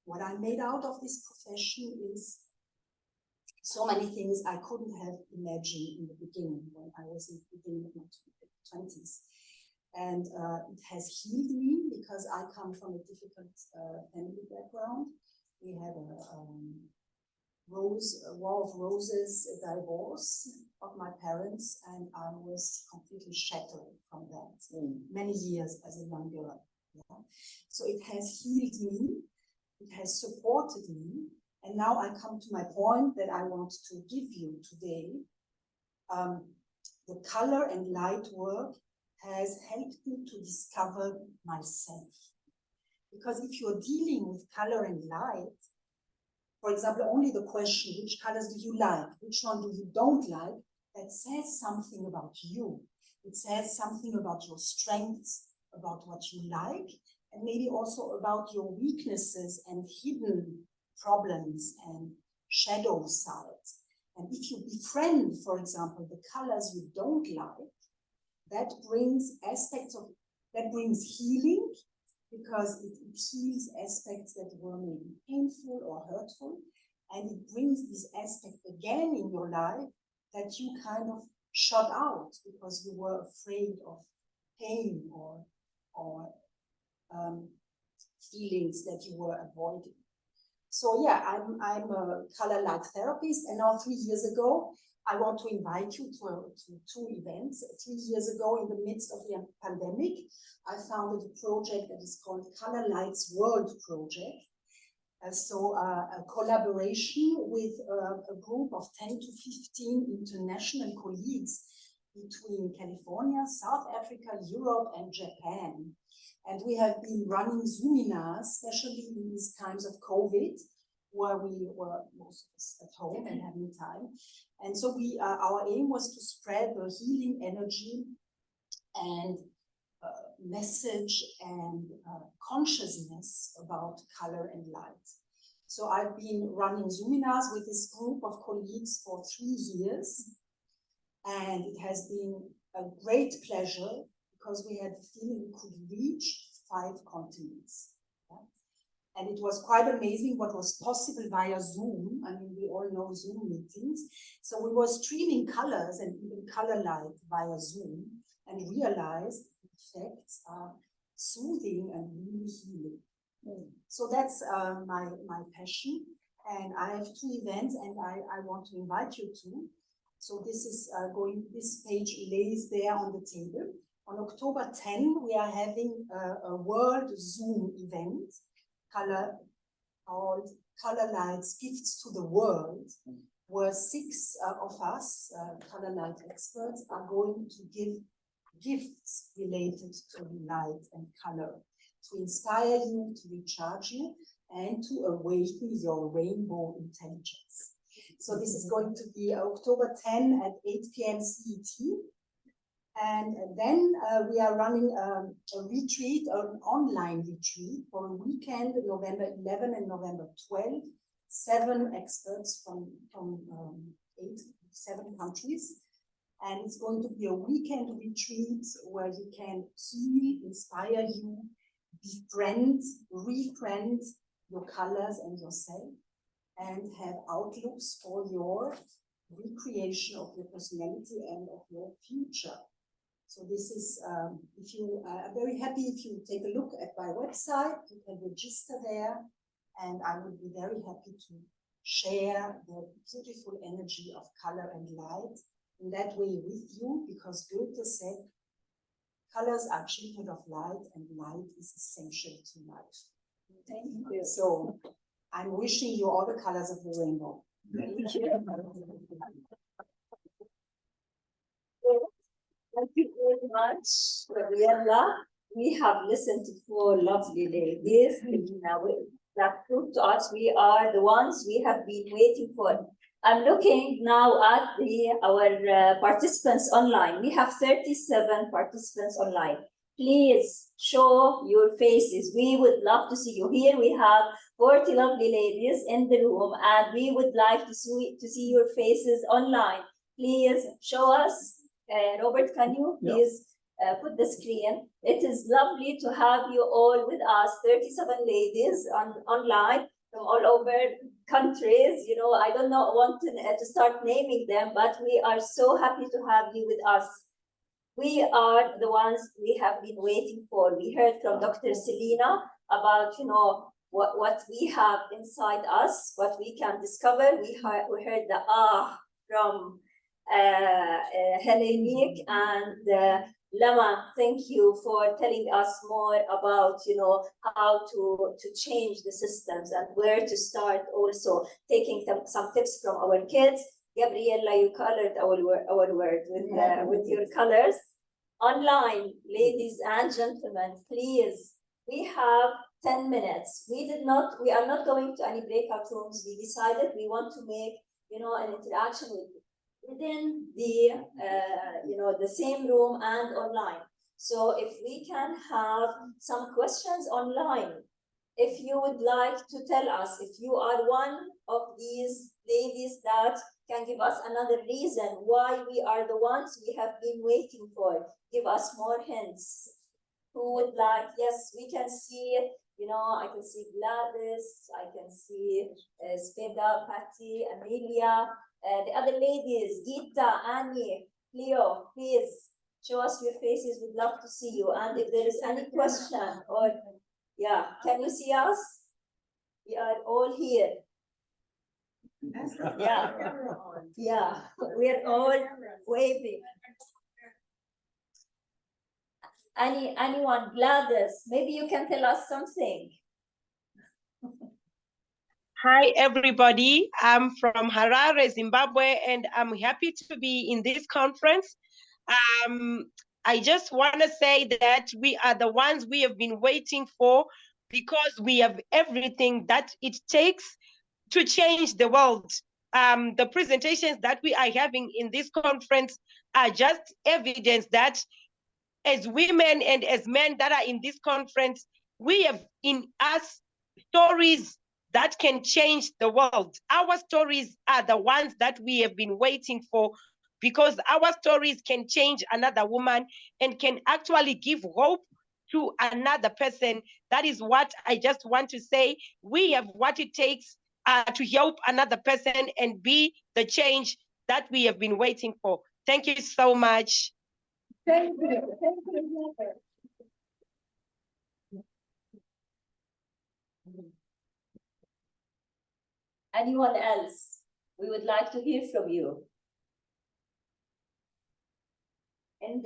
what I made out of this profession is so many things I couldn't have imagined in the beginning, when I was in the beginning of my 20s. And it has healed me, because I come from a difficult family background. We had a war of roses, a divorce of my parents, and I was completely shattered from that many years as a young girl. Yeah? So it has healed me, it has supported me, and now I come to my point that I want to give you today. The color and light work has helped me to discover myself. Because if you're dealing with color and light, for example, only the question, which colors do you like, which one do you don't like, that says something about you. It says something about your strengths, about what you like, and maybe also about your weaknesses and hidden problems and shadow sides. And if you befriend, for example, the colors you don't like, that brings healing, because it heals aspects that were maybe painful or hurtful, and it brings this aspect again in your life that you kind of shut out because you were afraid of pain or feelings that you were avoiding. So yeah, I'm a color light therapist, and now 3 years ago, I want to invite you to two events. 3 years ago, in the midst of the pandemic, I founded a project that is called Color Lights World Project. So a collaboration with a group of 10 to 15 international colleagues between California, South Africa, Europe, and Japan. And we have been running Zoominars, especially in these times of COVID, where we were most of us at home and having time. And so our aim was to spread the healing energy and message and consciousness about color and light. So I've been running Zoominars with this group of colleagues for 3 years, and it has been a great pleasure because we had the feeling we could reach 5 continents. And it was quite amazing what was possible via Zoom. I mean, we all know Zoom meetings. So we were streaming colors and even color light via Zoom and realized the effects are soothing and really healing. So that's my passion. And I have 2 events and I want to invite you to. So this is this page lays there on the table. On October 10, we are having a world Zoom event called Color Lights Gifts to the World, where 6 of us, color light experts, are going to give gifts related to light and color, to inspire you, to recharge you, and to awaken your rainbow intelligence. So this is going to be October 10 at 8 p.m. CET. And then we are running a retreat, an online retreat for a weekend, November 11 and November 12. 7 experts from 7 countries. And it's going to be a weekend retreat where you can heal, inspire you, befriend, refriend your colors and yourself, and have outlooks for your recreation of your personality and of your future. So this is, if you are very happy if you take a look at my website, you can register there, and I would be very happy to share the beautiful energy of color and light in that way with you, because Goethe said, colors are children of light and light is essential to life. Thank you. So I'm wishing you all the colors of the rainbow. Thank you. Thank you very much, Gabriella. We have listened to 4 lovely ladies. That proved to us we are the ones we have been waiting for. I'm looking now at our participants online. We have 37 participants online. Please show your faces. We would love to see you. Here we have 40 lovely ladies in the room, and we would like to see your faces online. Please show us. Robert, can you please put the screen? It is lovely to have you all with us, 37 ladies online from all over countries. You know, I don't want to start naming them, but we are so happy to have you with us. We are the ones we have been waiting for. We heard from Dr. Selena about, you know, what we have inside us, what we can discover. We heard the from Hellenic and Lama. Thank you for telling us more about, you know, how to change the systems and where to start, also taking some tips from our kids. Gabriella, you colored our word with your colors. Online, ladies and gentlemen, please, we have 10 minutes. We are not going to any breakout rooms. We decided we want to make, you know, an interaction within the, you know, the same room and online. So if we can have some questions online, if you would like to tell us, if you are one of these ladies that can give us another reason why we are the ones we have been waiting for, give us more hints. Who would like? Yes, we can see it. You know, I can see Gladys, I can see Sveda, Patty, Amelia, the other ladies, Gita, Annie, Leo, please show us your faces. We'd love to see you. And if there is any question or, yeah, can you see us? We are all here. Yeah, yeah, we're all waving. Anyone, Gladys, maybe you can tell us something. Hi, everybody. I'm from Harare, Zimbabwe, and I'm happy to be in this conference. I just want to say that we are the ones we have been waiting for, because we have everything that it takes to change the world. The presentations that we are having in this conference are just evidence that as women and as men that are in this conference, we have in us stories that can change the world. Our stories are the ones that we have been waiting for, because our stories can change another woman and can actually give hope to another person. That is what I just want to say. We have what it takes to help another person and be the change that we have been waiting for. Thank you so much. Thank you. Thank you. Anyone else? We would like to hear from you. And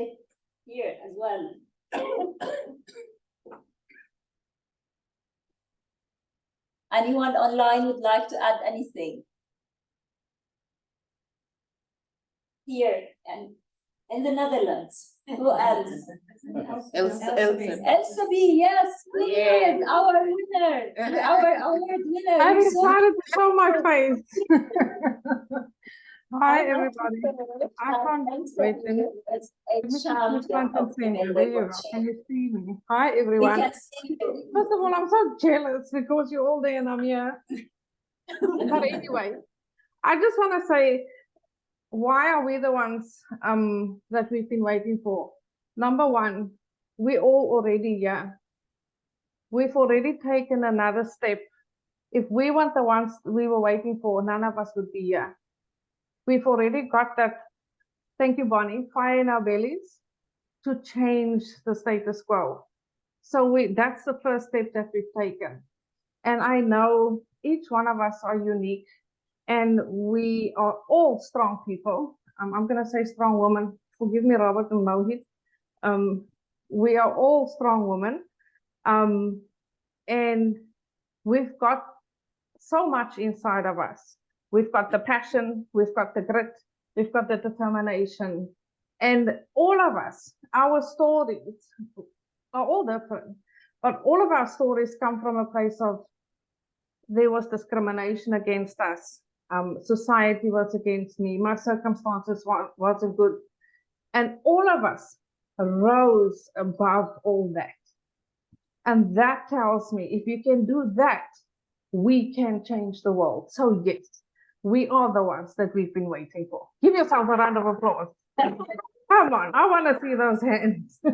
here as well. Anyone online would like to add anything? Here and in the Netherlands. Who else? Elsa B, yes, please, our winner, our award winner. I'm We're excited to show my face. Hi, I'm not everybody. sure. I can't wait. Let me just switch my consent. There you go. Can you see me? Hi, everyone. can see you. First of all, I'm so jealous because you're all there and I'm here. But anyway, I just want to say, why are we the ones that we've been waiting for? Number one, we're all already here. We've already taken another step. If we weren't the ones we were waiting for, none of us would be here. We've already got that, thank you, Bonnie, fire in our bellies to change the status quo. So that's the first step that we've taken. And I know each one of us are unique and we are all strong people. I'm going to say strong women. Forgive me, Robert and Mohit. We are all strong women. And we've got so much inside of us. We've got the passion, we've got the grit, we've got the determination. And all of us, our stories are all different, but all of our stories come from a place of there was discrimination against us. Society was against me. My circumstances wasn't good. And all of us rose above all that. And that tells me if you can do that, we can change the world. So yes, we are the ones that we've been waiting for. Give yourself a round of applause. Come on, I want to see those hands. And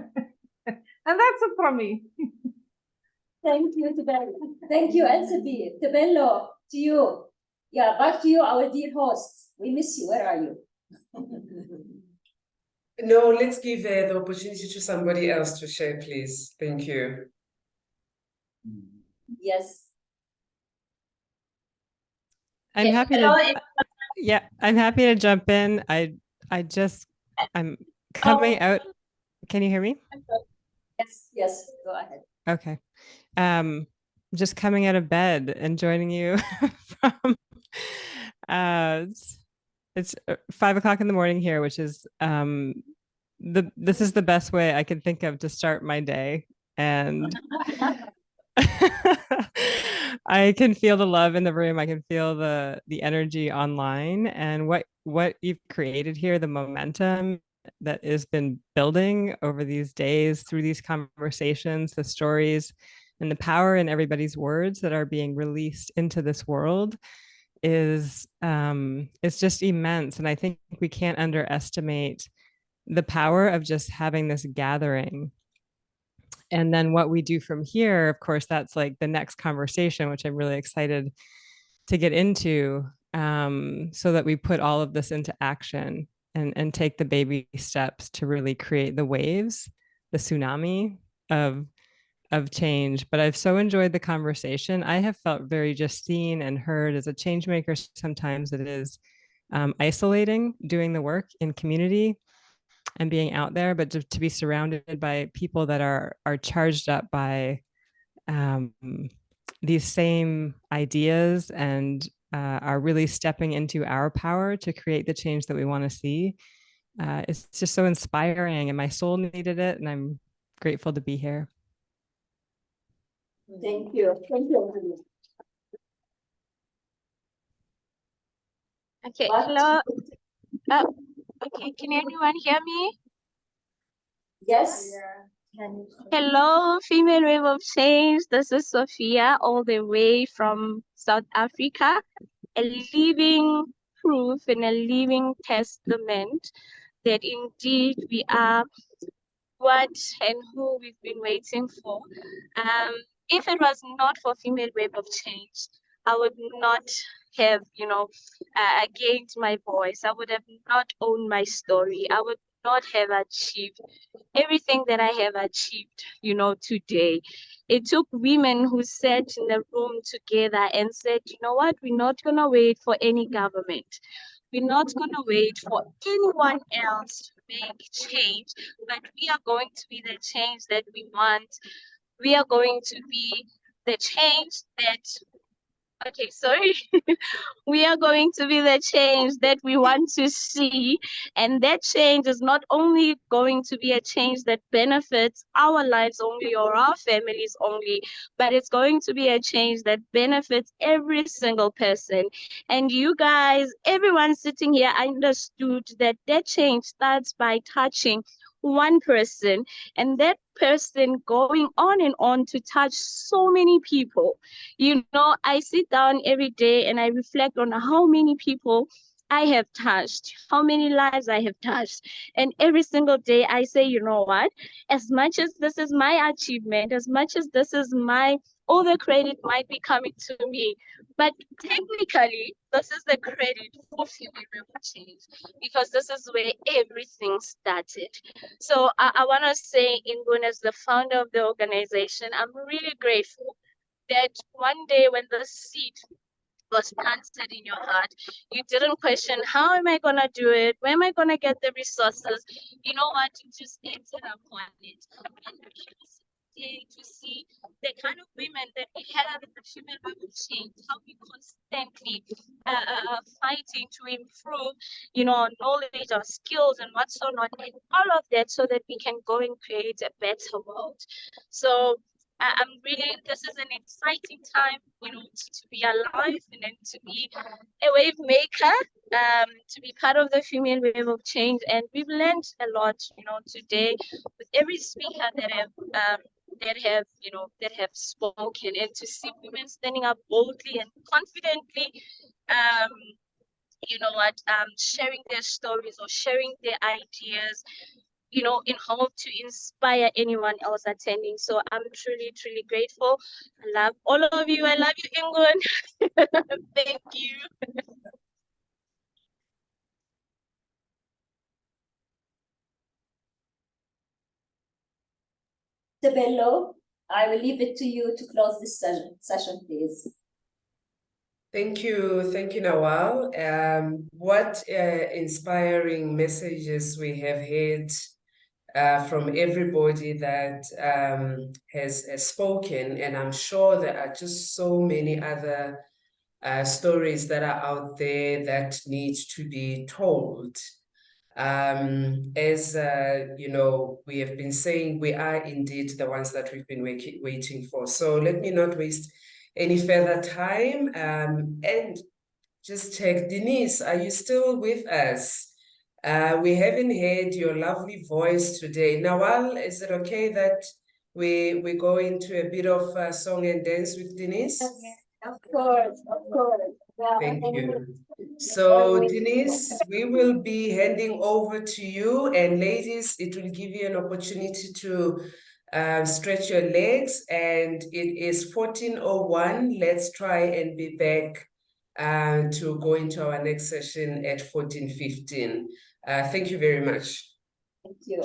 that's it from me. Thank you, Tebello. Thank you, Elsabi. Tebello, to you. Yeah, back to you, our dear hosts. We miss you. Where are you? No, let's give the opportunity to somebody else to share, please. Thank you. Yes. I'm happy to. Yeah, I'm happy to jump in. I'm coming out. Can you hear me? Yes, go ahead. Okay. Just coming out of bed and joining you from it's 5 o'clock in the morning here, which is this is the best way I can think of to start my day. And I can feel the love in the room. I can feel the energy online, and what you've created here, the momentum that has been building over these days through these conversations, the stories, and the power in everybody's words that are being released into this world is it's just immense. And I think we can't underestimate the power of just having this gathering. And then what we do from here, of course, that's like the next conversation, which I'm really excited to get into, so that we put all of this into action and take the baby steps to really create the waves, the tsunami of change. But I've so enjoyed the conversation. I have felt very just seen and heard as a change maker. Sometimes it is isolating doing the work in community and being out there, but to be surrounded by people that are charged up by these same ideas and are really stepping into our power to create the change that we want to see. It's just so inspiring, and my soul needed it, and I'm grateful to be here. Thank you. Thank you. Okay, But hello. Okay, can anyone hear me? yes, Hello, Female Wave of Change. This is Sophia, all the way from South Africa, a living proof and a living testament that indeed we are what and who we've been waiting for. If it was not for Female Wave of Change, I would not have, gained my voice. I would have not owned my story. I would not have achieved everything that I have achieved, today. It took women who sat in the room together and said, you know what, we're not going to wait for any government. We're not going to wait for anyone else to make change, but we are going to be the change that we want. We are going to be the change that, okay, sorry. We are going to be the change that we want to see. And that change is not only going to be a change that benefits our lives only or our families only, but it's going to be a change that benefits every single person. And you guys, everyone sitting here understood that that change starts by touching one person, and that person going on and on to touch so many people. I sit down every day and I reflect on how many people I have touched, how many lives I have touched. And every single day I say, you know what? As much as this is my achievement, as much as this is all the credit might be coming to me. But technically, this is the credit for Female Wave of Change, because this is where everything started. So I want to say, Ingun, as the founder of the organization, I'm really grateful that one day when the seed was planted in your heart, you didn't question, how am I going to do it? Where am I going to get the resources? You know what? You just entered upon it. And to see the kind of women that we have in the Female Wave of Change, how we constantly fighting to improve, our knowledge, our skills, and what's so not, and all of that, so that we can go and create a better world. So I'm really, this is an exciting time, to be alive and then to be a wave maker, to be part of the Female Wave of Change. And we've learned a lot, today with every speaker that have spoken, and to see women standing up boldly and confidently, sharing their stories or sharing their ideas, in hope to inspire anyone else attending. So I'm truly, truly grateful. I love all of you. I love you, Ingun. Thank you. Tebello, I will leave it to you to close this session, please. Thank you, Nawal. What inspiring messages we have heard from everybody that has spoken, and I'm sure there are just so many other stories that are out there that need to be told. As we have been saying, we are indeed the ones that we've been waiting for. So let me not waste any further time, and just check. Denise, are you still with us? We haven't heard your lovely voice today. Nawal, is it okay that we go into a bit of song and dance with Denise? Of course, of course. Yeah, Thank you. So Denise, we will be handing over to you, and ladies, it will give you an opportunity to stretch your legs, and it is 14:01. Let's try and be back to go into our next session at 14:15. Thank you very much. Thank you.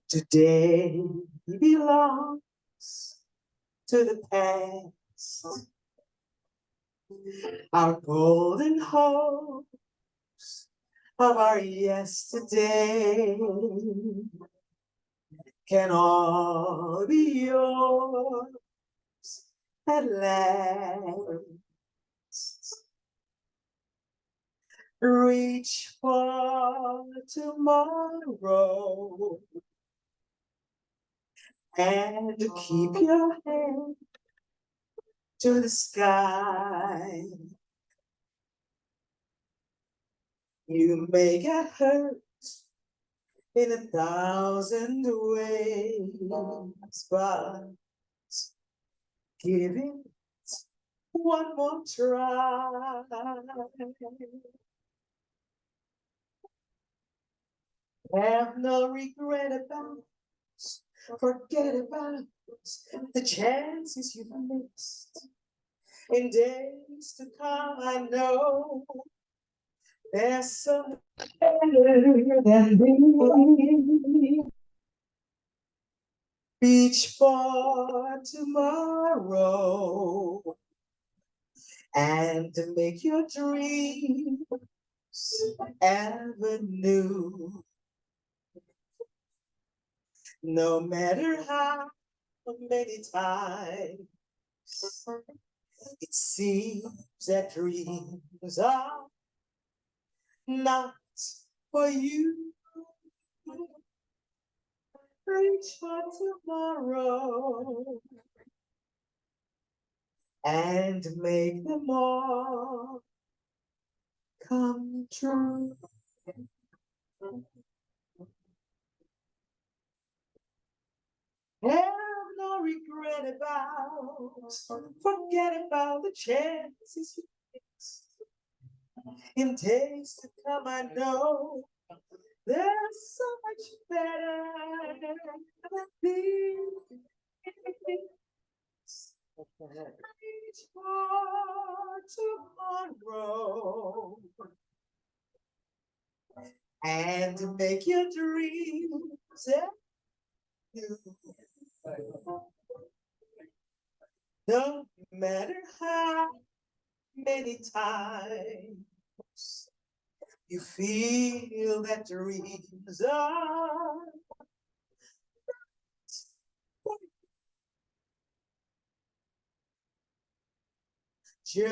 Today belongs to the past. Our golden hopes of our yesterday can all be yours at last. Reach for tomorrow and keep your head to the sky. You may get hurt in 1,000 ways, but give it one more try. Have no regret about, forget about the chances you've missed. In days to come, I know there's some better than this. Reach for tomorrow and make your dreams ever new. No matter how many times it seems that dreams are not for you. Reach for tomorrow and make them all come true. Have no regret about, forget about the chances you missed. In days to come, I know there's so much better than this. Reach for tomorrow and make your dreams new. No matter how many times you feel that dreams are just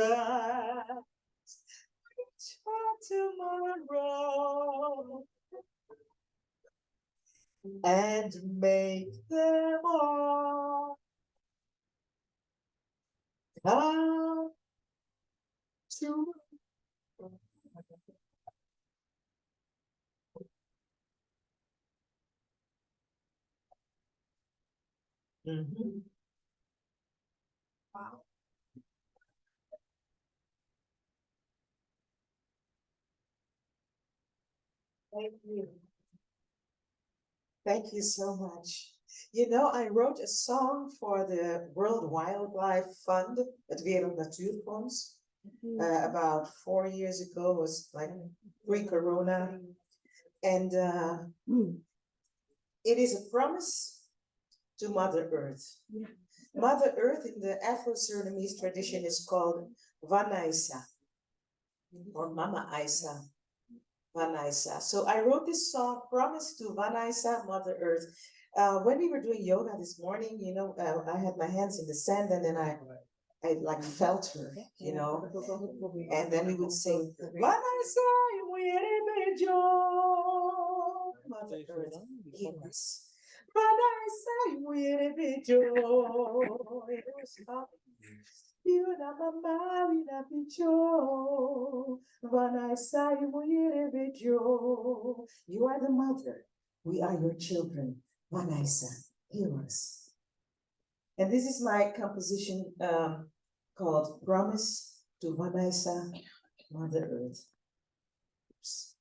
reach for tomorrow and make them all come true. Wow. Thank you. Thank you so much. You know, I wrote a song for the World Wildlife Fund, het Wereld Natuurfonds, about 4 years ago. It was like pre-corona. And it is a promise to Mother Earth. Yeah. Mother Earth in the Afro-Surinamese tradition is called Vanaisa or Mama Isa. Vanaisa. So I wrote this song, Promise to Vanaisa, Mother Earth. When we were doing yoga this morning, you know, I had my hands in the sand and then I like felt her, you know, and then we would sing, Vanaisa, Mother Earth, hear us. Vanaisa, you are the mother. We are your children. Vanaisa, hear us. And this is my composition called Promise to Vanaisa, Mother Earth. Oops.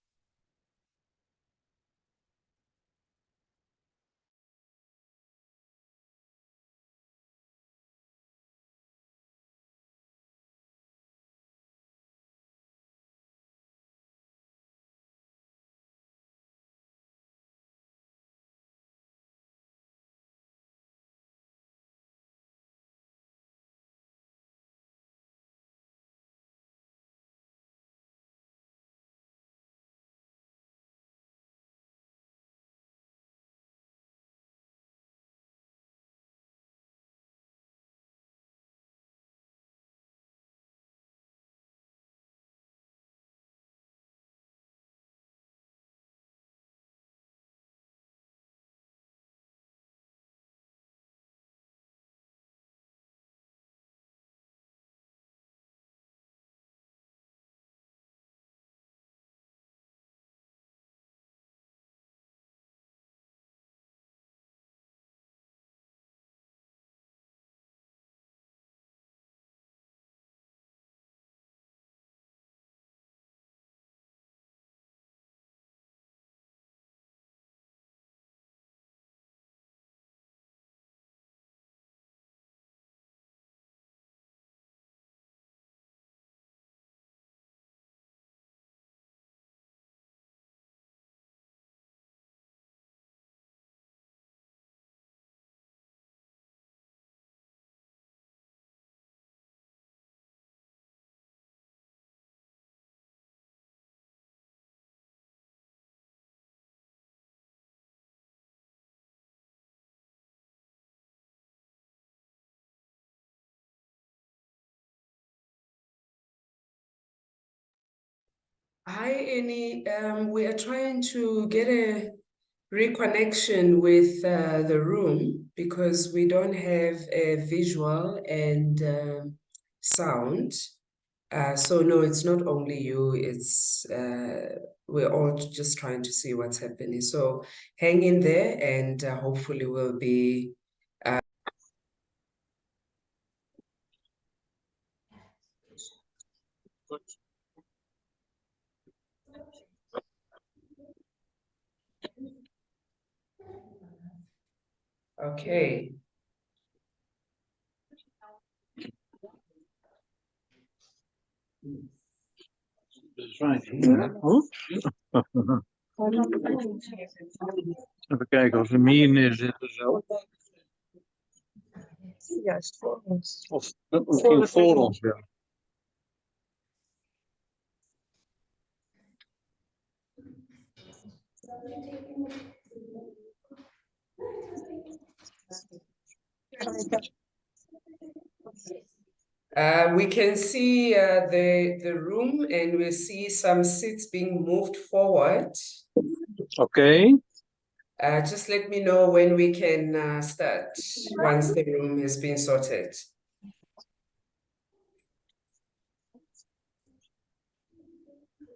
Hi, Annie. We are trying to get a reconnection with the room because we don't have a visual and sound. So no, it's not only you, it's we're all just trying to see what's happening. So hang in there and hopefully we'll be okay. That's right. Oeps. Even kijken of er meer neerzetten zo. Juist voor ons. Of misschien voor ons, ja. We can see the room and we see some seats being moved forward. Okay. Just let me know when we can start once the room has been sorted.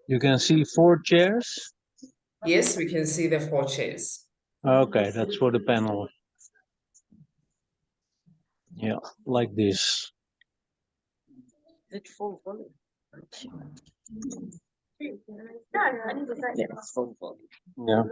You can see 4 chairs. Yes, we can see the 4 chairs. Okay, that's for the panel. Yeah, like this. It's full volume. Yeah. Full volume. Yeah.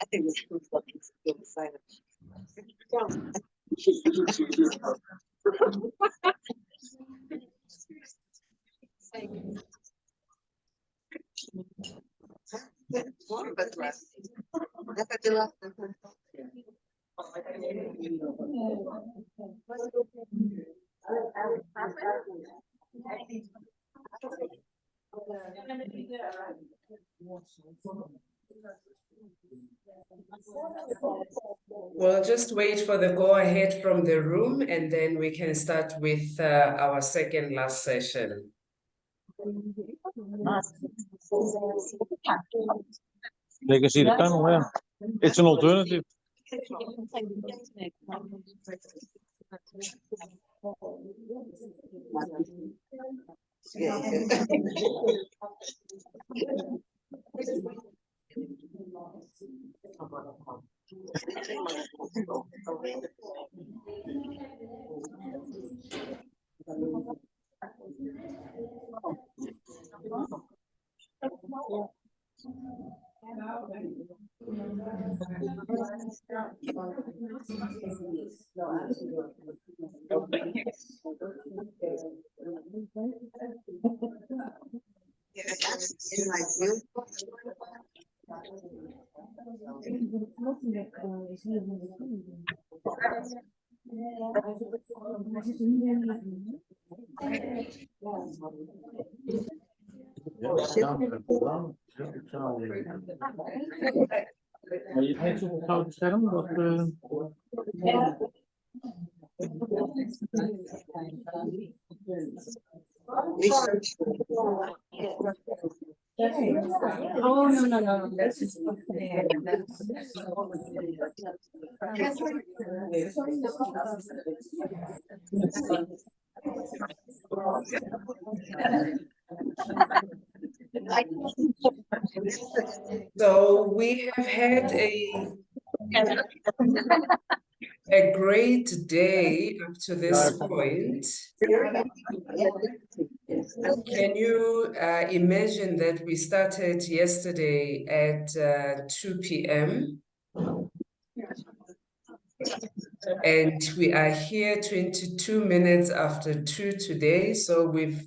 I think it's good for kids to be silent. We'll just wait for the go-ahead from the room and then we can start with our second last session. They can see the panel, yeah. It's an alternative. Maar je hebt zo'n grote scherm dat Oh no. That's just So we have had a great day up to this point. Can you imagine that we started yesterday at 2 p.m. And we are here 22 minutes after 2 today. So we've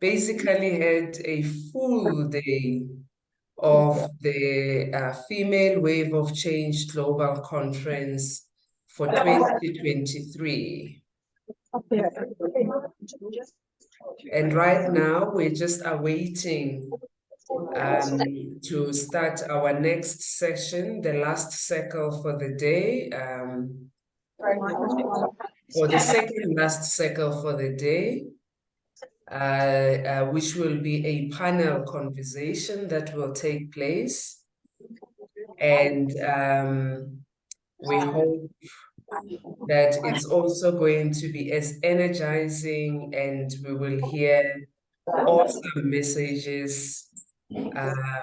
basically had a full day of the Female Wave of Change Global Conference for 2023. And right now we're just awaiting to start our next session, the last circle for the day, or the second last circle for the day, which will be a panel conversation that will take place. And we hope that it's also going to be as energizing, and we will hear awesome messages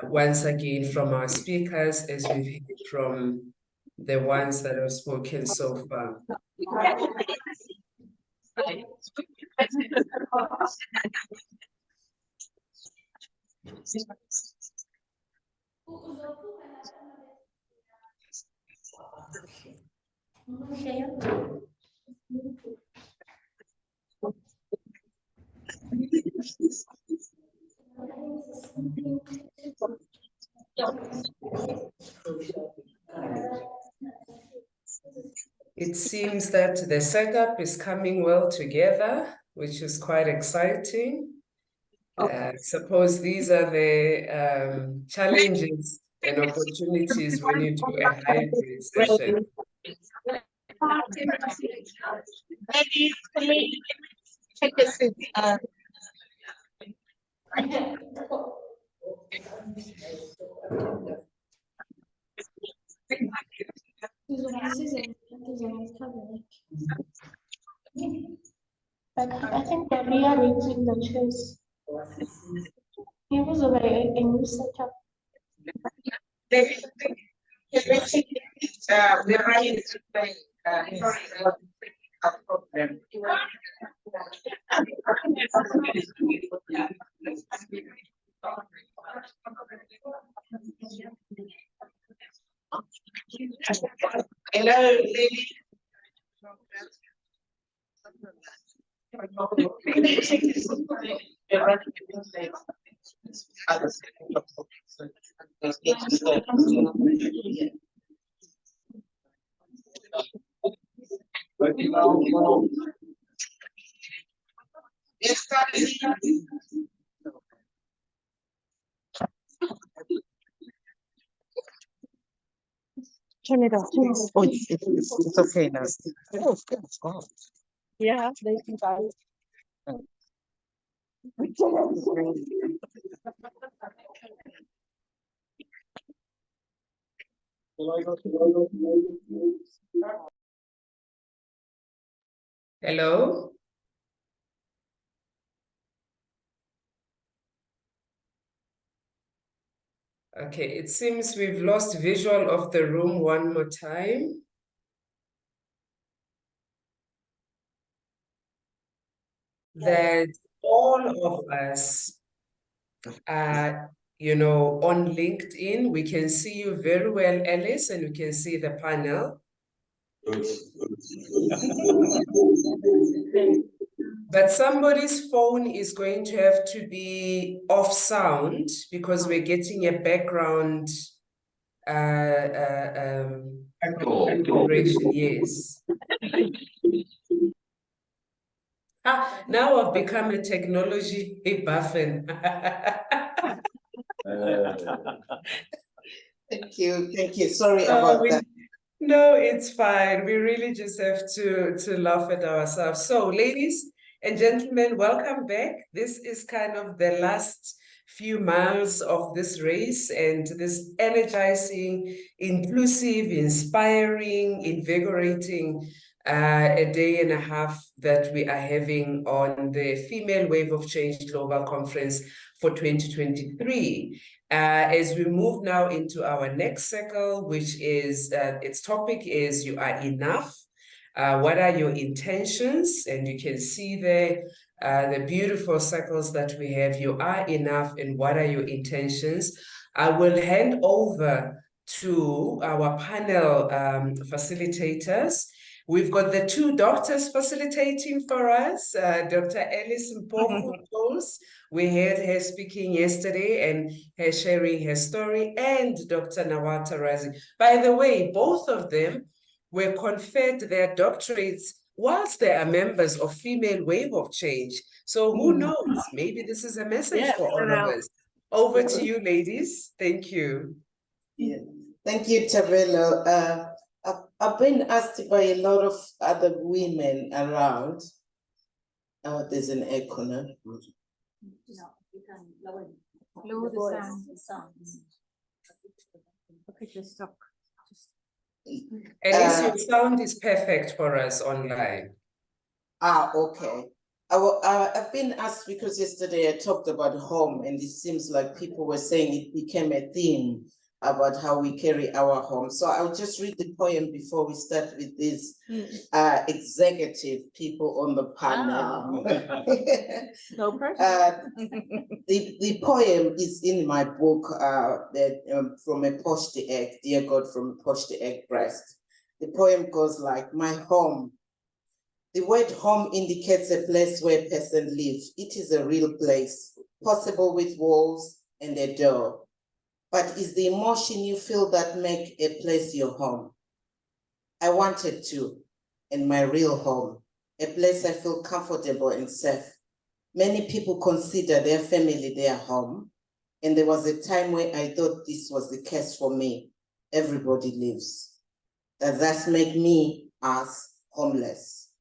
once again from our speakers, as we've heard from the ones that have spoken so far. It seems that the setup is coming well together, which is quite exciting. Suppose these are the challenges and opportunities when you do a hybrid session. Take a seat. I think they're rearranging the chairs. It was a new setup. We're ready to play a problem. Hello, lady. Turn it off. Oh, it's okay now. Oh, God. Yeah, they can buy it. Hello? Okay, it seems we've lost visual of the room one more time. That all of us are, on LinkedIn. We can see you very well, Alice, and we can see the panel. But somebody's phone is going to have to be off sound because we're getting a background vibration. Yes. Now I've become a technology buffin. Thank you. Sorry about that. No, it's fine. We really just have to laugh at ourselves. So, ladies and gentlemen, welcome back. This is kind of the last few miles of this race, and this energizing, inclusive, inspiring, invigorating a day and a half that we are having on the Female Wave of Change Global Conference for 2023. As we move now into our next circle, which is, its topic is You Are Enough. What are your intentions? And you can see there the beautiful circles that we have. You are enough, and what are your intentions? I will hand over to our panel facilitators. We've got the two doctors facilitating for us, Dr. Alice Mpofu. We heard her speaking yesterday and her sharing her story, and Dr. Nawata Razi. By the way, both of them were conferred their doctorates whilst they are members of Female Wave of Change. So who knows? Maybe this is a message for all of us. Over to you, ladies. Thank you. Yeah. Thank you, Tabelo. I've been asked by a lot of other women around. There's an echo now. No, you can lower the sound. Okay, just stop. At least your sound is perfect for us online. Okay. I've been asked because yesterday I talked about home, and it seems like people were saying it became a theme about how we carry our home. So I'll just read the poem before we start with these executive people on the panel. No pressure. The poem is in my book, From a Poached Egg, Dear God from a Poached Egg Breast. The poem goes like, my home. The word home indicates a place where a person lives. It is a real place, possible with walls and a door. But is the emotion you feel that make a place your home? I wanted to, in my real home, a place I feel comfortable and safe. Many people consider their family their home, and there was a time where I thought this was the case for me. Everybody lives. That make me as homeless.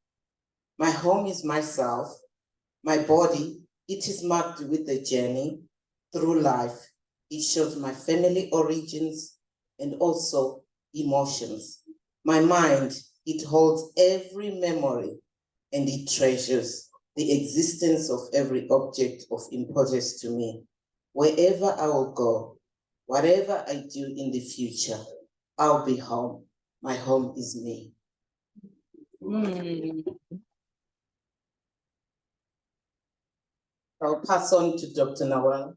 My home is myself, my body. It is marked with a journey through life. It shows my family origins and also emotions. My mind, it holds every memory and it treasures the existence of every object of importance to me. Wherever I will go, whatever I do in the future, I'll be home. My home is me. I'll pass on to Dr. Nawal.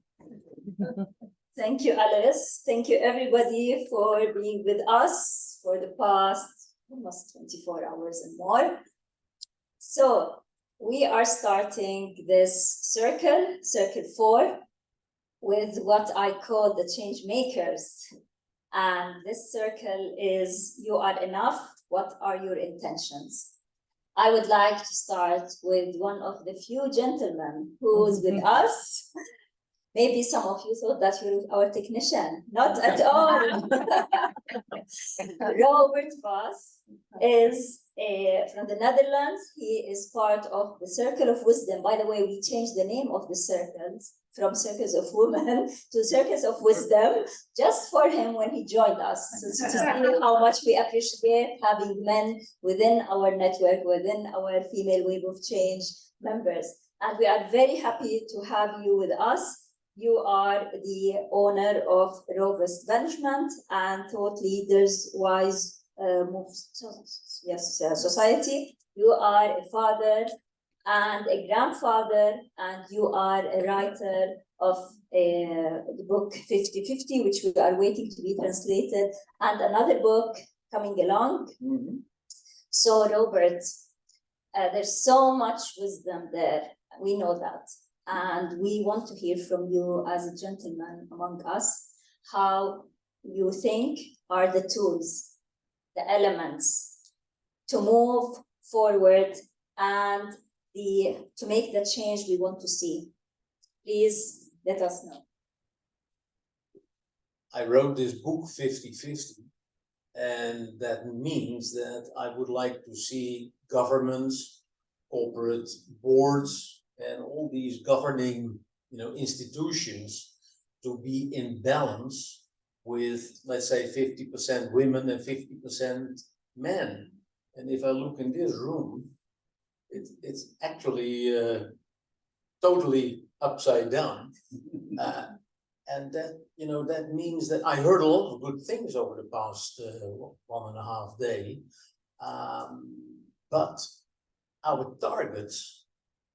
Thank you, Alice. Thank you, everybody, for being with us for the past almost 24 hours and more. So we are starting this circle 4, with what I call the change makers. And this circle is, you are enough. What are your intentions? I would like to start with one of the few gentlemen who's with us. Maybe some of you thought that you're our technician. Not at all. Robert Vos is from the Netherlands. He is part of the Circle of Wisdom. By the way, we changed the name of the circles from Circles of Women to Circles of Wisdom just for him when he joined us. So to see how much we appreciate having men within our network, within our Female Wave of Change members. And we are very happy to have you with us. You are the owner of Rovest Management and Thought Leaders Wise Society. You are a father and a grandfather, and you are a writer of the book 50/50, which we are waiting to be translated, and another book coming along. So, Robert, there's so much wisdom there. We know that. And we want to hear from you as a gentleman among us, how you think are the tools, the elements to move forward and to make the change we want to see. Please let us know. I wrote this book 50/50, and that means that I would like to see governments, corporate boards, and all these governing, institutions to be in balance with, let's say, 50% women and 50% men. And if I look in this room, it's actually totally upside down. And that, that means that I heard a lot of good things over the past 1.5 days. But our targets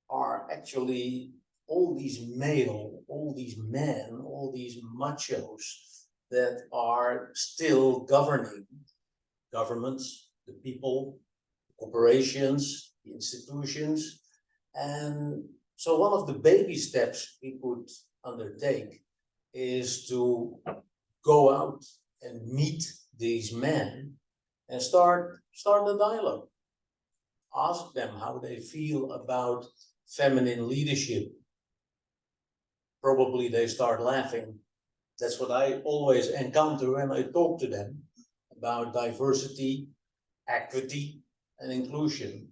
are actually all these male, all these men, all these machos that are still governing governments, the people, corporations, the institutions. And so one of the baby steps we could undertake is to go out and meet these men and start a dialogue. Ask them how they feel about feminine leadership. Probably they start laughing. That's what I always encounter when I talk to them about diversity, equity, and inclusion.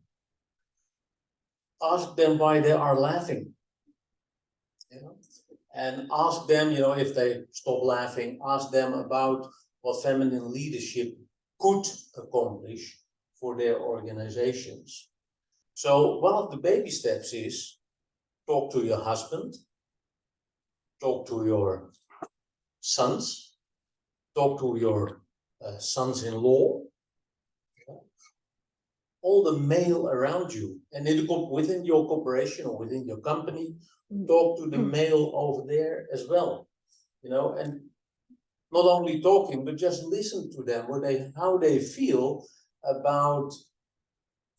Ask them why they are laughing. You know? And ask them, you know, if they stop laughing, ask them about what feminine leadership could accomplish for their organizations. So one of the baby steps is talk to your husband, talk to your sons, talk to your sons-in-law, all the male around you, and within your corporation or within your company, talk to the male over there as well, you know, and not only talking, but just listen to them, how they feel about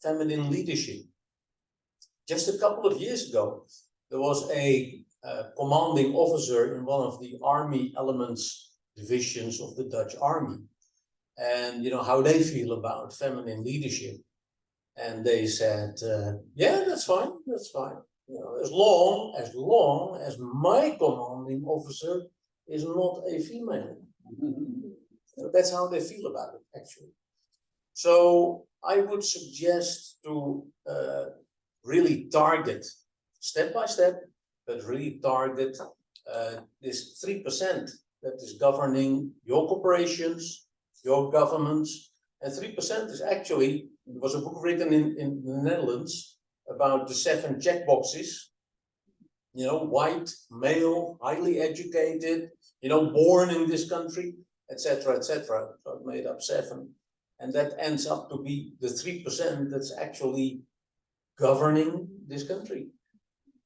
feminine leadership. Just a couple of years ago, there was a commanding officer in one of the army elements divisions of the Dutch army, and you know how they feel about feminine leadership. And they said, yeah, that's fine. You know, as long as my commanding officer is not a female. So that's how they feel about it, actually. So I would suggest to really target, step by step, but really target this 3% that is governing your corporations, your governments, and 3% is actually, there was a book written in the Netherlands about the 7 checkboxes, you know, white, male, highly educated, you know, born in this country, etc., etc. So it made up 7. And that ends up to be the 3% that's actually governing this country.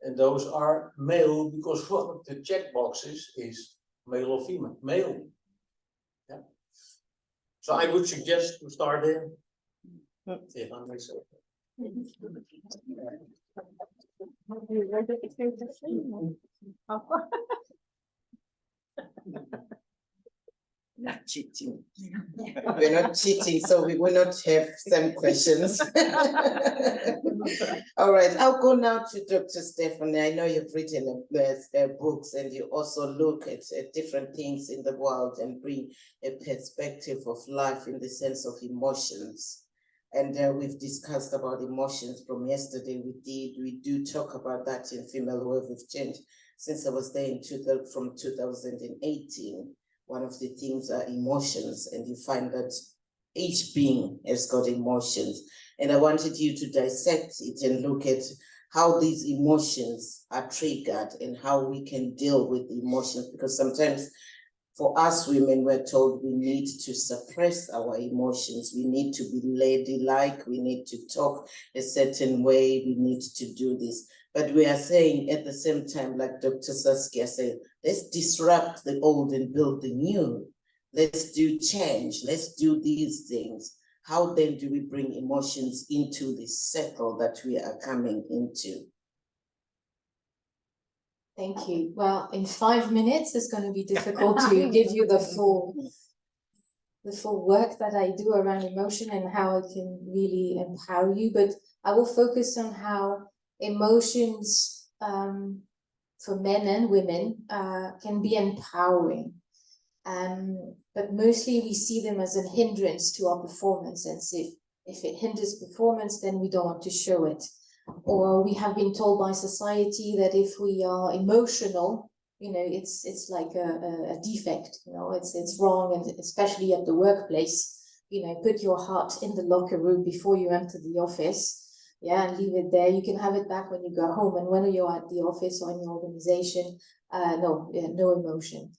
And those are male because one of the checkboxes is male or female, male. Yeah. So I would suggest to start there, if I may say. Not cheating. We're not cheating, so we will not have some questions. All right, I'll go now to Dr. Stephanie. I know you've written books and you also look at different things in the world and bring a perspective of life in the sense of emotions. And we've discussed about emotions from yesterday. We do talk about that in Female Wave of Change since I was there from 2018. One of the things are emotions, and you find that each being has got emotions. And I wanted you to dissect it and look at how these emotions are triggered and how we can deal with the emotions, because sometimes for us women, we're told we need to suppress our emotions. We need to be ladylike. We need to talk a certain way. We need to do this. But we are saying at the same time, like Dr. Saskia said, let's disrupt the old and build the new. Let's do change. Let's do these things. How then do we bring emotions into this circle that we are coming into? Thank you. Well, in 5 minutes, it's going to be difficult to give you the full work that I do around emotion and how it can really empower you. But I will focus on how emotions for men and women can be empowering. But mostly we see them as a hindrance to our performance. And if it hinders performance, then we don't want to show it. Or we have been told by society that if we are emotional, you know, it's like a defect, you know, it's wrong. And especially at the workplace, you know, put your heart in the locker room before you enter the office. Yeah, and leave it there. You can have it back when you go home. And when you're at the office or in your organization, no emotion.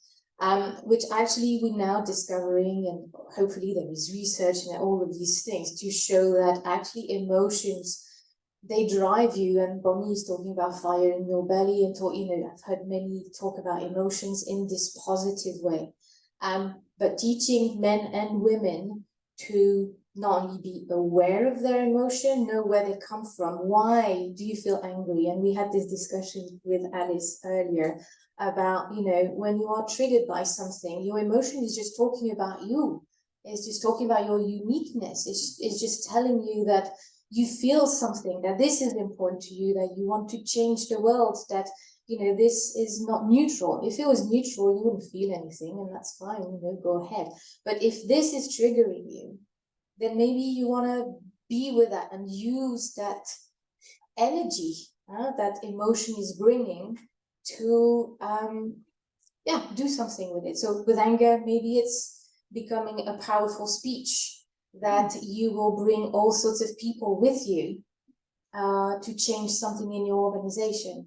Which actually we're now discovering, and hopefully there is research and all of these things to show that actually emotions, they drive you. And Bonnie is talking about fire in your belly, and you know, I've heard many talk about emotions in this positive way. But teaching men and women to not only be aware of their emotion, know where they come from. Why do you feel angry? And we had this discussion with Alice earlier about, you know, when you are triggered by something, your emotion is just talking about you. It's just talking about your uniqueness. It's just telling you that you feel something, that this is important to you, that you want to change the world, that, you know, this is not neutral. If it was neutral, you wouldn't feel anything, and that's fine, you know, go ahead. But if this is triggering you, then maybe you want to be with that and use that energy that emotion is bringing to, do something with it. So with anger, maybe it's becoming a powerful speech that you will bring all sorts of people with you to change something in your organization.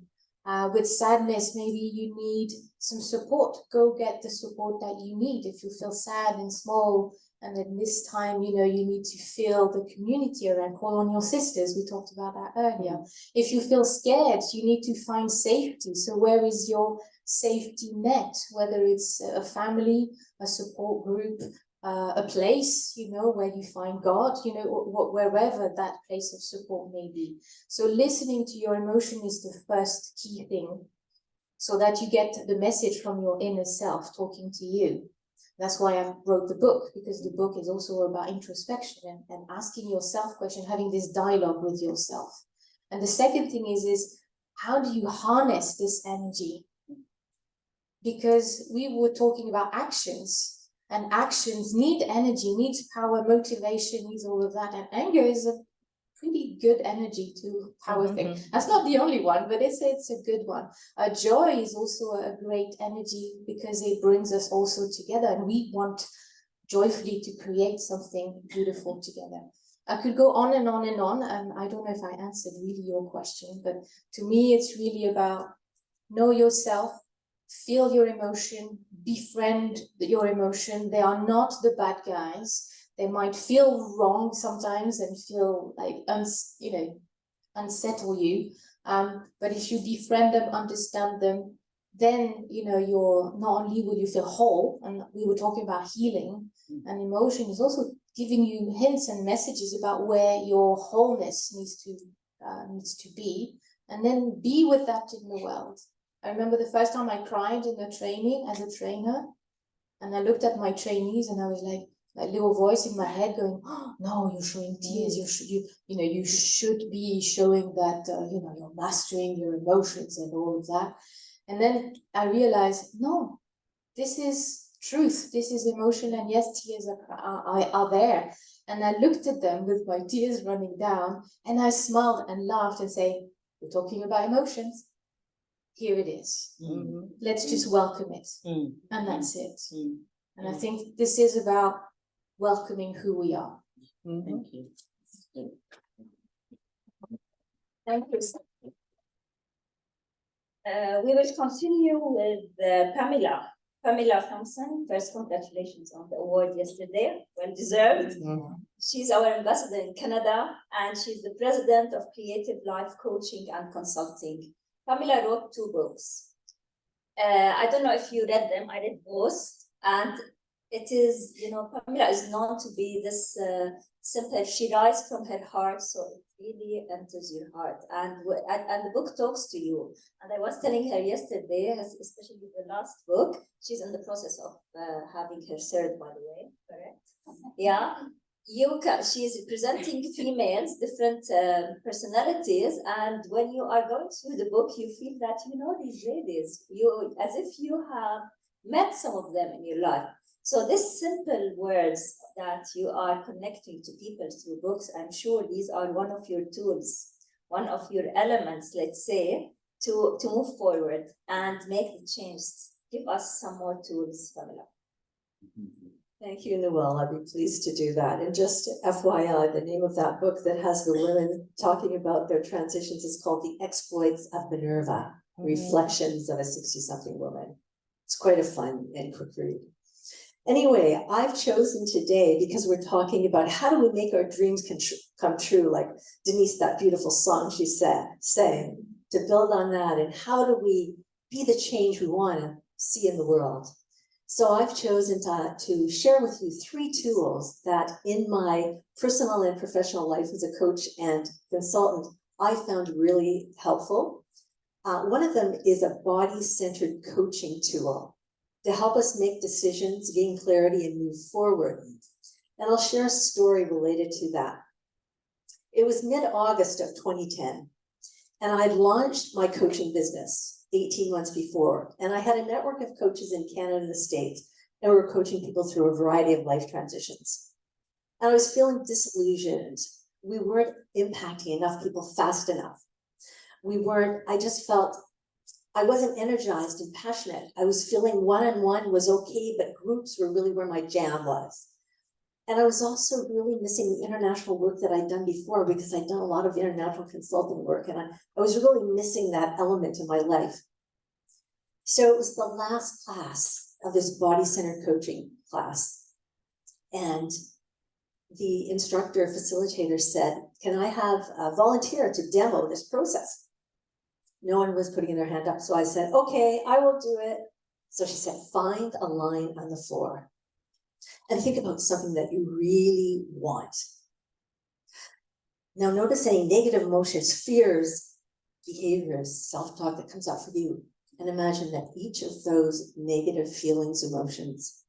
With sadness, maybe you need some support. Go get the support that you need. If you feel sad and small, and at this time, you know, you need to feel the community around, call on your sisters. We talked about that earlier. If you feel scared, you need to find safety. So where is your safety net? Whether it's a family, a support group, a place, you know, where you find God, you know, wherever that place of support may be. So listening to your emotion is the first key thing, so that you get the message from your inner self talking to you. That's why I wrote the book, because the book is also about introspection and asking yourself questions, having this dialogue with yourself. And the second thing is how do you harness this energy? Because we were talking about actions, and actions need energy, needs power, motivation, needs all of that. And anger is a pretty good energy to power thing. That's not the only one, but it's a good one. Joy is also a great energy because it brings us also together, and we want joyfully to create something beautiful together. I could go on and on and on, and I don't know if I answered really your question, but to me, it's really about know yourself, feel your emotion, befriend your emotion. They are not the bad guys. They might feel wrong sometimes and feel like, unsettle you. But if you befriend them, understand them, then, you know, you're not only will you feel whole, and we were talking about healing, and emotion is also giving you hints and messages about where your wholeness needs to be, and then be with that in the world. I remember the first time I cried in the training as a trainer, and I looked at my trainees and I was like, that little voice in my head going, oh, no, you're showing tears. You should be showing that, you're mastering your emotions and all of that. And then I realized, no, this is truth. This is emotion. And yes, tears are there. And I looked at them with my tears running down, and I smiled and laughed and say, we're talking about emotions. Here it is. Let's just welcome it. And that's it. And I think this is about welcoming who we are. Thank you. Thank you. We will continue with Pamela. Pamela Thompson, first congratulations on the award yesterday, well deserved. She's our ambassador in Canada, and she's the president of Creative Life Coaching and Consulting. Pamela wrote 2 books. I don't know if you read them. I read both, and it is, Pamela is known to be this simple. She writes from her heart, so it really enters your heart, and the book talks to you. And I was telling her yesterday, especially the last book, she's in the process of having her third, by the way, correct? Yeah. She is presenting females, different personalities, and when you are going through the book, you feel that you know these ladies, as if you have met some of them in your life. So these simple words that you are connecting to people through books, I'm sure these are one of your tools, one of your elements, let's say, to move forward and make the change. Give us some more tools, Pamela. Thank you, Noelle. I'd be pleased to do that. And just FYI, the name of that book that has the women talking about their transitions is called The Exploits of Minerva, Reflections of a 60-something Woman. It's quite a fun and quick read. Anyway, I've chosen today, because we're talking about how do we make our dreams come true, like Denise, that beautiful song she sang, to build on that, and how do we be the change we want to see in the world. So I've chosen to share with you 3 tools that in my personal and professional life as a coach and consultant, I found really helpful. One of them is a body-centered coaching tool to help us make decisions, gain clarity, and move forward. And I'll share a story related to that. It was mid-August of 2010, and I'd launched my coaching business 18 months before, and I had a network of coaches in Canada and the States, and we were coaching people through a variety of life transitions. And I was feeling disillusioned. We weren't impacting enough people fast enough. I just felt I wasn't energized and passionate. I was feeling one-on-one was okay, but groups were really where my jam was. And I was also really missing the international work that I'd done before, because I'd done a lot of international consulting work, and I was really missing that element in my life. So it was the last class of this body-centered coaching class. And the instructor facilitator said, can I have a volunteer to demo this process? No one was putting their hand up. So I said, okay, I will do it. So she said, find a line on the floor and think about something that you really want. Now notice any negative emotions, fears, behaviors, self-talk that comes up for you. And imagine that each of those negative feelings, emotions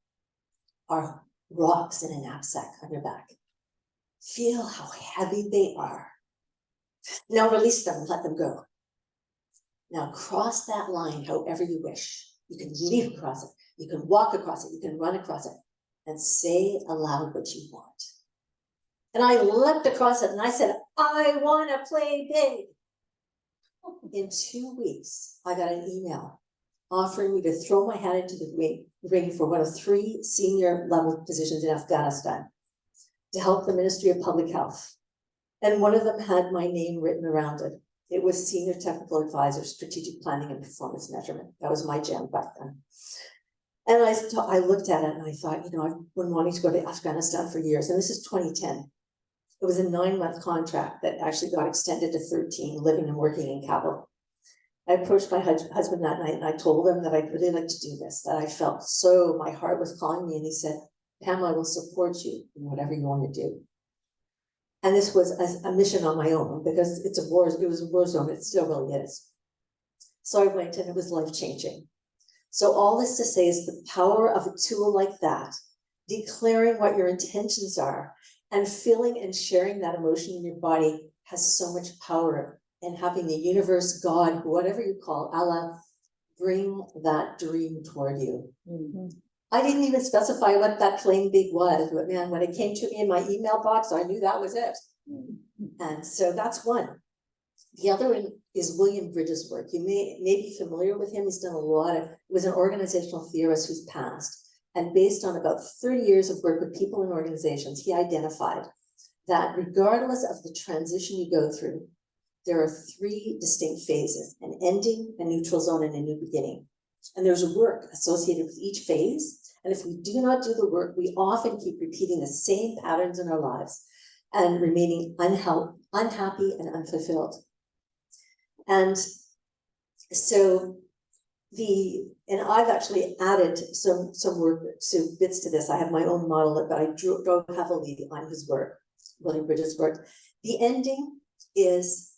are rocks in a knapsack on your back. Feel how heavy they are. Now release them and let them go. Now cross that line however you wish. You can leap across it. You can walk across it. You can run across it. And say aloud what you want. And I leapt across it and I said, I want to play big. In 2 weeks, I got an email offering me to throw my hat into the ring for one of 3 senior level positions in Afghanistan to help the Ministry of Public Health. And one of them had my name written around it. It was Senior Technical Advisor, Strategic Planning and Performance Measurement. That was my jam back then. And I looked at it and I thought, you know, I've been wanting to go to Afghanistan for years. And this is 2010. It was a 9-month contract that actually got extended to 13, living and working in Kabul. I approached my husband that night and I told him that I'd really like to do this, that I felt so, my heart was calling me, and he said, Pam, I will support you in whatever you want to do. And this was a mission on my own, because it was a war zone, it still really is. So I went and it was life-changing. So all this to say is the power of a tool like that, declaring what your intentions are, and feeling and sharing that emotion in your body has so much power, and having the universe, God, whatever you call Allah, bring that dream toward you. Mm-hmm. I didn't even specify what that plain big was, but man, when it came to me in my email box, I knew that was it. Mm-hmm. And so that's one. The other one is William Bridges' work. You may be familiar with him. He's done a lot of, he was an organizational theorist who's passed. And based on about 30 years of work with people and organizations, he identified that regardless of the transition you go through, there are 3 distinct phases: an ending, a neutral zone, and a new beginning. And there's work associated with each phase. And if we do not do the work, we often keep repeating the same patterns in our lives and remaining unhappy and unfulfilled. And so and I've actually added some work, some bits to this. I have my own model, but I drew heavily on his work, William Bridges' work. The ending is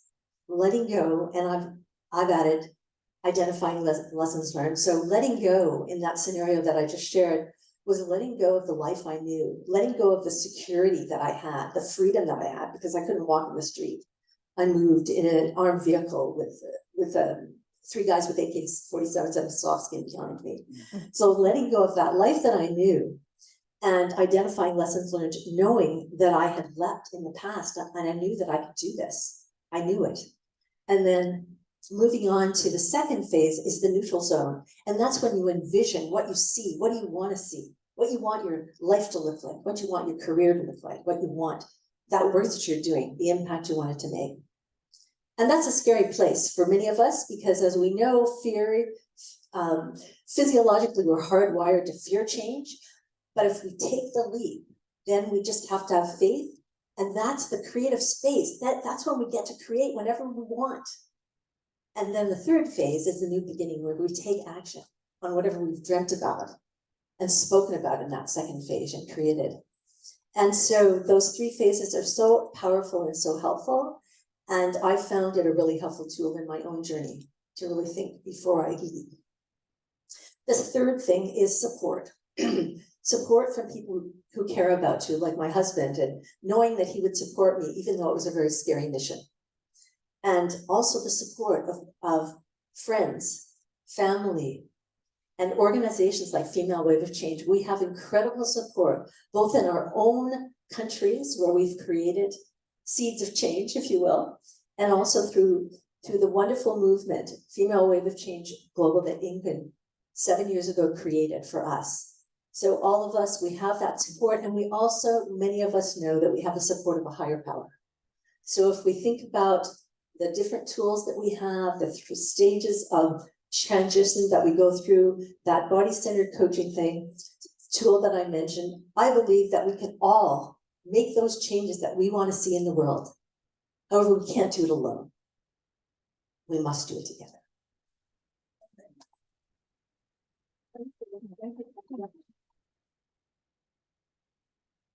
letting go, and I've added identifying lessons learned. So letting go in that scenario that I just shared was letting go of the life I knew, letting go of the security that I had, the freedom that I had, because I couldn't walk in the street. I moved in an armed vehicle with 3 guys with AK-47s and a soft skin behind me. So letting go of that life that I knew and identifying lessons learned, knowing that I had leapt in the past and I knew that I could do this. I knew it. And then moving on to the second phase is the neutral zone. And that's when you envision what you see, what do you want to see, what you want your life to look like, what you want your career to look like, what you want, that work that you're doing, the impact you want it to make. And that's a scary place for many of us, because as we know, fear, physiologically, we're hardwired to fear change. But if we take the leap, then we just have to have faith. And that's the creative space. That's when we get to create whenever we want. And then the third phase is the new beginning, where we take action on whatever we've dreamt about. and spoken about in that second phase and created. And so those 3 phases are so powerful and so helpful. And I found it a really helpful tool in my own journey to really think before I lead. The third thing is support. Support from people who care about you, like my husband, and knowing that he would support me, even though it was a very scary mission. And also the support of friends, family, and organizations like Female Wave of Change. We have incredible support, both in our own countries where we've created seeds of change, if you will, and also through the wonderful movement, Female Wave of Change Global, that Ingrid 7 years ago created for us. So all of us, we have that support, and we also, many of us know that we have the support of a higher power. So if we think about the different tools that we have, the stages of transition that we go through, that body-centered coaching tool that I mentioned, I believe that we can all make those changes that we want to see in the world. However, we can't do it alone. We must do it together.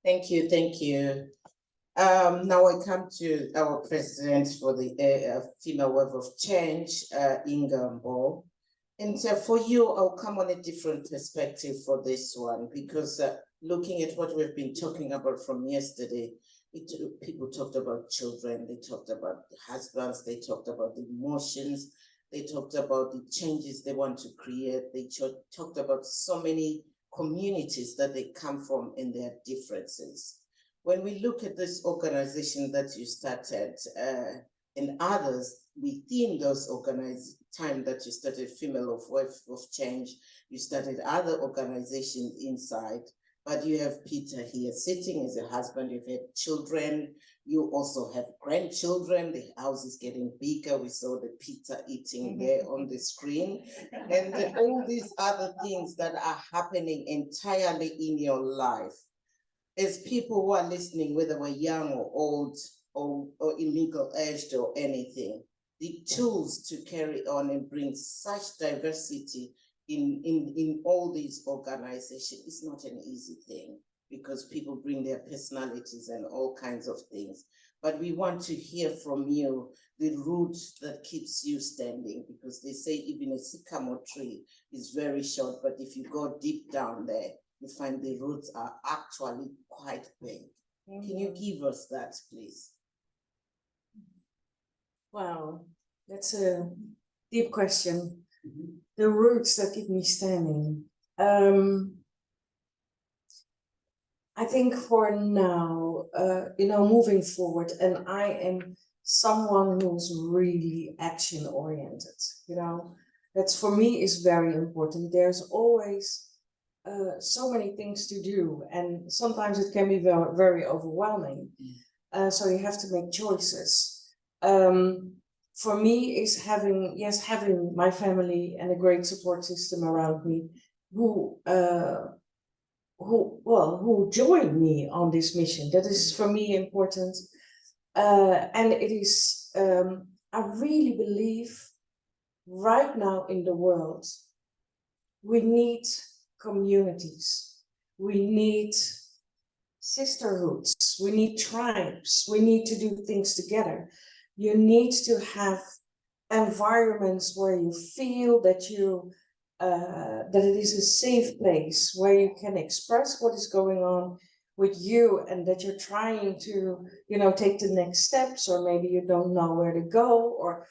Thank you, thank you. Now I come to our president for the Female Wave of Change, Inga Mbo. And for you, I'll come on a different perspective for this one, because looking at what we've been talking about from yesterday, people talked about children, they talked about the husbands, they talked about the emotions, they talked about the changes they want to create, they talked about so many communities that they come from and their differences. When we look at this organization that you started and others within those organizations, time that you started Female Wave of Change, you started other organizations inside, but you have Peter here sitting as a husband, you've had children, you also have grandchildren, the house is getting bigger, we saw the Peter eating there on the screen, and all these other things that are happening entirely in your life. As people who are listening, whether we're young or old or in middle-aged or anything, the tools to carry on and bring such diversity in all these organizations is not an easy thing, because people bring their personalities and all kinds of things. But we want to hear from you the root that keeps you standing, because they say even a sycamore tree is very short, but if you go deep down there, you find the roots are actually quite big. Can you give us that, please? Wow, that's a deep question. The roots that keep me standing. I think for now, moving forward, and I am someone who's really action oriented, that's for me is very important. There's always so many things to do, and sometimes it can be very, very overwhelming. So you have to make choices. For me is having my family and a great support system around me who join me on this mission. That is for me important. And it is, I really believe right now in the world, we need communities, we need sisterhoods, we need tribes, we need to do things together. You need to have environments where you feel that that it is a safe place where you can express what is going on with you, and that you're trying to, take the next steps, or maybe you don't know where to go, or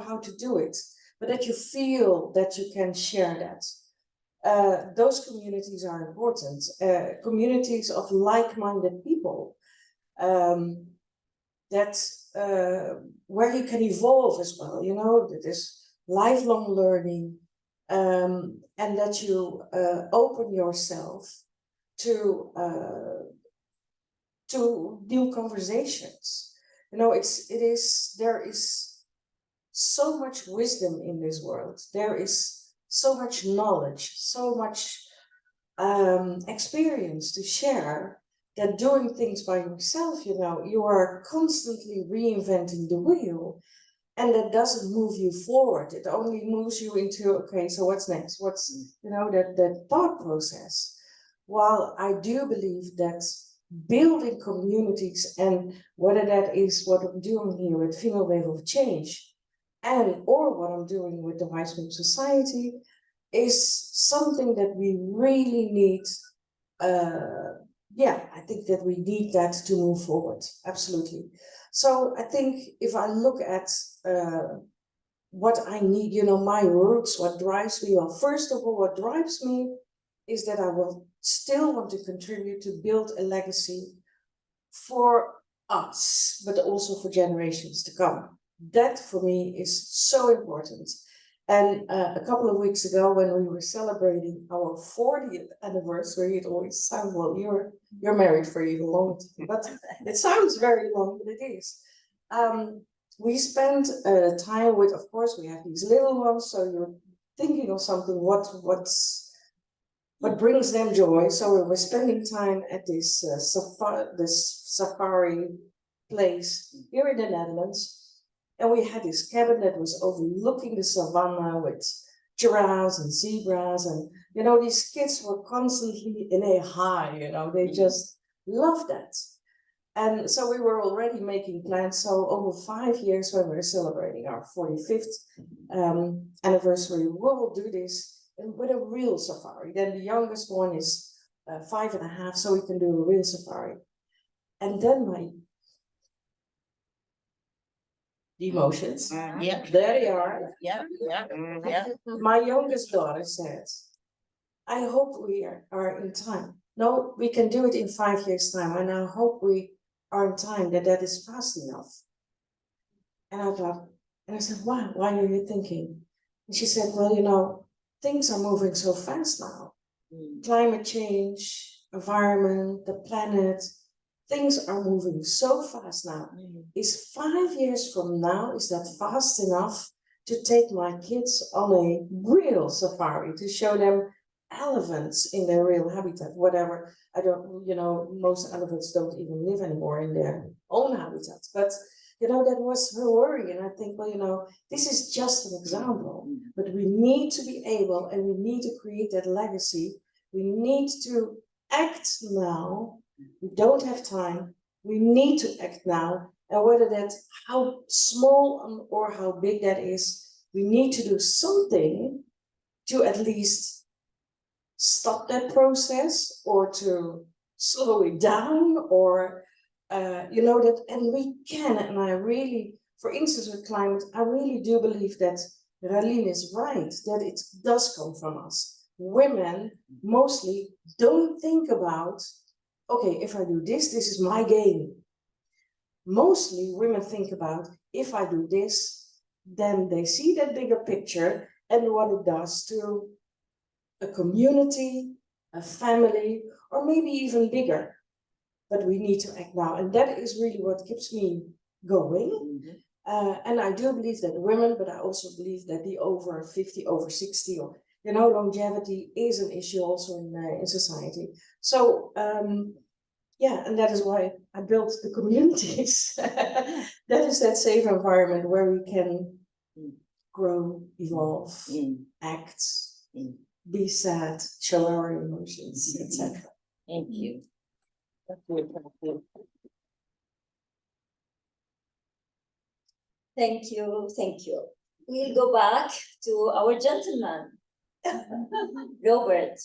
how to do it, but that you feel that you can share that. Those communities are important. Communities of like-minded people. Where you can evolve as well, that is lifelong learning, and that you open yourself to new conversations. There is so much wisdom in this world. There is so much knowledge, so much experience to share, that doing things by yourself, you are constantly reinventing the wheel. And that doesn't move you forward. It only moves you into, okay, so what's next? What's, you know, that thought process. While I do believe that building communities, and whether that is what I'm doing here with Female Wave of Change, and or what I'm doing with the Wise Women Society, is something that we really need. I think that we need that to move forward. Absolutely. So I think if I look at what I need, you know, my roots, what drives me, well, first of all, what drives me is that I will still want to contribute to build a legacy for us, but also for generations to come. That for me is so important. And a couple of weeks ago, when we were celebrating our 40th anniversary, it always sounds, well, you're married for even longer, but it sounds very long, but it is. We spent time with, of course, we have these little ones, so you're thinking of something, what brings them joy. So we were spending time at this safari place here in the Netherlands. And we had this cabin that was overlooking the savannah with giraffes and zebras. And, you know, these kids were constantly in a high, you know, they just loved that. And so we were already making plans. So over 5 years, when we're celebrating our 45th anniversary, we will do this with a real safari. Then the youngest one is 5.5, so we can do a real safari. And then the emotions. Yeah. There they are. Yeah. My youngest daughter said, I hope we are in time. No, we can do it in 5 years' time. And I hope we are in time, that is fast enough. And I thought, and I said, why? Why are you thinking? And she said, well, you know, things are moving so fast now. Climate change, environment, the planet, things are moving so fast now. Is 5 years from now, is that fast enough to take my kids on a real safari, to show them elephants in their real habitat, whatever. I don't, you know, most elephants don't even live anymore in their own habitat. But, you know, that was her worry. And I think, well, you know, this is just an example, but we need to be able, and we need to create that legacy. We need to act now. We don't have time. We need to act now. And whether that's how small or how big that is, we need to do something to at least stop that process, or to slow it down, or, you know, that, and we can. And I really, for instance, with climate, I really do believe that Raline is right, that it does come from us. Women mostly don't think about, okay, if I do this, this is my gain. Mostly women think about, if I do this, then they see that bigger picture and what it does to a community, a family, or maybe even bigger. But we need to act now. And that is really what keeps me going. And I do believe that women, but I also believe that the over 50, over 60, or, you know, longevity is an issue also in society. So, yeah, and that is why I built the communities. That is that safe environment where we can grow, evolve, act, be sad, show our emotions, etc. Thank you. Thank you, thank you. We'll go back to our gentleman, Robert.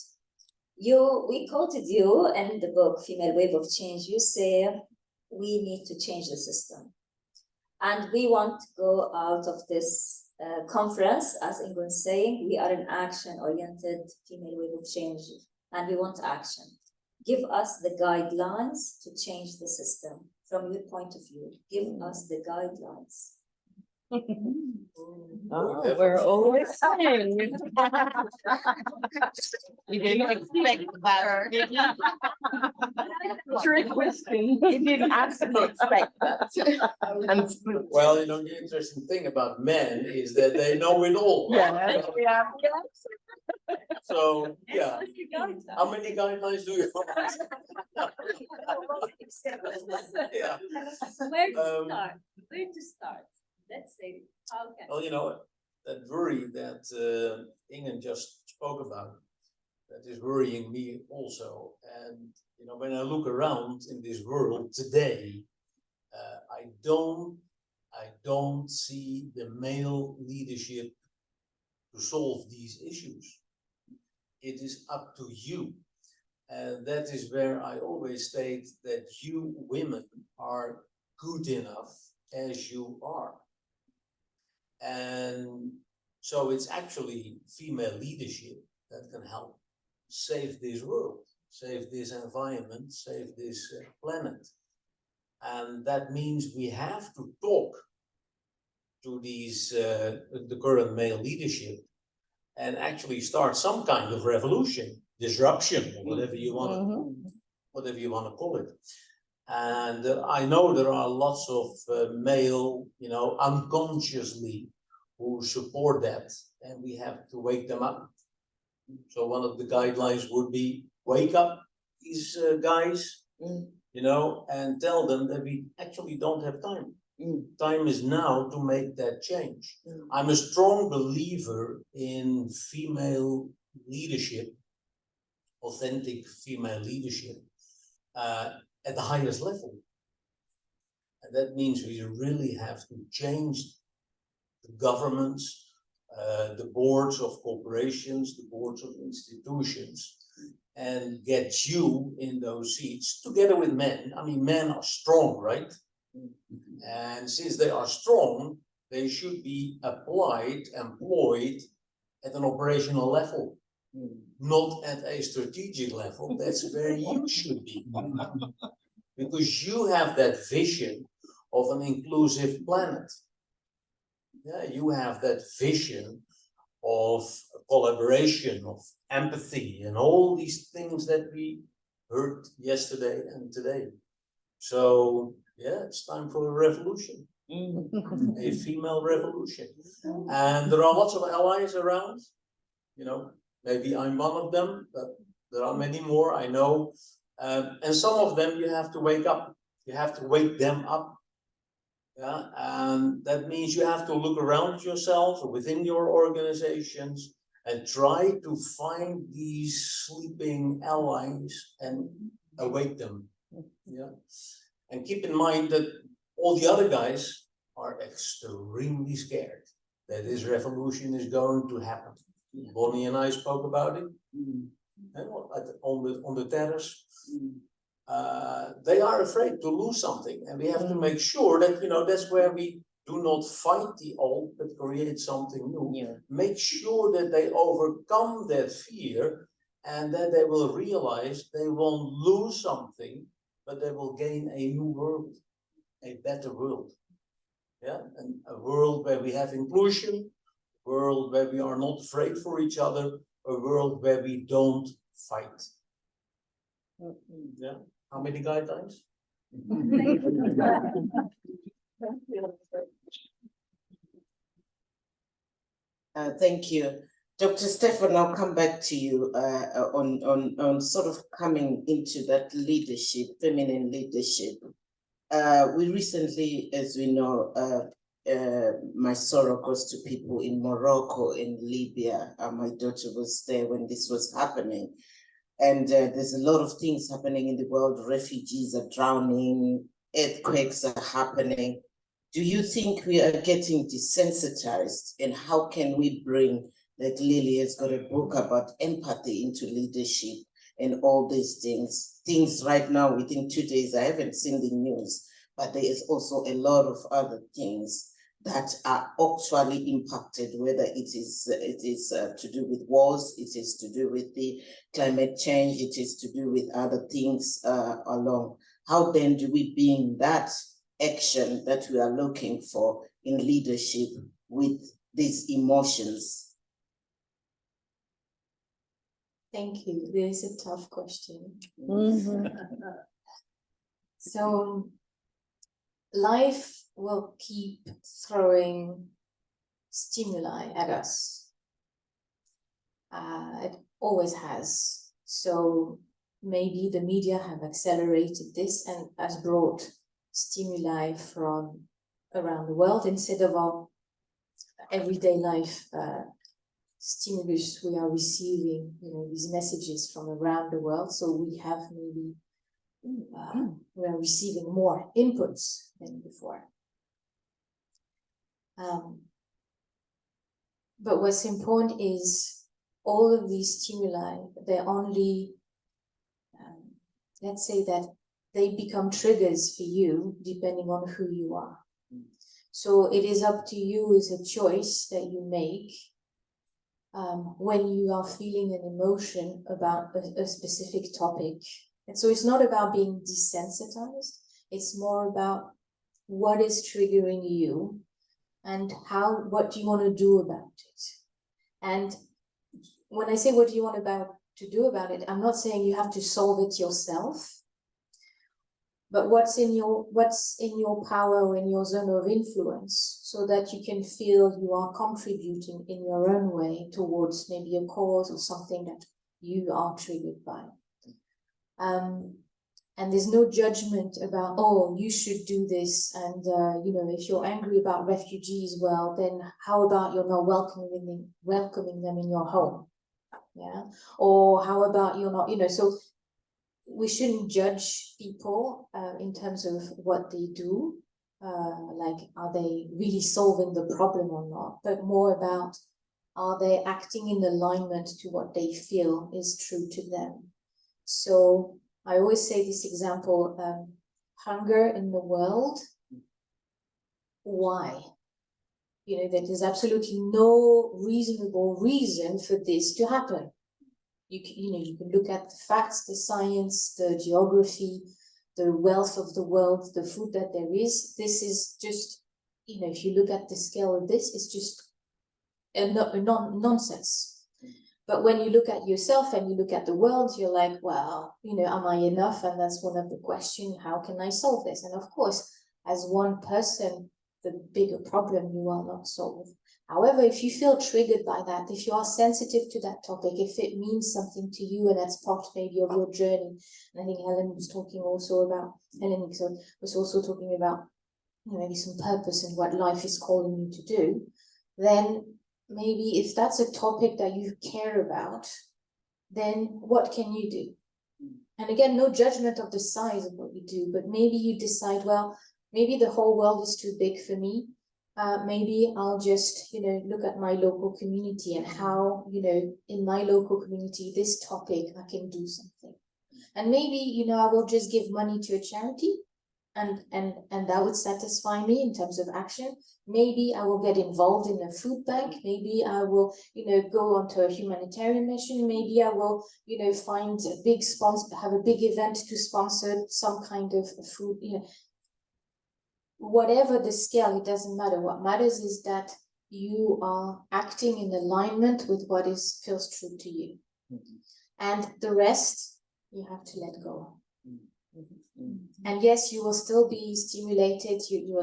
We quoted you in the book, Female Wave of Change. You say, we need to change the system. And we want to go out of this conference, as Ingun's saying, we are an action-oriented female wave of change, and we want action. Give us the guidelines to change the system from your point of view. Give us the guidelines. Oh, we're always saying. You didn't expect that, did you? Trick question. You didn't actually expect that. Well, you know, the interesting thing about men is that they know it all. Yeah. So, yeah. How many guidelines do you have? Yeah. Where to start? Where to start? let's say, how can? Well, you know, that worry that Ingen just spoke about, that is worrying me also. And, you know, when I look around in this world today, I don't see the male leadership to solve these issues. It is up to you. And that is where I always state that you women are good enough as you are. And so it's actually female leadership that can help save this world, save this environment, save this planet. And that means we have to talk to these, the current male leadership, and actually start some kind of revolution, disruption, or whatever you want to call it. And I know there are lots of male, you know, unconsciously who support that, and we have to wake them up. So one of the guidelines would be wake up these guys, you know, and tell them that we actually don't have time. Time is now to make that change. I'm a strong believer in female leadership, authentic female leadership, at the highest level. And that means we really have to change the governments, the boards of corporations, the boards of institutions, and get you in those seats together with men. I mean, men are strong, right? And since they are strong, they should be employed at an operational level, not at a strategic level. That's where you should be. Because you have that vision of an inclusive planet. Yeah, you have that vision of collaboration, of empathy, and all these things that we heard yesterday and today. So yeah, it's time for a revolution, a female revolution. And there are lots of allies around, you know, maybe I'm one of them, but there are many more, I know. And some of them you have to wake up, you have to wake them up. Yeah, and that means you have to look around yourselves or within your organizations and try to find these sleeping allies and awake them. Yeah. And keep in mind that all the other guys are extremely scared that this revolution is going to happen. Bonnie and I spoke about it on the terrace. They are afraid to lose something, and we have to make sure that, you know, that's where we do not fight the old, but create something new. Make sure that they overcome that fear and that they will realize they won't lose something, but they will gain a new world, a better world. Yeah, and a world where we have inclusion, a world where we are not afraid for each other, a world where we don't fight. Yeah, how many guidelines? Thank you. Dr. Stefan, I'll come back to you on sort of coming into that leadership, feminine leadership. We recently, as we know, my sorrow goes to people in Morocco, in Libya. My daughter was there when this was happening. And there's a lot of things happening in the world. Refugees are drowning, earthquakes are happening. Do you think we are getting desensitized? And how can we bring, like Lily has got a book about empathy into leadership and all these things? Things right now, within 2 days, I haven't seen the news, but there is also a lot of other things that are actually impacted, whether it is to do with wars, it is to do with the climate change, it is to do with other things along. How then do we bring that action that we are looking for in leadership with these emotions? Thank you. This is a tough question. So life will keep throwing stimuli at us. It always has. So maybe the media have accelerated this and has brought stimuli from around the world instead of our everyday life stimulus. We are receiving, these messages from around the world. So we have maybe we are receiving more inputs than before. But what's important is all of these stimuli, they're only, let's say that they become triggers for you depending on who you are. So it is up to you, as a choice that you make when you are feeling an emotion about a specific topic. And so it's not about being desensitized, it's more about what is triggering you and what do you want to do about it. And when I say what do you want to do about it, I'm not saying you have to solve it yourself, but what's in your power or in your zone of influence, so that you can feel you are contributing in your own way towards maybe a cause or something that you are triggered by. And there's no judgment about, oh, you should do this, and if you're angry about refugees, well, then how about you're not welcoming them in your home, yeah? Or how about you're not, so we shouldn't judge people in terms of what they do, like are they really solving the problem or not, but more about are they acting in alignment to what they feel is true to them. So I always say this example, hunger in the world, why? That there's absolutely no reasonable reason for this to happen. You can look at the facts, the science, the geography, the wealth of the world, the food that there is. This is just, if you look at the scale of this, it's just nonsense. But when you look at yourself and you look at the world, you're like, well, am I enough? And that's one of the questions, how can I solve this? And of course, as one person, the bigger problem you will not solve. However, if you feel triggered by that, if you are sensitive to that topic, if it means something to you and that's part maybe of your journey, and I think Helen was talking also about, maybe some purpose in what life is calling you to do, then maybe if that's a topic that you care about, then what can you do? And again, no judgment of the size of what you do, but maybe you decide, well, maybe the whole world is too big for me. Maybe I'll just, look at my local community and how, in my local community, this topic, I can do something. And maybe, I will just give money to a charity and that would satisfy me in terms of action. Maybe I will get involved in a food bank. Maybe I will, go onto a humanitarian mission. Maybe I will, find a big sponsor, have a big event to sponsor some kind of food, Whatever the scale, it doesn't matter. What matters is that you are acting in alignment with what feels true to you. And the rest, you have to let go. And yes, you will still be stimulated.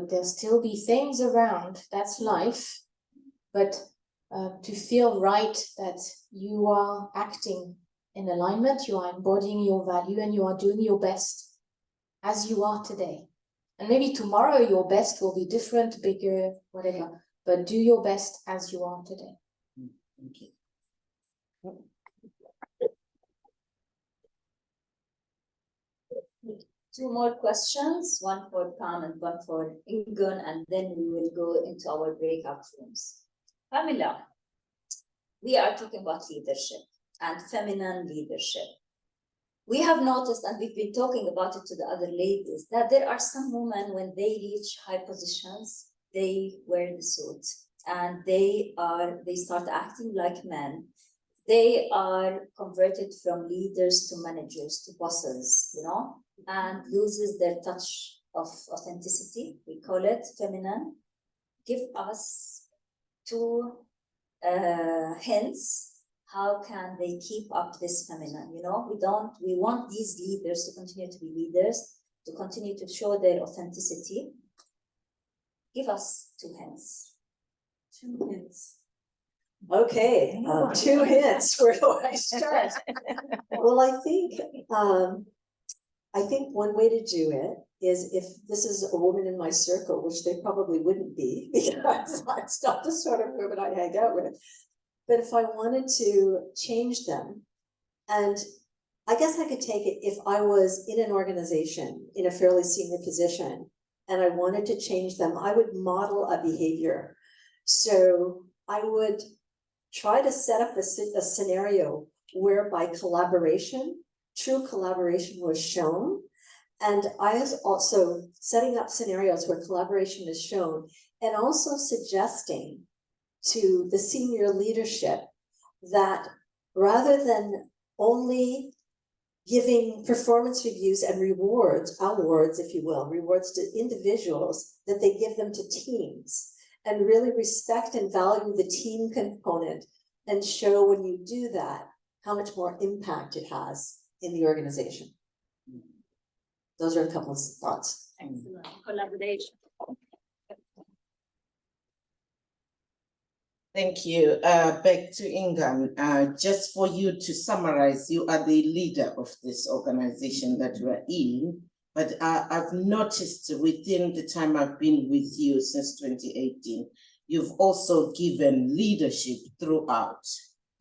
There'll still be things around. That's life. But to feel right that you are acting in alignment, you are embodying your value, and you are doing your best as you are today. And maybe tomorrow your best will be different, bigger, whatever. But do your best as you are today. Thank you. Two more questions, one for Pam and one for Ingun, and then we will go into our breakout rooms. Pamela, we are talking about leadership and feminine leadership. We have noticed, and we've been talking about it to the other ladies, that there are some women, when they reach high positions, they wear the suit and they start acting like men. They are converted from leaders to managers to bosses, and loses their touch of authenticity. We call it feminine. Give us two hints. How can they keep up this feminine? We want these leaders to continue to be leaders, to continue to show their authenticity. Give us two hints. Two hints. Okay, 2 hints. Where do I start? Well, I think I think one way to do it is if this is a woman in my circle, which they probably wouldn't be, because it's not the sort of women I hang out with. But if I wanted to change them, and I guess I could take it if I was in an organization in a fairly senior position and I wanted to change them, I would model a behavior. So I would try to set up a scenario whereby collaboration, true collaboration was shown. And I was also setting up scenarios where collaboration is shown and also suggesting to the senior leadership that rather than only giving performance reviews and awards, if you will, rewards to individuals, that they give them to teams and really respect and value the team component and show when you do that, how much more impact it has in the organization. Those are a couple of thoughts. Excellent. Collaboration. Thank you. Back to Ingan. Just for you to summarize, you are the leader of this organization that you are in, but I've noticed within the time I've been with you since 2018, you've also given leadership throughout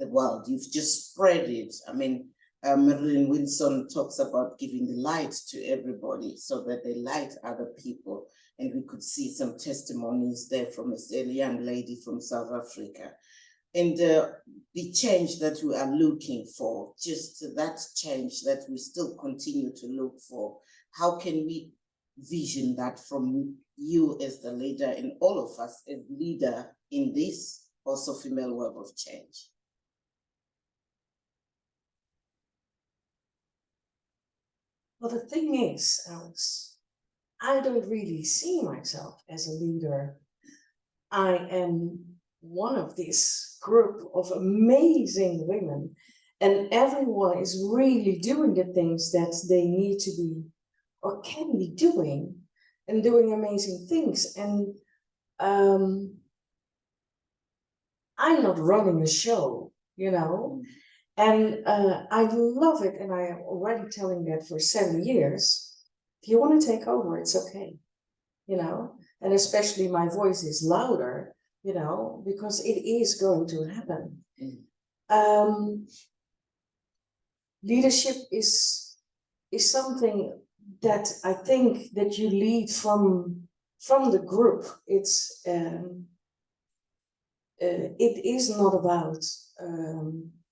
the world. You've just spread it. I mean, Marilyn Wilson talks about giving the light to everybody so that they light other people. And we could see some testimonies there from a young lady from South Africa. And the change that we are looking for, just that change that we still continue to look for, how can we vision that from you as the leader and all of us as leader in this also female web of change? Well, the thing is, Alex, I don't really see myself as a leader. I am one of this group of amazing women, and everyone is really doing the things that they need to be or can be doing and doing amazing things. And I'm not running a show, you know, and I love it. And I am already telling that for 7 years. If you want to take over, it's okay, you know, and especially my voice is louder, you know, because it is going to happen. Leadership is something that I think that you lead from the group. It's it is not about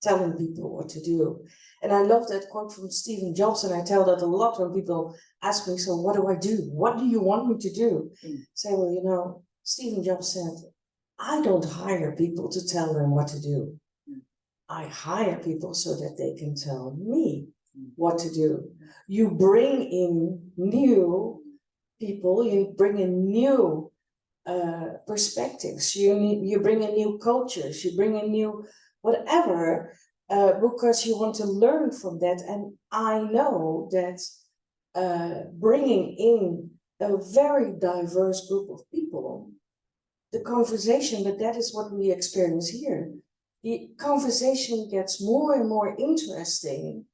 telling people what to do. And I love that quote from Stephen Jobs, and I tell that a lot when people ask me, so what do I do? What do you want me to do? Say, well, you know, Stephen Jobs said, I don't hire people to tell them what to do. I hire people so that they can tell me what to do. You bring in new people, you bring in new perspectives, you bring in new cultures, you bring in new whatever, because you want to learn from that. And I know that bringing in a very diverse group of people, the conversation, but that is what we experience here. The conversation gets more and more interesting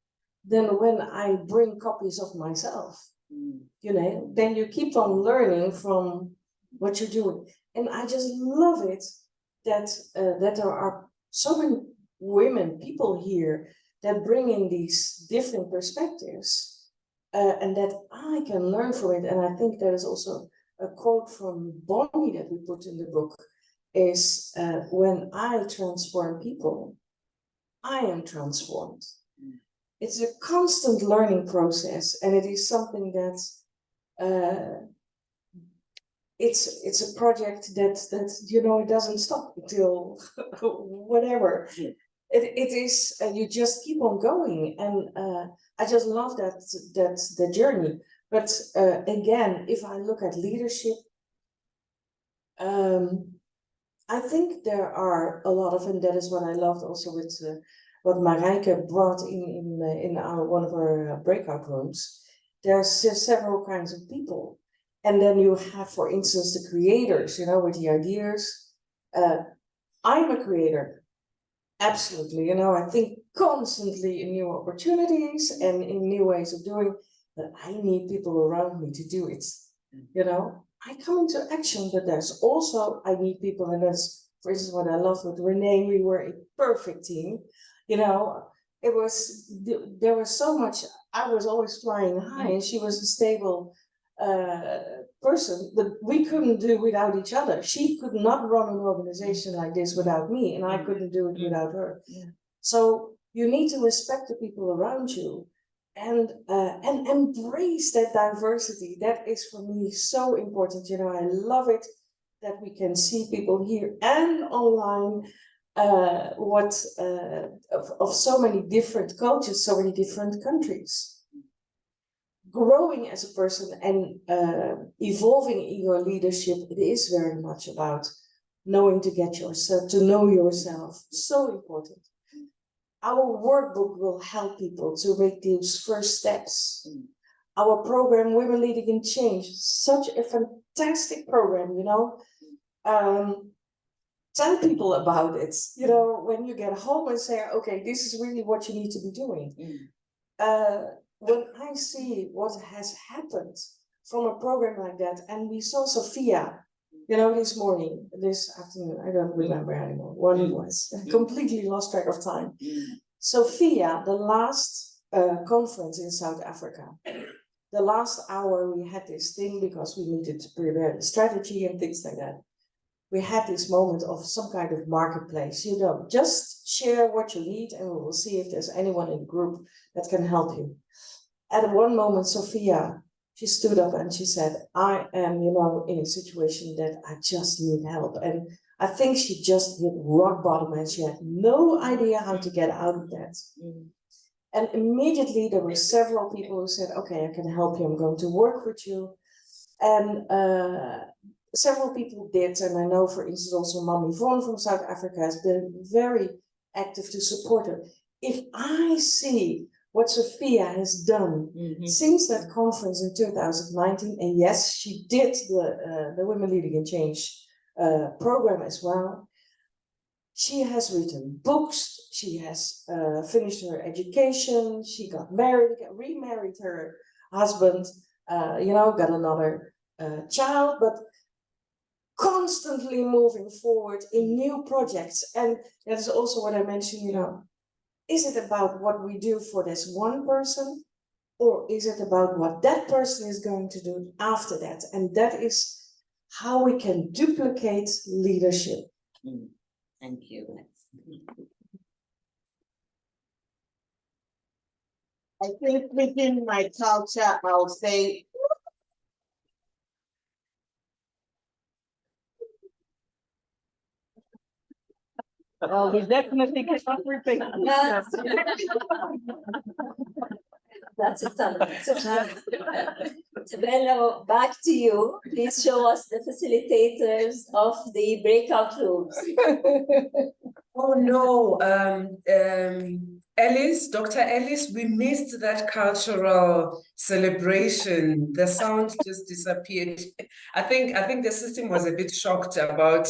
than when I bring copies of myself. You know, then you keep on learning from what you're doing. And I just love it that that there are so many women, people here that bring in these different perspectives, and that I can learn from it. And I think there is also a quote from Bonnie that we put in the book is, when I transform people, I am transformed. It's a constant learning process, and it is something that it's a project that you know, it doesn't stop until whatever. It is, you just keep on going, and I just love that's the journey. But again, if I look at leadership, I think there are a lot of, and that is what I loved also with what Marijke brought in our one of our breakout rooms. There's several kinds of people, and then you have, for instance, the creators, you know, with the ideas. I'm a creator, absolutely. You know, I think constantly in new opportunities and in new ways of doing. but I need people around me to do it. You know, I come into action, but there's also, I need people, and that's, for instance, what I love with Renee, we were a perfect team. You know, it was, there was so much, I was always flying high and she was a stable person, but we couldn't do without each other. She could not run an organization like this without me, and I couldn't do it without her. So you need to respect the people around you and embrace that diversity. That is for me so important. You know, I love it that we can see people here and online of so many different cultures, so many different countries. Growing as a person and evolving in your leadership, it is very much about knowing to get yourself, to know yourself. So important. Our workbook will help people to make those first steps. Our program, Women Leading in Change, such a fantastic program, you know. Tell people about it, you know, when you get home and say, okay, this is really what you need to be doing. When I see what has happened from a program like that, and we saw Sophia, you know, this afternoon, I don't remember anymore what it was, I completely lost track of time. Sophia, the last conference in South Africa, the last hour we had this thing because we needed to prepare the strategy and things like that. We had this moment of some kind of marketplace, you know, just share what you need and we will see if there's anyone in the group that can help you. At one moment, Sophia, she stood up and she said, I am, you know, in a situation that I just need help. And I think she just hit rock bottom and she had no idea how to get out of that. And immediately there were several people who said, okay, I can help you, I'm going to work with you. And several people did, and I know, for instance, also Mami Von from South Africa has been very active to support her. If I see what Sophia has done since that conference in 2019, and yes, she did the Women Leading in Change program as well. She has written books, she has finished her education, she got married, remarried her husband, you know, got another child, but constantly moving forward in new projects. And that is also what I mentioned, you know, is it about what we do for this one person, or is it about what that person is going to do after that? And that is how we can duplicate leadership. Thank you. I think within my culture, I'll say, well, we definitely cannot repeat. That's it. So, Tabello, back to you. Please show us the facilitators of the breakout rooms. Oh no, Alice, Dr. Alice, we missed that cultural celebration. The sound just disappeared. I think the system was a bit shocked about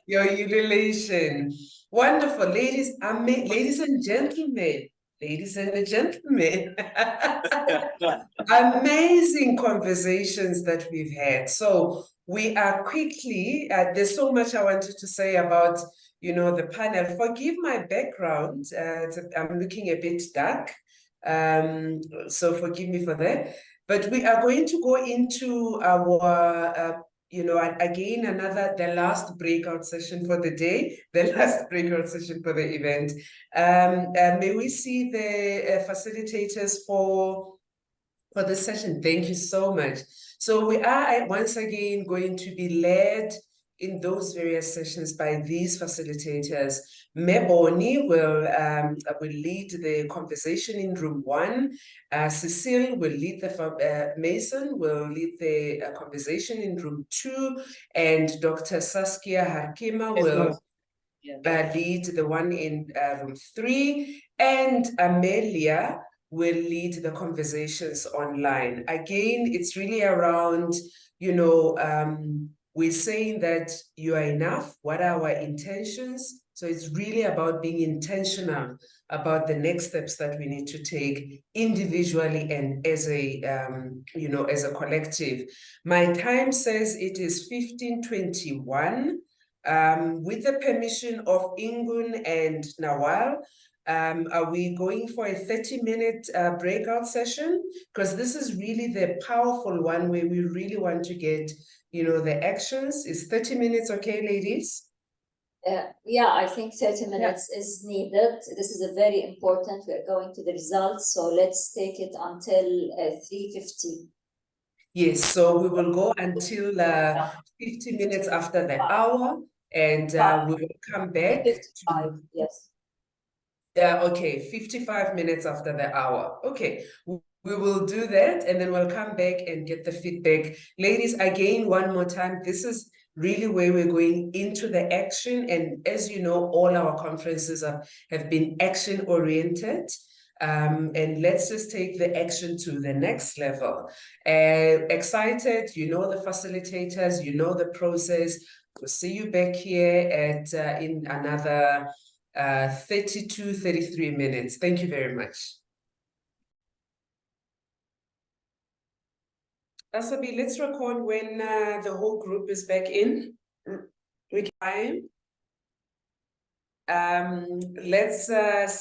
your ululation. Wonderful, ladies and gentlemen. Ladies and gentlemen, amazing conversations that we've had. So we are quickly, there's so much I wanted to say about, you know, the panel. Forgive my background, I'm looking a bit dark, so forgive me for that. But we are going to go into our, you know, again, the last breakout session for the day, the last breakout session for the event. May we see the facilitators for the session? Thank you so much. So we are once again going to be led in those various sessions by these facilitators. Meboni will lead the conversation in room 1. Cecile will lead Mason will lead the conversation in room 2, and Dr. Saskia Harkema will lead the one in room 3, and Amelia will lead the conversations online. Again, it's really around, you know, we're saying that you are enough. What are our intentions? So it's really about being intentional about the next steps that we need to take individually and as a, as a collective. My time says it is 15:21. With the permission of Ingun and Nawal, are we going for a 30-minute breakout session? Because this is really the powerful one where we really want to get, the actions. Is 30 minutes okay, ladies? Yeah, I think 30 minutes is needed. This is a very important. We're going to the results, so let's take it until 3:50. Yes, so we will go until 50 minutes after the hour, and we will come back. 55, yes. Okay, 55 minutes after the hour. Okay, we will do that, and then we'll come back and get the feedback. Ladies, again, one more time, this is really where we're going into the action. And as you know, all our conferences have been action-oriented. And let's just take the action to the next level. Excited, the facilitators, the process. We'll see you back here at in another 33 minutes. Thank you very much. Asabi, let's record when the whole group is back in. Let's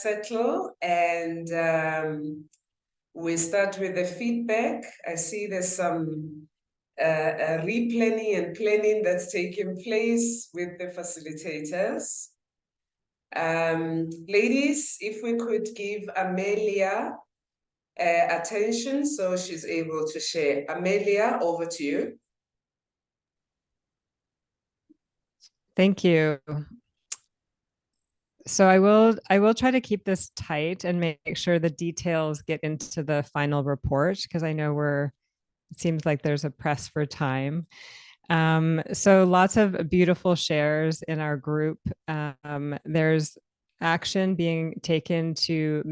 settle, and we start with the feedback. I see there's some replanning and planning that's taking place with the facilitators. Ladies, if we could give Amelia attention so she's able to share. Amelia, over to you. Thank you. So I will try to keep this tight and make sure the details get into the final report, because I know it seems like there's a press for time. So lots of beautiful shares in our group. There's action being taken to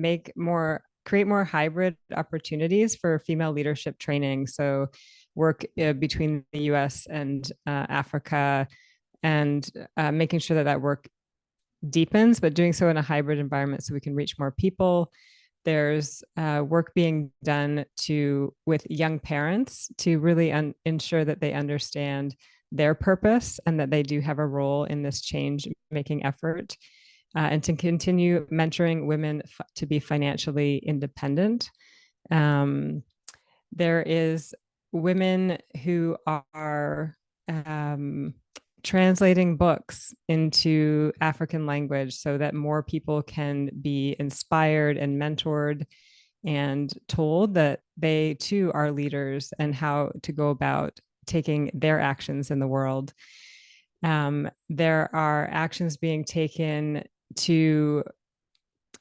create more hybrid opportunities for female leadership training. So work between the US and Africa, and making sure that work deepens, but doing so in a hybrid environment so we can reach more people. There's work being done with young parents to really ensure that they understand their purpose and that they do have a role in this change-making effort, and to continue mentoring women to be financially independent. There is women who are translating books into African language so that more people can be inspired and mentored and told that they too are leaders and how to go about taking their actions in the world. There are actions being taken to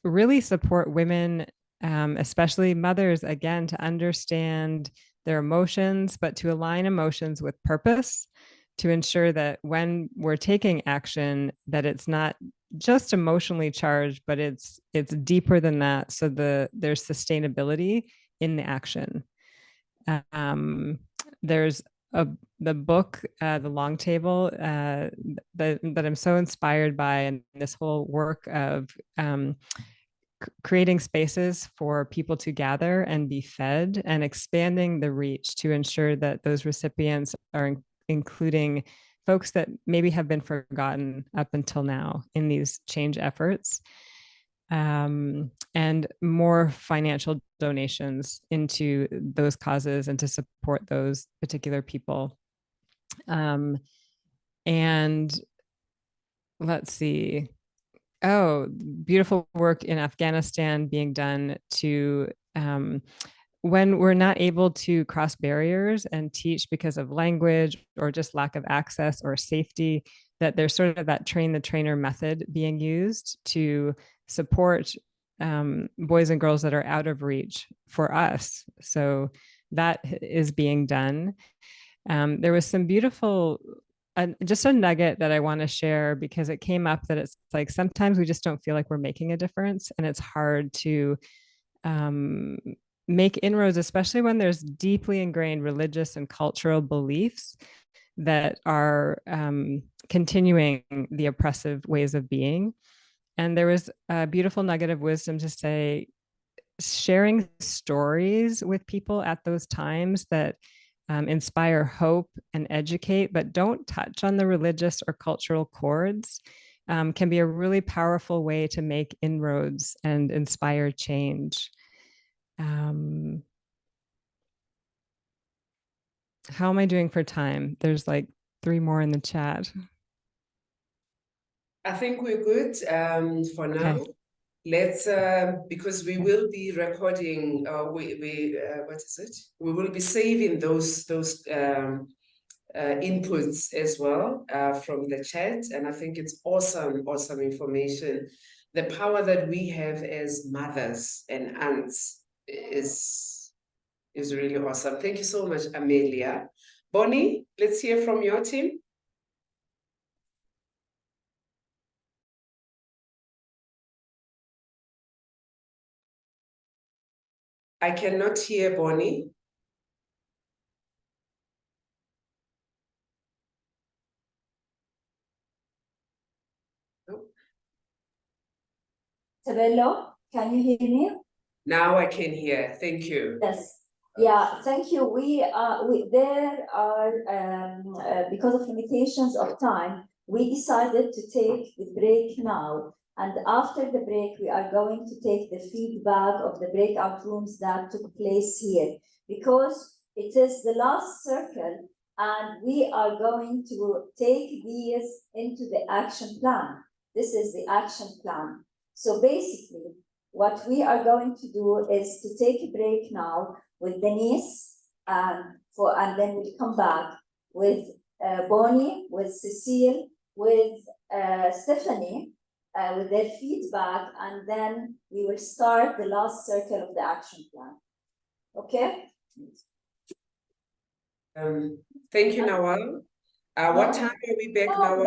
really support women, especially mothers, again, to understand their emotions, but to align emotions with purpose, to ensure that when we're taking action, that it's not just emotionally charged, but it's deeper than that. So there's sustainability in the action. There's the book, The Long Table, that I'm so inspired by, and this whole work of creating spaces for people to gather and be fed, and expanding the reach to ensure that those recipients are including folks that maybe have been forgotten up until now in these change efforts, and more financial donations into those causes and to support those particular people. And let's see. Oh, beautiful work in Afghanistan being done to, when we're not able to cross barriers and teach because of language or just lack of access or safety, that there's sort of that train the trainer method being used to support boys and girls that are out of reach for us. So that is being done. There was some beautiful, just a nugget that I want to share, because it came up that it's like sometimes we just don't feel like we're making a difference, and it's hard to make inroads, especially when there's deeply ingrained religious and cultural beliefs that are continuing the oppressive ways of being. And there was a beautiful nugget of wisdom to say, sharing stories with people at those times that inspire hope and educate, but don't touch on the religious or cultural chords, can be a really powerful way to make inroads and inspire change. How am I doing for time? There's like 3 more in the chat. I think we're good for now. Okay. Let's because we will be recording. What is it? We will be saving those inputs as well from the chat, and I think it's awesome information. The power that we have as mothers and aunts is really awesome. Thank you so much, Amelia. Bonnie, let's hear from your team. I cannot hear Bonnie. Tabello, can you hear me? Now I can hear. Thank you. Yes. Yeah, thank you. There are, because of limitations of time, we decided to take the break now. And after the break, we are going to take the feedback of the breakout rooms that took place here, because it is the last circle and we are going to take these into the action plan. This is the action plan. So basically, what we are going to do is to take a break now with Denise, and then we'll come back with Bonnie, with Cecile, with Stephanie, with their feedback, and then we will start the last circle of the action plan. Okay? Thank you, Nawal. What time are we back, Nawal?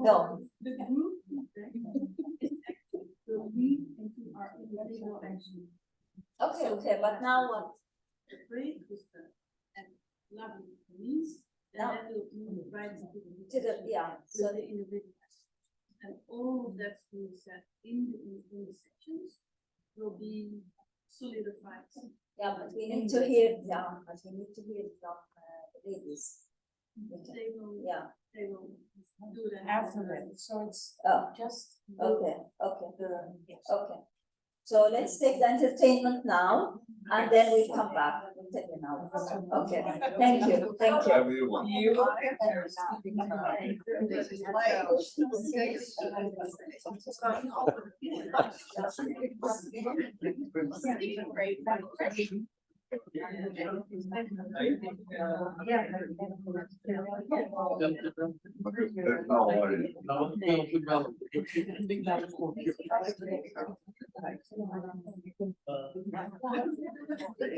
No. Okay, but now what? The break is the lovely police, and then we'll move right to the individual. And all that's being said in the sections will be solidified. Yeah, but we need to hear from the ladies. They will, they will do that Afterwards, so it's just. Okay. So let's take the entertainment now, and then we'll come back. Okay, thank you.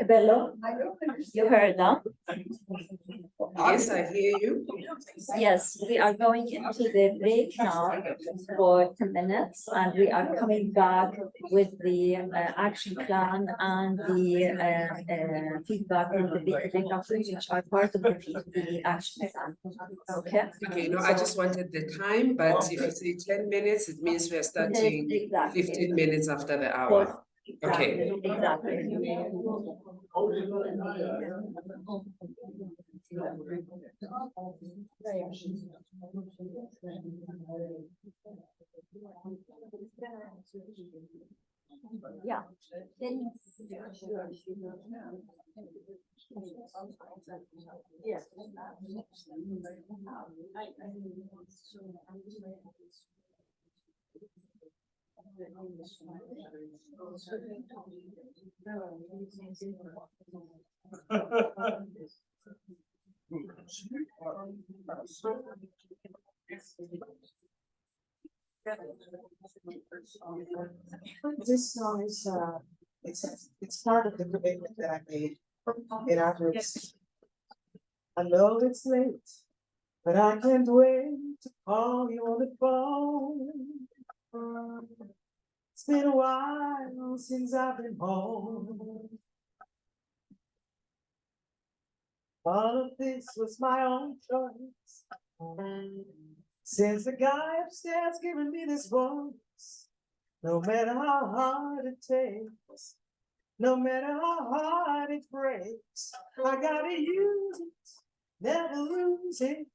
Bello, you heard that? Yes, I hear you. Yes, we are going into the break now for 10 minutes, and we are coming back with the action plan and the feedback from the breakout rooms, which are part of the action plan. Okay? Okay, no, I just wanted the time, but if you say 10 minutes, it means we're starting 15 minutes after the hour. Okay. Exactly. Yeah. Yes. This song is it's part of the commitment that I made in our groups. I know it's late, but I can't wait to call you on the phone. It's been a while since I've been home. All of this was my own choice. Since the guy upstairs giving me this phone, No matter how hard it takes, no matter how hard it breaks, I gotta use it, never lose it.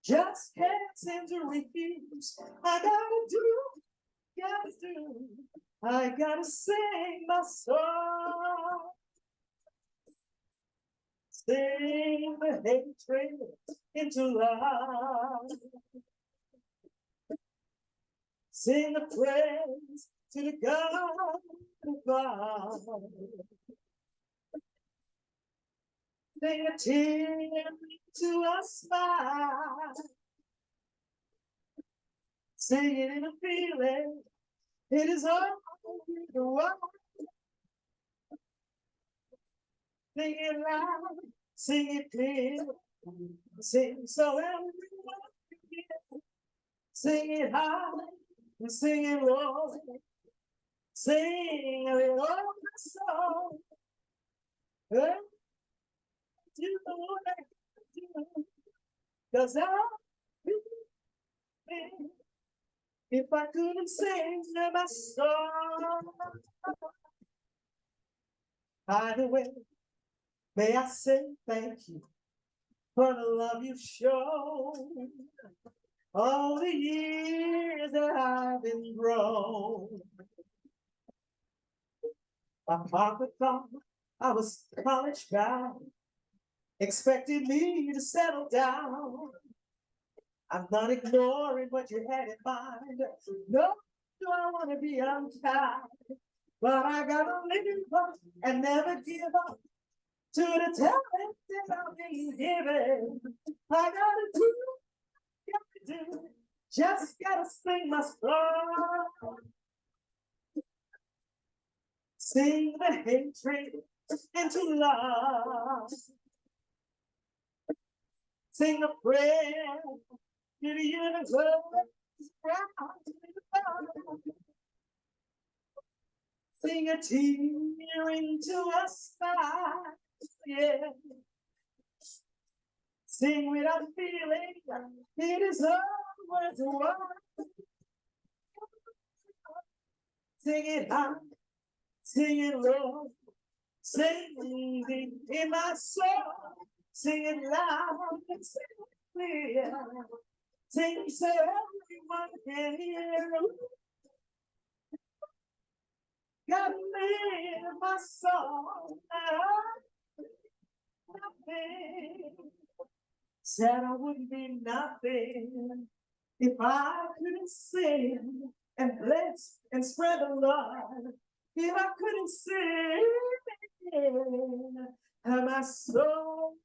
Just can't seem to refuse. I gotta do. I gotta sing my song. Sing the hatred into love. Sing the praise to the God above. Sing a tear to a smile. Sing it in a feeling. It is all the world. Sing it loud, sing it clear, sing so everyone can hear. Sing it high, and sing it low, sing it all the soul. Hey, do what I do, 'cause if I couldn't sing my song, either way, may I say thank you for the love you've shown all the years that I've been grown. My father thought I was college bound, expected me to settle down. I'm not ignoring what you had in mind. No, do I want to be unkind, but I gotta live up and never give up to the talent that I've been given. I gotta do, just gotta sing my song. Sing the hatred into love. Sing a prayer to the universe. Sing a tear into a smile. Yeah. Sing without feeling, it is always one. Sing it high, sing it low, sing it in my soul, sing it loud and sing it clear. Sing so everyone can hear. Gotta live my song. Nothing. Said I wouldn't be nothing if I couldn't sing and bless and spread the love. If I couldn't sing, have my soul.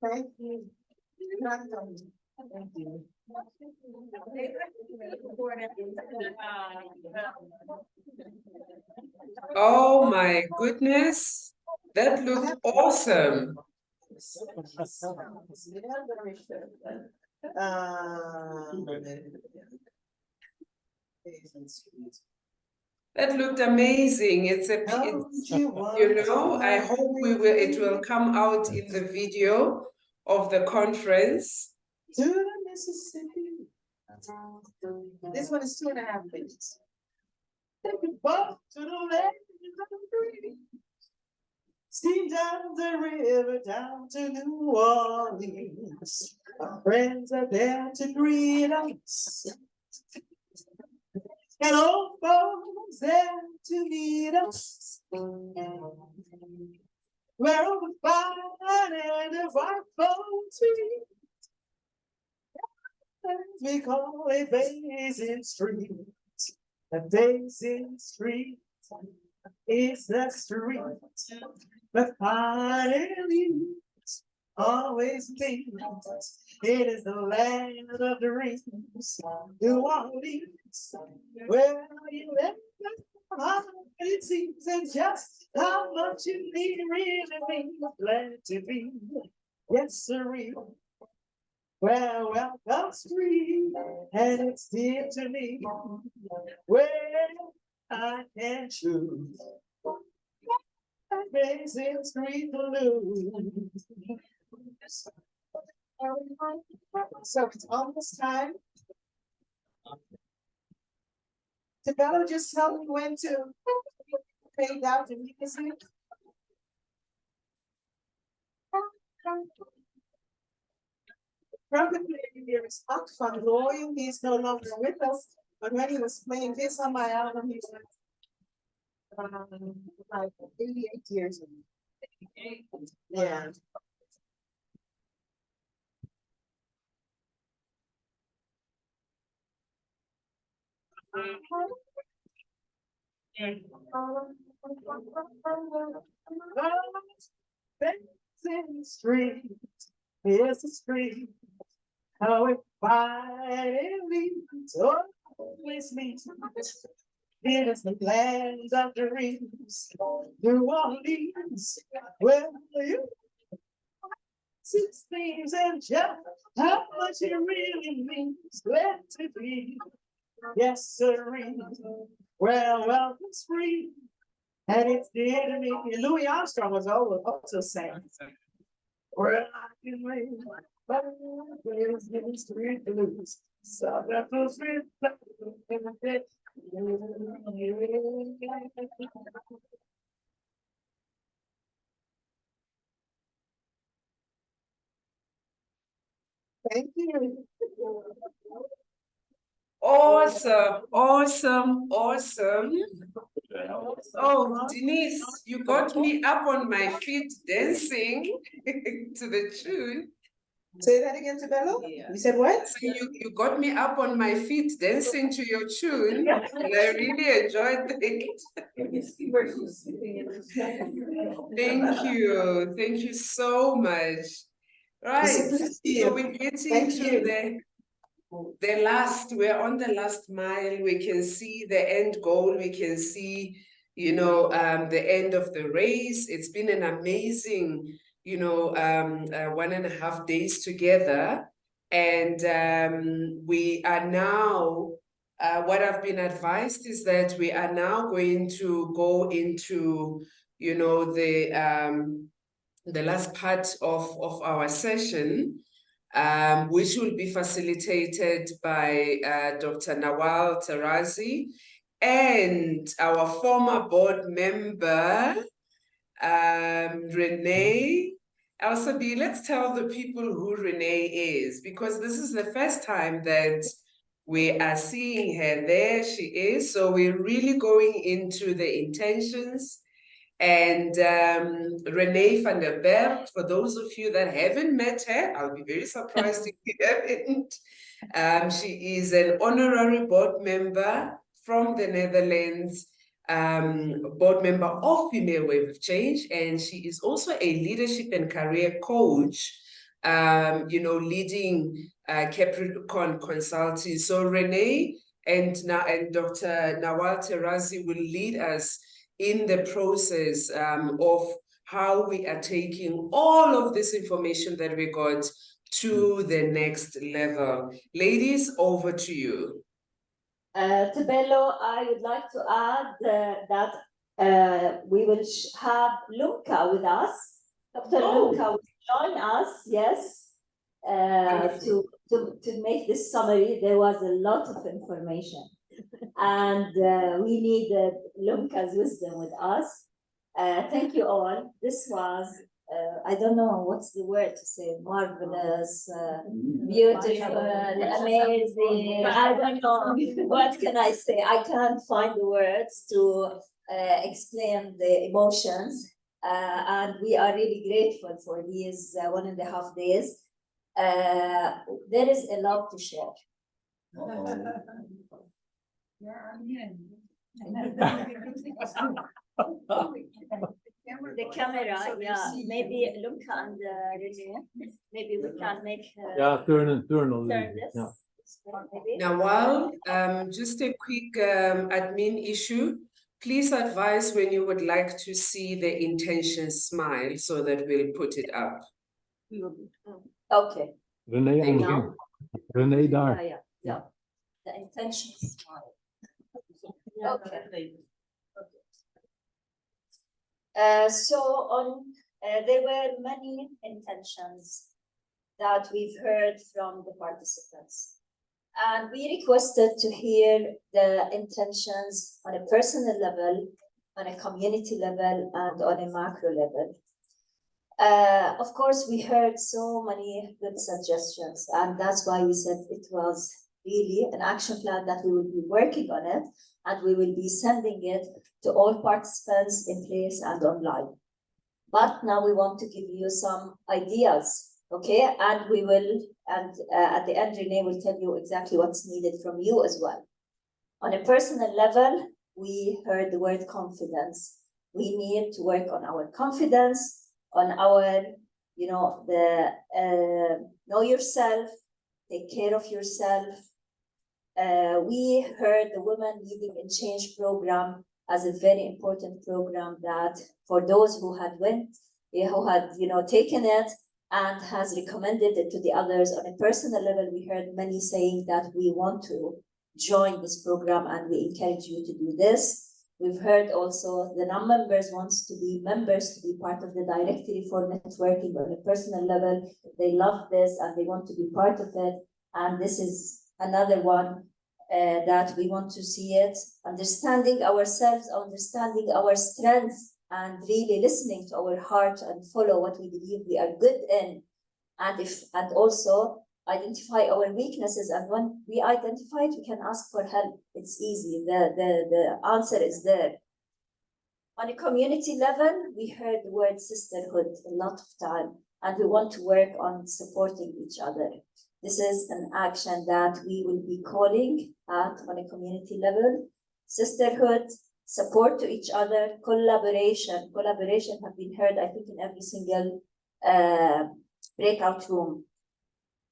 Thank you. Thank you. Oh my goodness, that looked awesome. That looked amazing. I hope it will come out in the video of the conference. To the Mississippi. This one is 2.5 minutes. Take a boat to the land of the free. Steam down the river down to New Orleans. Our friends are there to greet us. And old folks there to meet us. Where all the fine and the white folks meet. We call it Basin Street. The Basin Street is the street, but finally always means it is the land of dreams. New Orleans, where you live, how it seems, and just how much you need really mean. Glad to be, yes, sirree. Well, welcome street, and it's dear to me. Where I can choose. Raisin Street Blues. So it's almost time. Tabella, just tell me when to fade out the music. Trumpet player here is Art van Rooyen. He's no longer with us, but when he was playing this on my album, he was like 88 years old. Yeah. Benson Street, here's the street, how it finally always meets. It is the land of dreams, New Orleans, where you 16 and just how much it really means. Glad to be, yes, sirree. Well, it's free, and it's dear to me. Louis Armstrong was also saying, where I can live, but there's the street blues. So that was street blues. Thank you. Awesome, awesome, awesome. Oh, Denise, you got me up on my feet dancing to the tune. Say that again, Tabella? You said what? So you got me up on my feet dancing to your tune, and I really enjoyed it. Thank you so much. Right, so we're getting to the last, we're on the last mile. We can see the end goal. We can see, you know, the end of the race. It's been an amazing, you know, 1.5 days together. And we are now, what I've been advised is that we are now going to go into, you know, the last part of our session, which will be facilitated by Dr. Nawal Tarazi and our former board member, Renee Elsabi. Let's tell the people who Renee is, because this is the first time that we are seeing her. There she is. So we're really going into the intentions. And Renee van der Berg, for those of you that haven't met her, I'll be very surprised if you haven't. She is an honorary board member from the Netherlands, board member of Female Wave of Change, and she is also a leadership and career coach, you know, leading Capricorn Consulting. So Renee and Dr. Nawal Tarazi will lead us in the process of how we are taking all of this information that we got to the next level. Ladies, over to you. Tabello, I would like to add that we will have Lumka with us. Dr. Lumka will join us, yes, to make this summary. There was a lot of information. And we need Lumka's wisdom with us. Thank you all. This was, I don't know what's the word to say, marvelous, beautiful, amazing. I don't know, what can I say? I can't find the words to explain the emotions. And we are really grateful for these 1.5 days. There is a lot to share. The camera, yeah, maybe Lumka and Renee, maybe we can make turn a little bit, this. yeah. Nawal, just a quick admin issue. Please advise when you would like to see the intention smile so that we'll put it up. Okay. Renee daar. Yeah. The intention smile. Okay. There were many intentions that we've heard from the participants. And we requested to hear the intentions on a personal level, on a community level, and on a macro level. Of course, we heard so many good suggestions, and that's why we said it was really an action plan that we will be working on it, and we will be sending it to all participants in place and online. But now we want to give you some ideas, okay? And we will, at the end, Renee will tell you exactly what's needed from you as well. On a personal level, we heard the word confidence. We need to work on our confidence, on our, know yourself, take care of yourself. We heard the Women Leading in Change program as a very important program that for those who had taken it and has recommended it to the others. On a personal level, we heard many saying that we want to join this program and we encourage you to do this. We've heard also the non-members wants to be members, to be part of the directory for networking on a personal level. They love this and they want to be part of it. And this is another one that we want to see it, understanding ourselves, understanding our strengths, and really listening to our heart and follow what we believe we are good in, and also identify our weaknesses. And when we identify it, we can ask for help. It's easy. The answer is there. On a community level, we heard the word sisterhood a lot of time, and we want to work on supporting each other. This is an action that we will be calling at on a community level. Sisterhood, support to each other, collaboration. Collaboration have been heard, I think, in every single breakout room,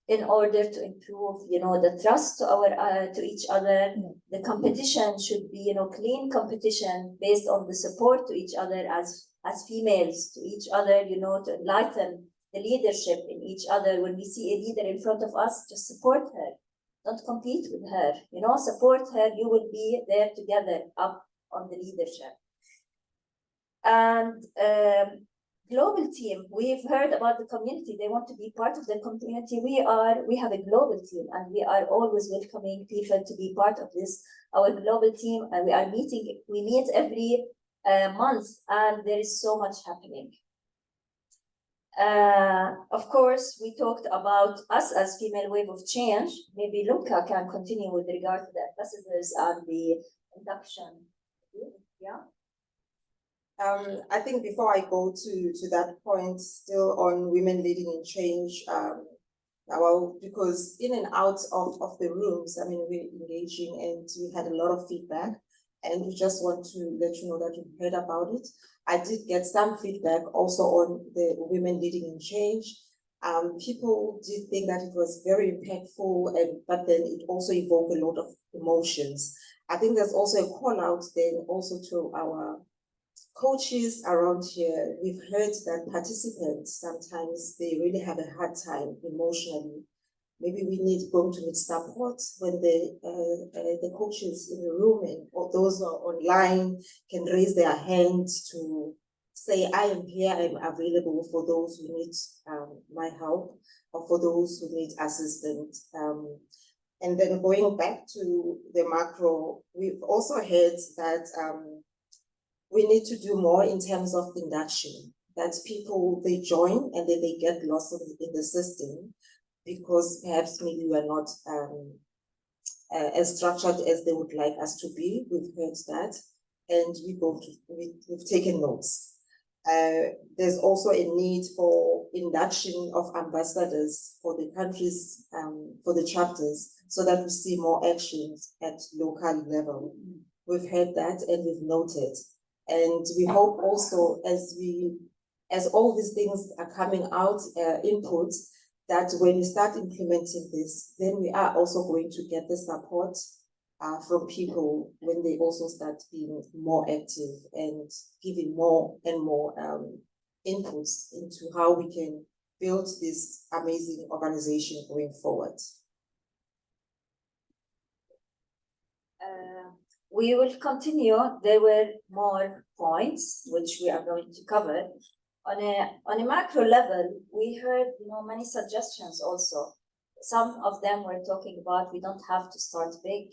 in order to improve, the trust to each other. The competition should be, clean competition based on the support to each other as females, to each other, to enlighten the leadership in each other. When we see a leader in front of us, just support her. Don't compete with her, support her. You will be there together up on the leadership. And global team, we've heard about the community. They want to be part of the community. We have a global team, and we are always welcoming people to be part of this, our global team. And we meet every month, and there is so much happening. Of course, we talked about us as Female Wave of Change. Maybe Luca can continue with regard to the ambassadors and the induction. Yeah. I think before I go to that point, still on Women Leading in Change, well, because in and out of the rooms, we're engaging and we had a lot of feedback, and we just want to let you know that you've heard about it. I did get some feedback also on the Women Leading in Change. People did think that it was very impactful, but then it also evoked a lot of emotions. I think there's also a call out then also to our coaches around here. We've heard that participants, sometimes they really have a hard time emotionally. Maybe we need going to need support when the coaches in the room and or those who are online can raise their hand to say, I am here, I'm available for those who need my help, or for those who need assistance. And then going back to the macro, we've also heard that we need to do more in terms of induction, that people, they join and then they get lost in the system because perhaps maybe we're not as structured as they would like us to be. We've heard that, and we've taken notes. There's also a need for induction of ambassadors for the countries, for the chapters, so that we see more actions at local level. We've heard that and we've noted. And we hope also as all these things are coming out, inputs, that when we start implementing this, then we are also going to get the support from people when they also start being more active and giving more and more inputs into how we can build this amazing organization going forward. we will continue. There were more points which we are going to cover. On a macro level, we heard many suggestions also. Some of them were talking about we don't have to start big,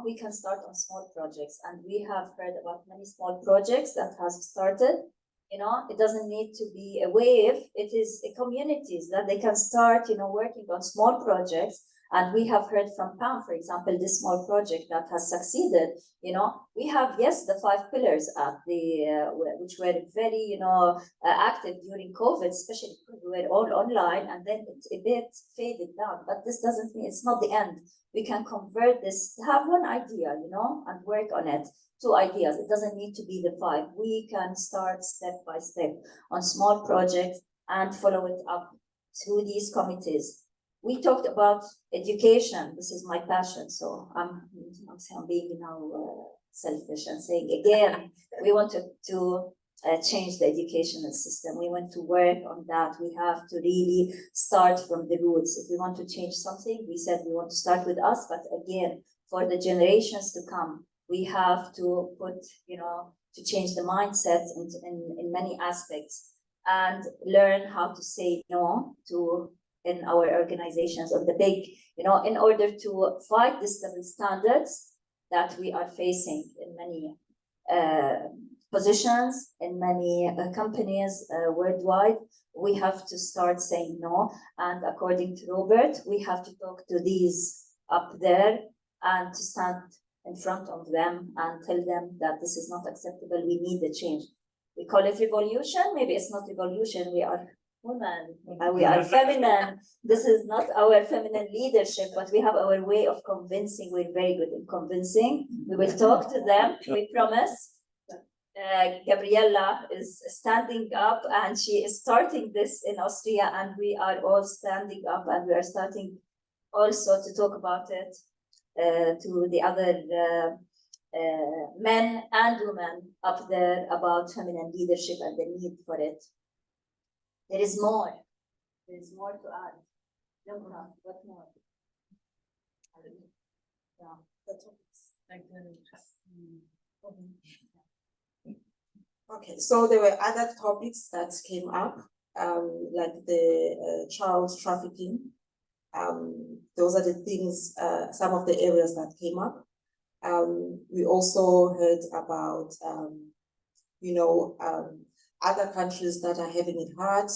we can start on small projects, and we have heard about many small projects that has started. It doesn't need to be a wave. It is a communities that they can start, working on small projects. And we have heard from Pam, for example, this small project that has succeeded. We have, yes, the 5 pillars at which were very, active during COVID, especially because we were all online, and then it a bit faded down. But this doesn't mean it's not the end. We can convert this, have one idea, and work on it. 2 ideas. It doesn't need to be the 5. We can start step by step on small projects and follow it up through these committees. We talked about education. This is my passion, so I'm being selfish and saying again, we wanted to change the educational system. We want to work on that. We have to really start from the roots. If we want to change something, we said we want to start with us, but again, for the generations to come, we have to put, to change the mindset in many aspects and learn how to say no to in our organizations of the big, in order to fight these double standards that we are facing in many positions, in many companies worldwide. We have to start saying no. And according to Robert, we have to talk to these up there and to stand in front of them and tell them that this is not acceptable. We need the change. We call it revolution. Maybe it's not revolution. We are women, we are feminine. This is not our feminine leadership, but we have our way of convincing. We're very good in convincing. We will talk to them, we promise. Gabriella is standing up and she is starting this in Austria, and we are all standing up and we are starting also to talk about it to the other men and women up there about feminine leadership and the need for it. There is more. There is more to add. Deborah, what more? Yeah, that's what Okay, so there were other topics that came up, like the child trafficking. Those are the things, some of the areas that came up. We also heard about, other countries that are having it hard,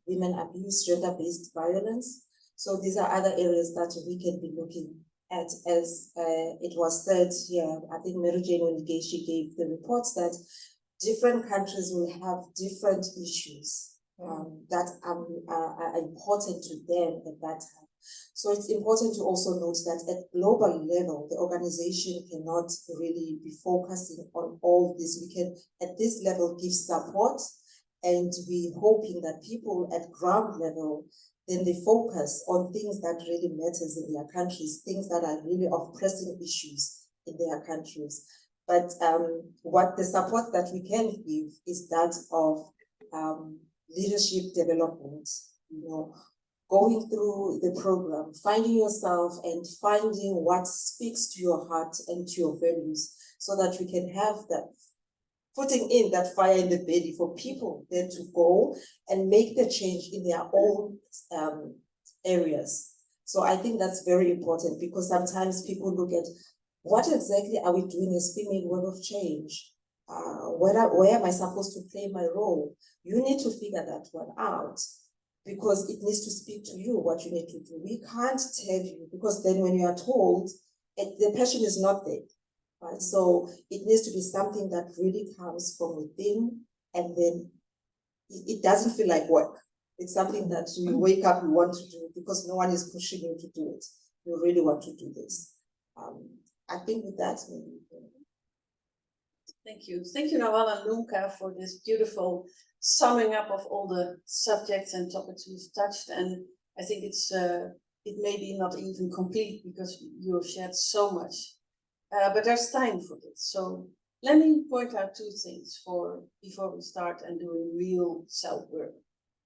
women abuse, gender-based violence. So these are other areas that we can be looking at. As it was said here, I think Mary Jane Onige, she gave the reports that different countries will have different issues that are important to them at that time. So it's important to also note that at global level, the organization cannot really be focusing on all this. We can, at this level, give support, and we're hoping that people at ground level, then they focus on things that really matters in their countries, things that are really of pressing issues in their countries. But what the support that we can give is that of leadership development, going through the program, finding yourself and finding what speaks to your heart and to your values, so that we can have that, putting in that fire in the belly for people then to go and make the change in their own areas. So I think that's very important, because sometimes people look at what exactly are we doing as female web of change? Where am I supposed to play my role? You need to figure that one out, because it needs to speak to you what you need to do. We can't tell you, because then when you are told, the passion is not there, right? So it needs to be something that really comes from within, and then it doesn't feel like work. It's something that you wake up, you want to do, because no one is pushing you to do it. You really want to do this. I think with that, maybe. Thank you. Thank you, Nawal and Lunka, for this beautiful summing up of all the subjects and topics we've touched. And I think it's it may be not even complete, because you have shared so much. But there's time for this. So let me point out 2 things before we start and doing real self-work.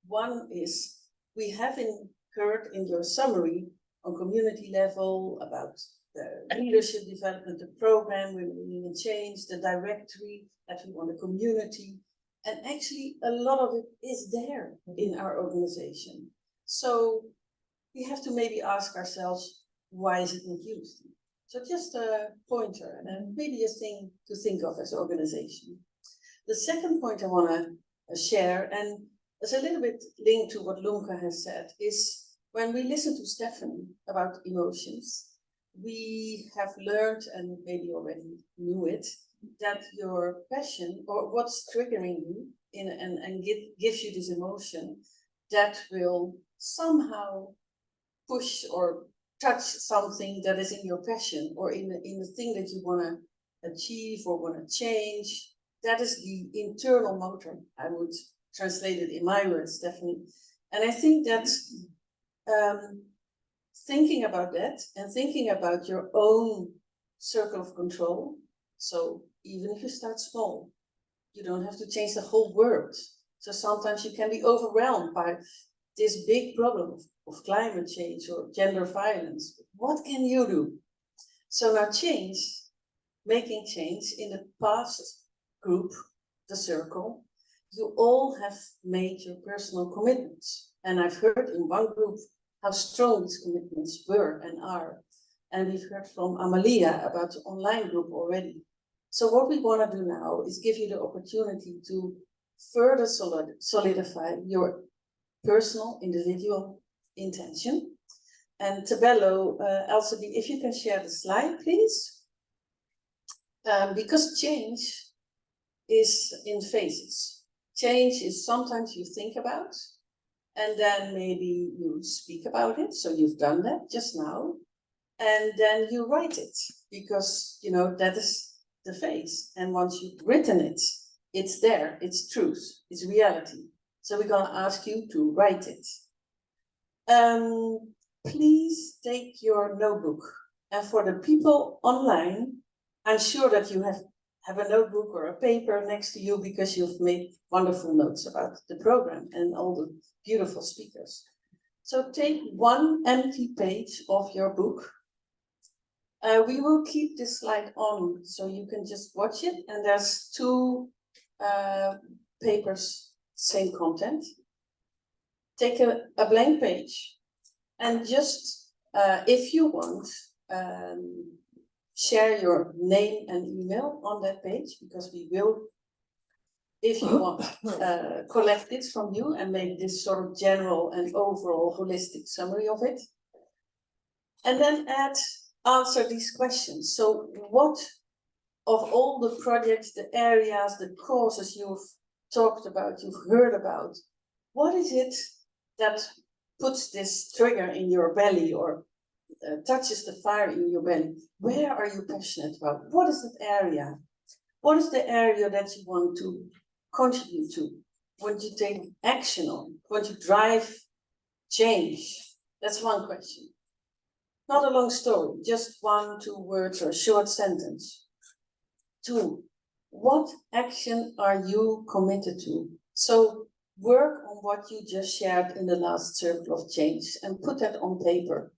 One is, we have incurred in your summary on community level about the leadership development, the program, Women in Change, the directory, that we want a community. And actually, a lot of it is there in our organization. So we have to maybe ask ourselves, why is it not used? So just a pointer and maybe a thing to think of as an organization. The second point I want to share, and it's a little bit linked to what Lumka has said, is when we listen to Stephanie about emotions, we have learned, and maybe already knew it, that your passion or what's triggering you and gives you this emotion, that will somehow push or touch something that is in your passion or in the thing that you want to achieve or want to change. That is the internal motor. I would translate it in my words, Stephanie. And I think that thinking about that and thinking about your own circle of control. So even if you start small, you don't have to change the whole world. So sometimes you can be overwhelmed by this big problem of climate change or gender violence. What can you do? So now making change in the past group, the circle, you all have made your personal commitments. And I've heard in one group how strong these commitments were and are. And we've heard from Amalia about the online group already. So what we want to do now is give you the opportunity to further solidify your personal, individual intention. And Tabello, Elsabe, if you can share the slide, please. Because change is in phases. Change is sometimes you think about, and then maybe you speak about it. So you've done that just now. And then you write it, because, you know, that is the phase. And once you've written it, it's there, it's truth, it's reality. So we're going to ask you to write it. Please take your notebook. And for the people online, I'm sure that you have a notebook or a paper next to you because you've made wonderful notes about the program and all the beautiful speakers. So take one empty page of your book. We will keep this slide on so you can just watch it. And there's two papers, same content. Take a blank page and just, if you want, share your name and email on that page, because we will, if you want, collect it from you and make this sort of general and overall holistic summary of it. And then answer these questions. So what of all the projects, the areas, the causes you've talked about, you've heard about, what is it that puts this trigger in your belly or touches the fire in your belly? Where are you passionate about? What is that area? What is the area that you want to contribute to? Want to take action on? Want to drive change? That's one question. Not a long story, just 1, 2 words or a short sentence. 2, what action are you committed to? So work on what you just shared in the last circle of change and put that on paper.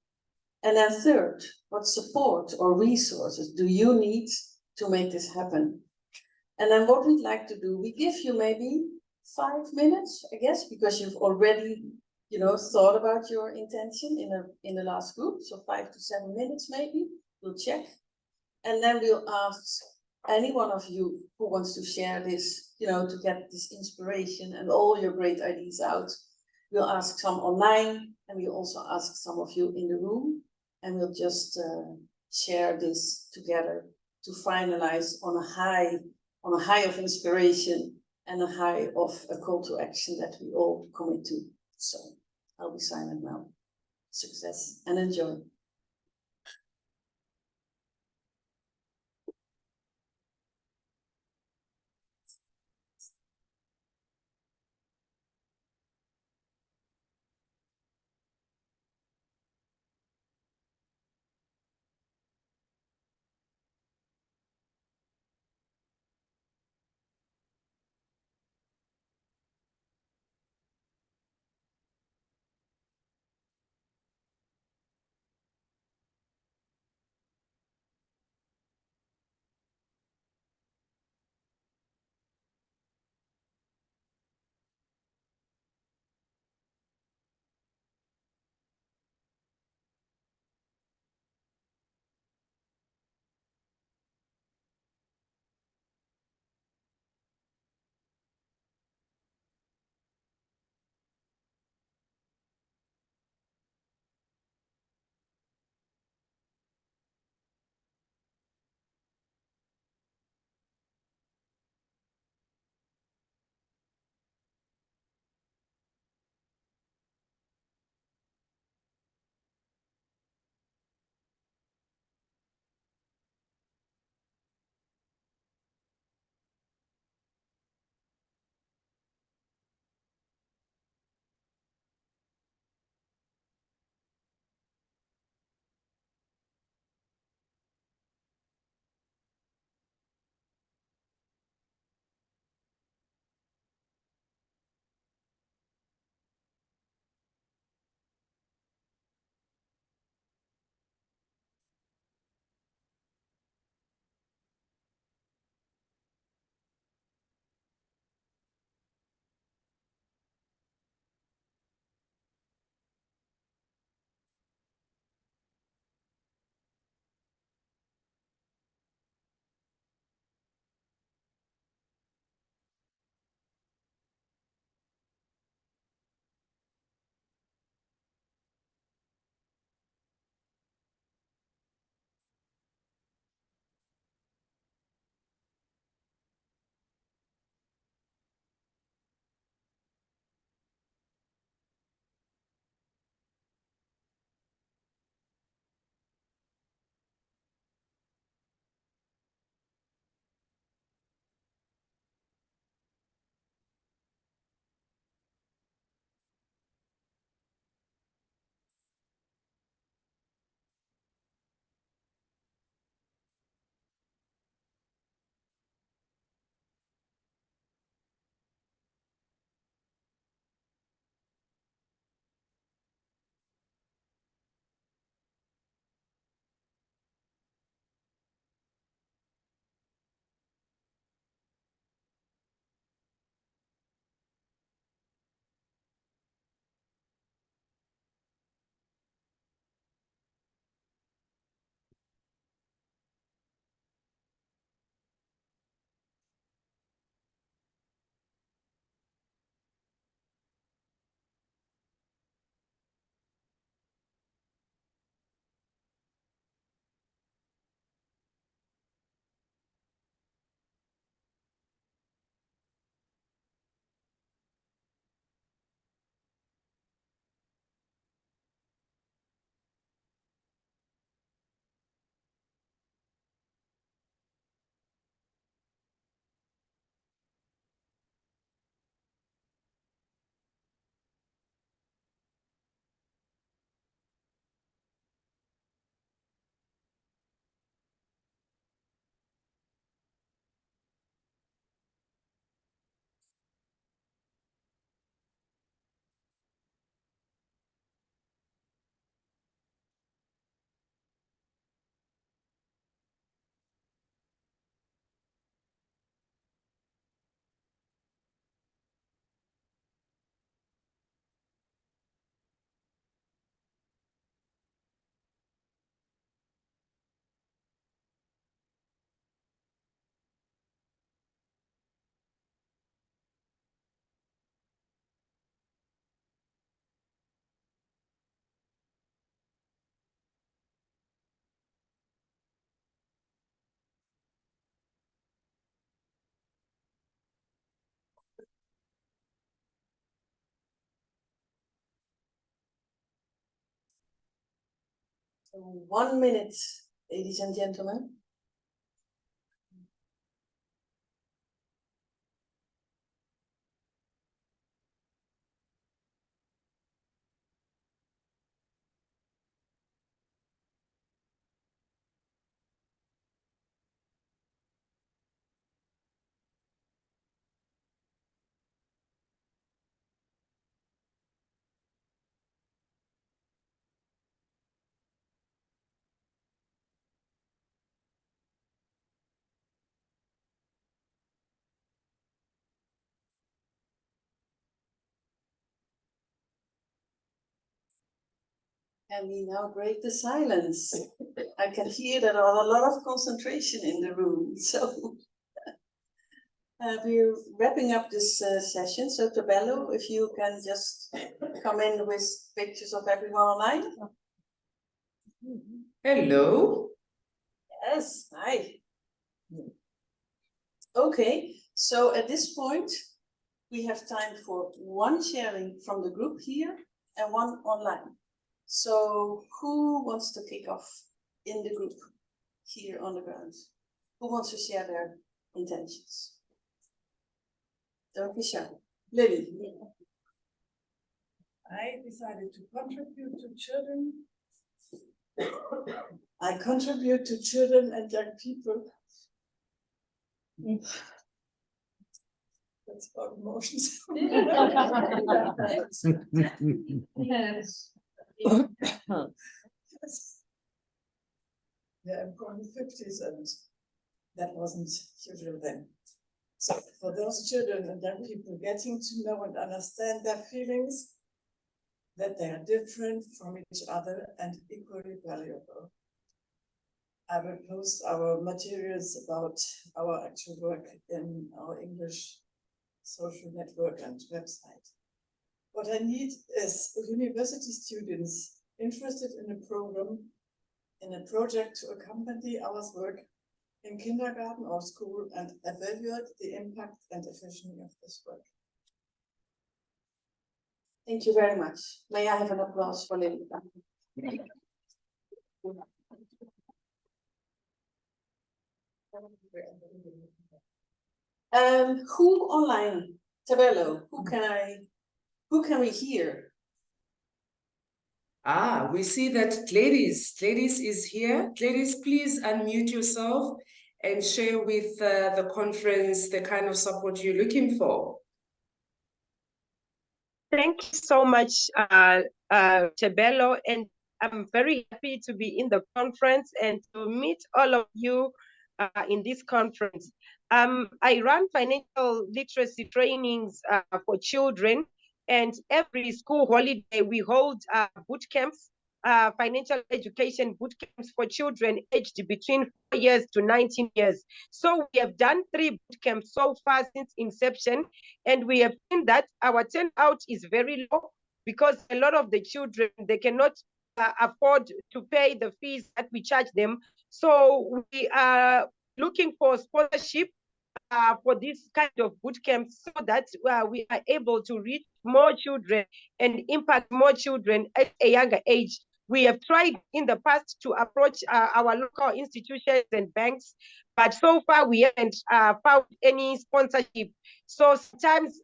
And then 3rd, what support or resources do you need to make this happen? And then what we'd like to do, we give you maybe 5 minutes, I guess, because you've already, you know, thought about your intention in the last group. So 5 to 7 minutes maybe, we'll check. And then we'll ask any one of you who wants to share this, you know, to get this inspiration and all your great ideas out. We'll ask some online, and we'll also ask some of you in the room, and we'll just share this together to finalize on a high of inspiration and a high of a call to action that we all commit to. So I'll be silent now. Success and enjoy. So 1 minute, ladies and gentlemen. And we now break the silence. I can hear there are a lot of concentration in the room. So we're wrapping up this session. So Tabello, if you can just come in with pictures of everyone online. Hello. Yes, hi. Okay, so at this point, we have time for one sharing from the group here and one online. So who wants to kick off in the group here on the ground? Who wants to share their intentions? Don't be shy. Lily. I decided to contribute to children. I contribute to children and young people. That's about emotions. Yes. Yeah, I'm from the 50s and that wasn't usual then. So for those children and young people getting to know and understand their feelings, that they are different from each other and equally valuable. I will post our materials about our actual work in our English social network and website. What I need is university students interested in a program, in a project to accompany our work in kindergarten or school and evaluate the impact and efficiency of this work. Thank you very much. May I have an applause for Lily? Who online? Tabello, who can we hear? Ah, we see that Gladys is here. Gladys, please unmute yourself and share with the conference the kind of support you're looking for. Thank you so much, Tabello, and I'm very happy to be in the conference and to meet all of you in this conference. I run financial literacy trainings for children, and every school holiday we hold boot camps, financial education boot camps for children aged between 4 years to 19 years. So we have done 3 boot camps so far since inception, and we have seen that our turnout is very low because a lot of the children, they cannot afford to pay the fees that we charge them. So we are looking for sponsorship for this kind of boot camps so that we are able to reach more children and impact more children at a younger age. We have tried in the past to approach our local institutions and banks, but so far we haven't found any sponsorship. So sometimes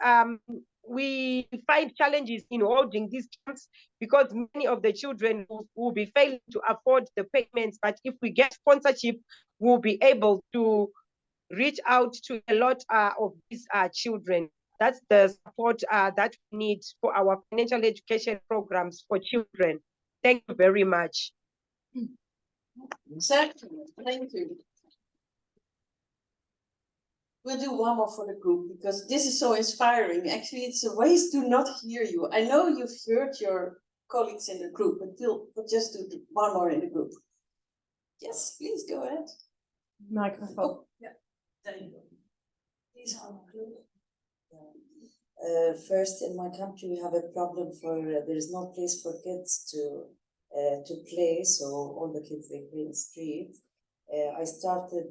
we find challenges in holding these camps because many of the children will be failing to afford the payments. But if we get sponsorship, we'll be able to reach out to a lot of these children. That's the support that we need for our financial education programs for children. Thank you very much. Exactly. Thank you. We'll do one more for the group because this is so inspiring. Actually, it's a waste to not hear you. I know you've heard your colleagues in the group, but we'll just do one more in the group. Yes, please go ahead. Microphone. Oh, yeah. There you go. Please first, in my country, we have a problem for there is no place for kids to play, so all the kids they play in the street. I started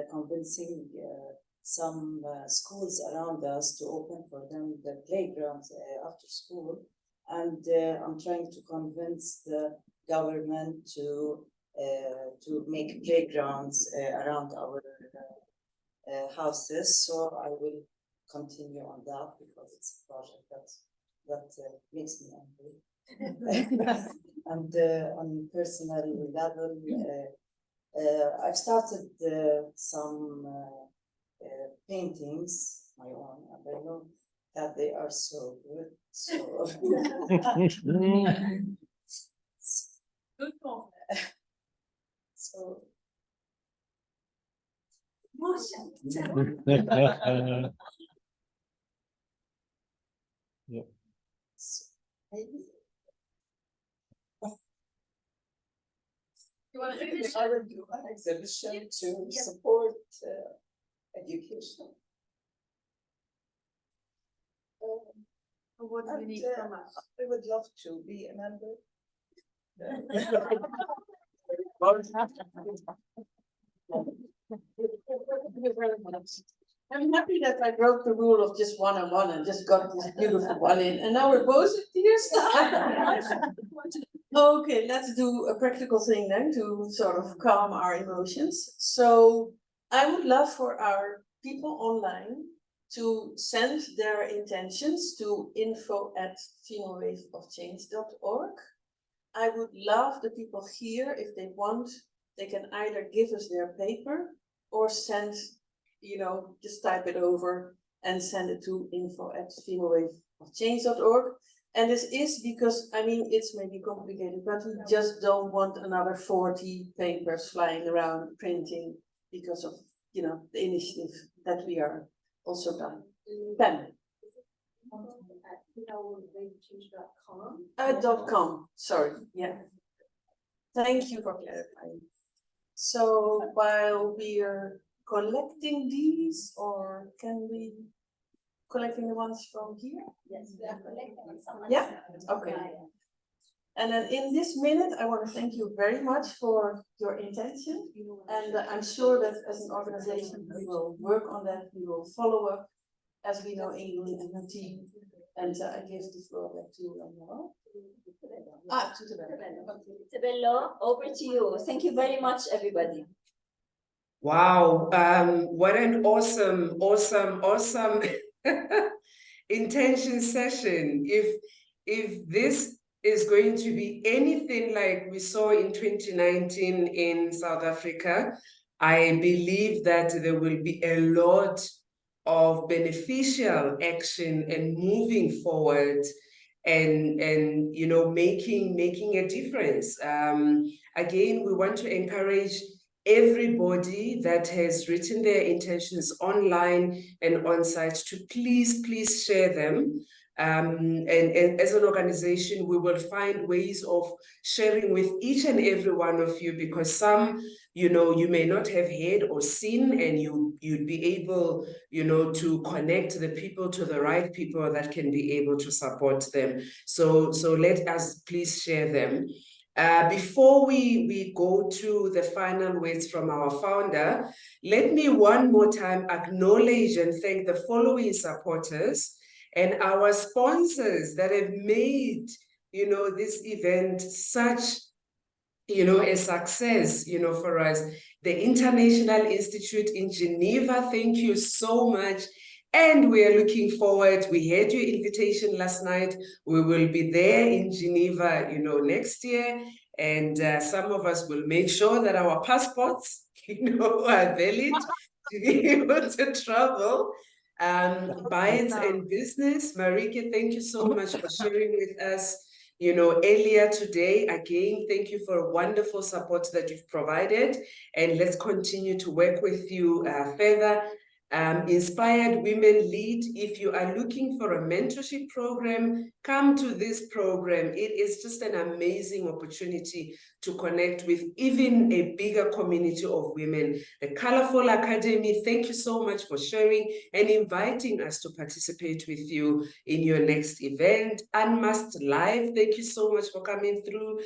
convincing some schools around us to open for them the playgrounds after school, and I'm trying to convince the government to make playgrounds around our houses. So I will continue on that because it's a project that makes me angry. And on personal level, I've started some paintings, my own, and I know that they are so good. So Good one. so Yeah. maybe You want to do this? I will do an exhibition to support education. What do you need And, from us? I would love to be a member. I'm happy that I broke the rule of just one-on-one and just got this beautiful one in, and now we're both in tears. Okay, let's do a practical thing then to sort of calm our emotions. So I would love for our people online to send their intentions to info@femalewaveofchange.org. I would love the people here, if they want, they can either give us their paper or send, just type it over and send it to info@femalewaveofchange.org. And this is because, it's maybe complicated, but we just don't want another 40 papers flying around printing because of, the initiative that we are also done. Ben. .com, sorry, yeah. Thank you for clarifying. So while we are collecting these, or can we collecting the ones from here? Yes, we are collecting some. Yeah, okay. And then in this minute, I want to thank you very much for your intention. And I'm sure that as an organization, we will work on that, we will follow up, as we know England and her team. And I give the floor back to Noel. To Tebello, over to you. Thank you very much, everybody. Wow, what an awesome intention session. If this is going to be anything like we saw in 2019 in South Africa, I believe that there will be a lot of beneficial action and moving forward and making a difference. Again, we want to encourage everybody that has written their intentions online and on site to please share them. And as an organization, we will find ways of sharing with each and every one of you, because some, you may not have heard or seen, and you'd be able, to connect the people to the right people that can be able to support them. So let us please share them. Before we go to the final words from our founder, let me one more time acknowledge and thank the following supporters and our sponsors that have made, this event such, a success, for us. The International Institute in Geneva, thank you so much. And we are looking forward. We had your invitation last night. We will be there in Geneva, next year. And some of us will make sure that our passports, are valid to be able to travel. Bites and Business, Marike, thank you so much for sharing with us, earlier today. Again, thank you for wonderful support that you've provided. And let's continue to work with you further. Inspired Women Lead. If you are looking for a mentorship program, come to this program. It is just an amazing opportunity to connect with even a bigger community of women. The Colorful Academy, thank you so much for sharing and inviting us to participate with you in your next event. Unmasked Live, thank you so much for coming through.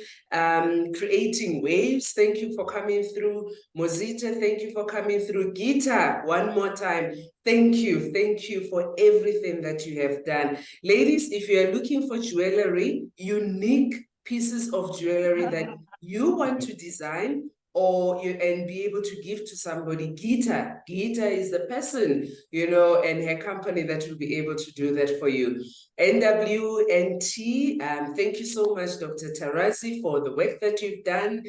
Creating Waves, thank you for coming through. Mozita, thank you for coming through. Gita, one more time, thank you for everything that you have done. Ladies, if you are looking for jewelry, unique pieces of jewelry that you want to design and be able to give to somebody. Gita is the person, and her company that will be able to do that for you. NWNT, thank you so much, Dr. Tarazi, for the work that you've done,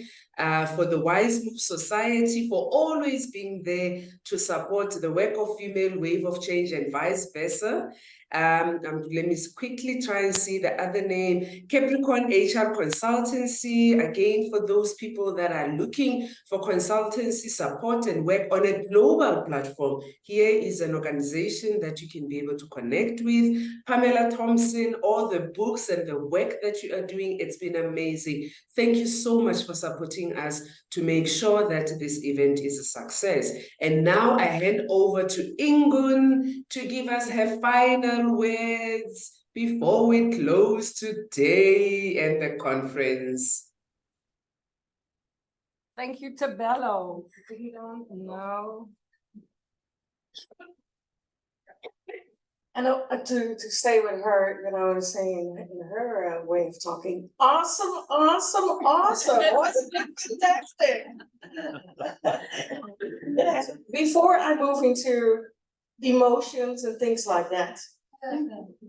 for the Wise Move Society, for always being there to support the work of Female Wave of Change and vice versa. Let me quickly try and see the other name. Capricorn HR Consultancy, again, for those people that are looking for consultancy support and work on a global platform, here is an organization that you can be able to connect with. Pamela Thompson, all the books and the work that you are doing, it's been amazing. Thank you so much for supporting us to make sure that this event is a success. And now I hand over to Ingun to give us her final words before we close today and the conference. Thank you, Tebello. We don't know. And to stay with her, saying in her way of talking, awesome, awesome, awesome. Wasn't it fantastic? Before I move into emotions and things like that,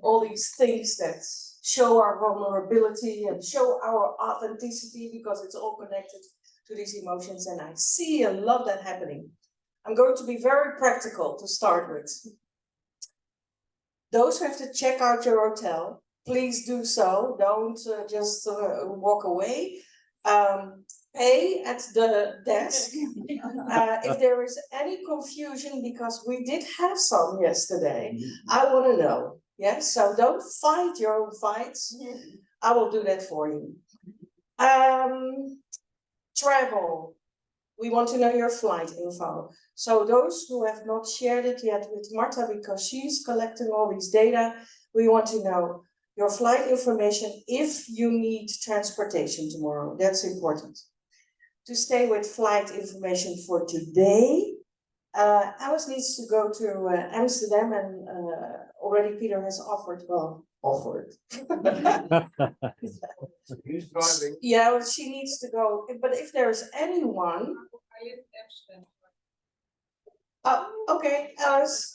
all these things that show our vulnerability and show our authenticity, because it's all connected to these emotions, and I see and love that happening. I'm going to be very practical to start with. Those who have to check out your hotel, please do so. Don't just walk away. Pay at the desk. If there is any confusion, because we did have some yesterday, I want to know. Yes, so don't fight your own fights. I will do that for you. Travel. We want to know your flight info. So those who have not shared it yet with Marta, because she's collecting all these data, we want to know your flight information if you need transportation tomorrow. That's important. To stay with flight information for today, Alice needs to go to Amsterdam, and already Peter has offered. He's driving. Yeah, well, she needs to go, but if there's anyone. Oh, okay, Alice,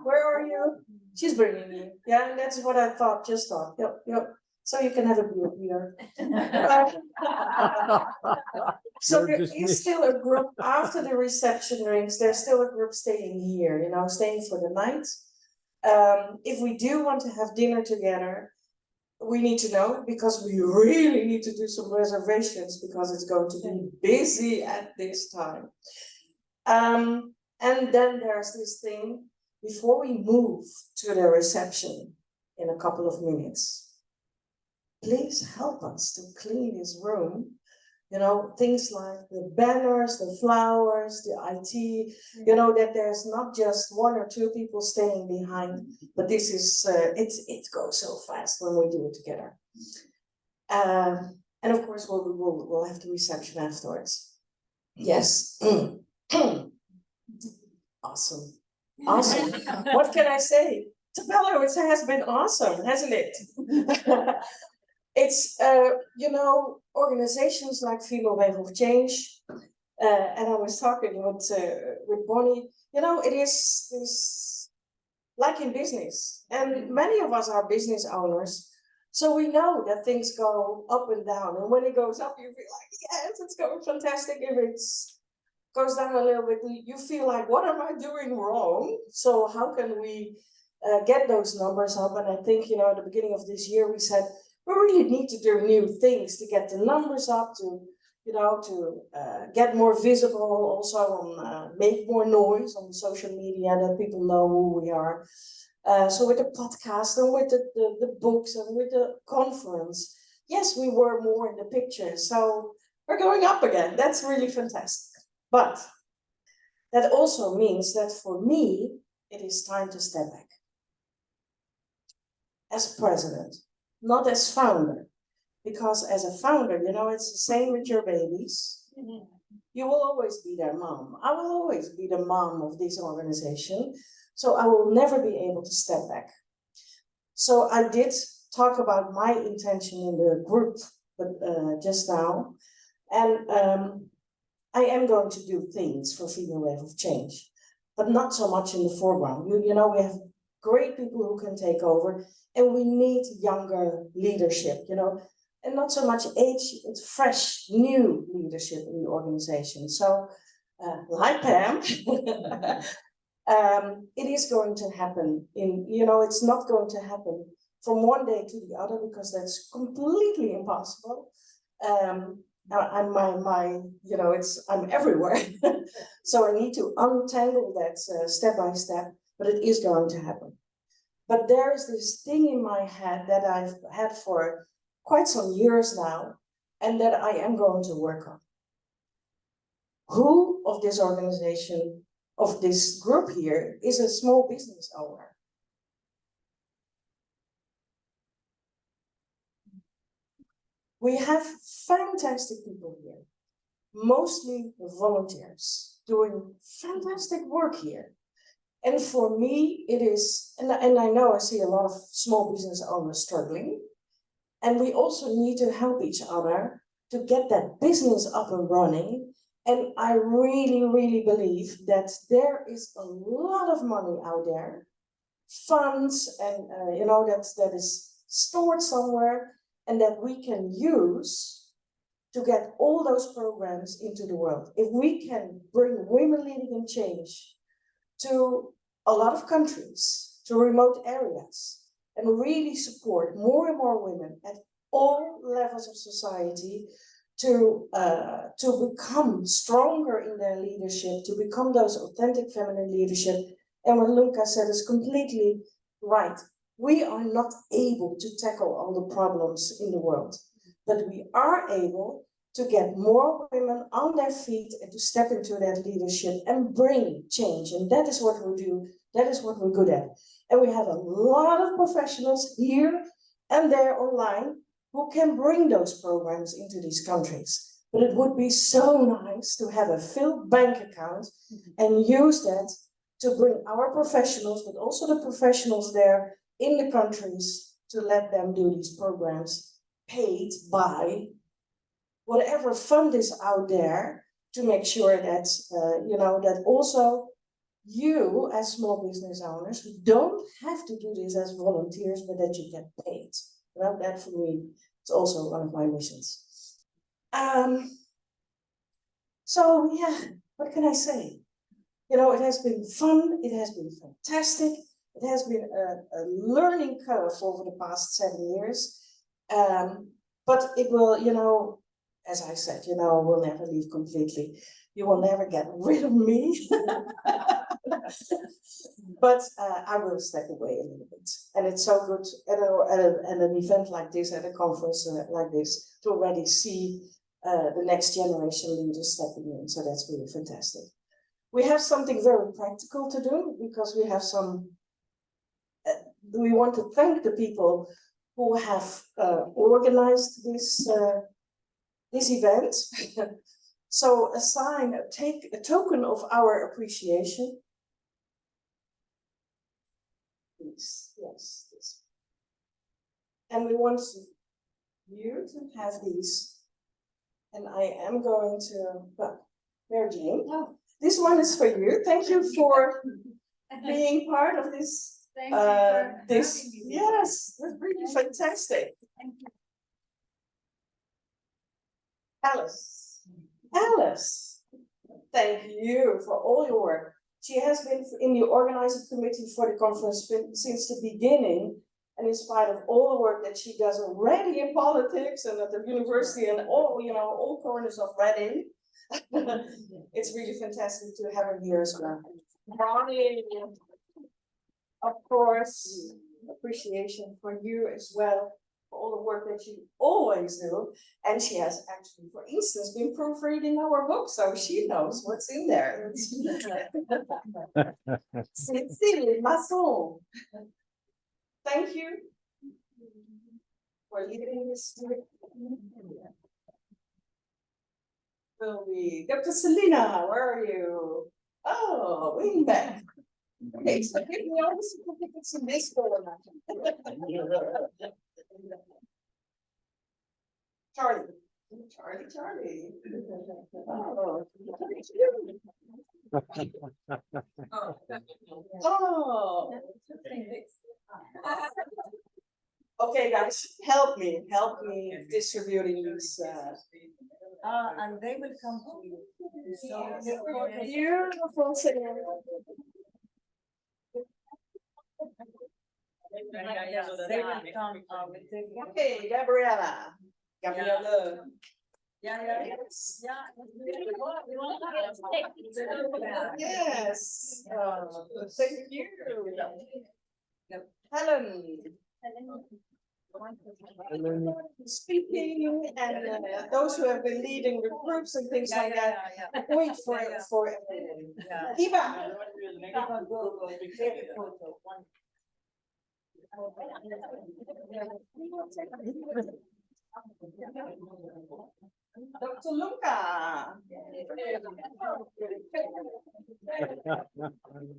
where are you? She's bringing you. Yeah, and that's what I just thought. Yep. So you can have a beer, Peter. So there is still a group after the reception rings. There's still a group staying here, staying for the night. If we do want to have dinner together, we need to know, because we really need to do some reservations, because it's going to be busy at this time. And then there's this thing, before we move to the reception in a couple of minutes, please help us to clean this room. Things like the banners, the flowers, the IT, that there's not just one or two people staying behind, but this is, it goes so fast when we do it together. And of course, we'll have the reception afterwards. Yes. Awesome. What can I say? Tebello, it has been awesome, hasn't it? It's, organizations like Female Wave of Change, and I was talking with Bonnie, it is this, like in business, and many of us are business owners, so we know that things go up and down, and when it goes up, you feel like, yes, it's going fantastic. If it goes down a little bit, you feel like, what am I doing wrong? So how can we get those numbers up? And I think, at the beginning of this year, we said, we really need to do new things to get the numbers up, to get more visible, also on make more noise on social media, that people know who we are. So with the podcast and with the books and with the conference, yes, we were more in the picture. So we're going up again. That's really fantastic. But that also means that for me, it is time to step back. As president, not as founder, because as a founder, it's the same with your babies. You will always be their mom. I will always be the mom of this organization. So I will never be able to step back. So I did talk about my intention in the group just now. And I am going to do things for Female Wave of Change, but not so much in the foreground. You know, we have great people who can take over, and we need younger leadership, you know, and not so much age, it's fresh, new leadership in the organization. So, like Pam, it is going to happen it's not going to happen from one day to the other, because that's completely impossible. I'm I'm everywhere. So I need to untangle that step by step, but it is going to happen. But there is this thing in my head that I've had for quite some years now, and that I am going to work on. Who of this organization, of this group here, is a small business owner? We have fantastic people here, mostly volunteers, doing fantastic work here. And for me, it is, and I know I see a lot of small business owners struggling, and we also need to help each other to get that business up and running. And I really, really believe that there is a lot of money out there, funds, and that is stored somewhere, and that we can use to get all those programs into the world. If we can bring women leading in change to a lot of countries, to remote areas, and really support more and more women at all levels of society to become stronger in their leadership, to become those authentic feminine leadership. And what Lunka said is completely right. We are not able to tackle all the problems in the world, but we are able to get more women on their feet and to step into that leadership and bring change. And that is what we do. That is what we're good at. And we have a lot of professionals here and there online who can bring those programs into these countries. But it would be so nice to have a filled bank account and use that to bring our professionals, but also the professionals there in the countries, to let them do these programs paid by whatever fund is out there, to make sure that, that also you as small business owners don't have to do this as volunteers, but that you get paid. Well, that for me is also one of my missions. So yeah, what can I say? You know, it has been fun, it has been fantastic, it has been a learning curve over the past 7 years. But it will, as I said, will never leave completely. You will never get rid of me. But I will step away a little bit. And it's so good at an event like this, at a conference like this, to already see the next generation leaders stepping in. So that's really fantastic. We have something very practical to do, because we have we want to thank the people who have organized this event. So take a token of our appreciation. Yes. And we want you to have these. And I am going to, Mary Jane, this one is for you. Thank you for being part of this. Thank you for this. having me. Yes, that's really fantastic. Thank you. Alice, thank you for all your work. She has been in the organizing committee for the conference since the beginning, and in spite of all the work that she does already in politics and at the university and all corners of Reading, it's really fantastic to have her here as well. Ronnie, of course, appreciation for you as well, for all the work that you always do. And she has actually, for instance, been proofreading our book, so she knows what's in there. Cécile Masson, thank you for leading this. Will we, Dr. Selena, where are you? Oh, wing back. Okay, so give me all the certificates in this corner. Charlie. Charlie. Oh. Okay, guys, help me distributing these. And they will come to you. So Beautiful singing. They will come with the. Okay, Gabriella. Gabriella. Yes. Yes. Thank you. Helen. Speaking and those who have been leading the groups and things like that. Wait for everything. Eva. Dr. Luca.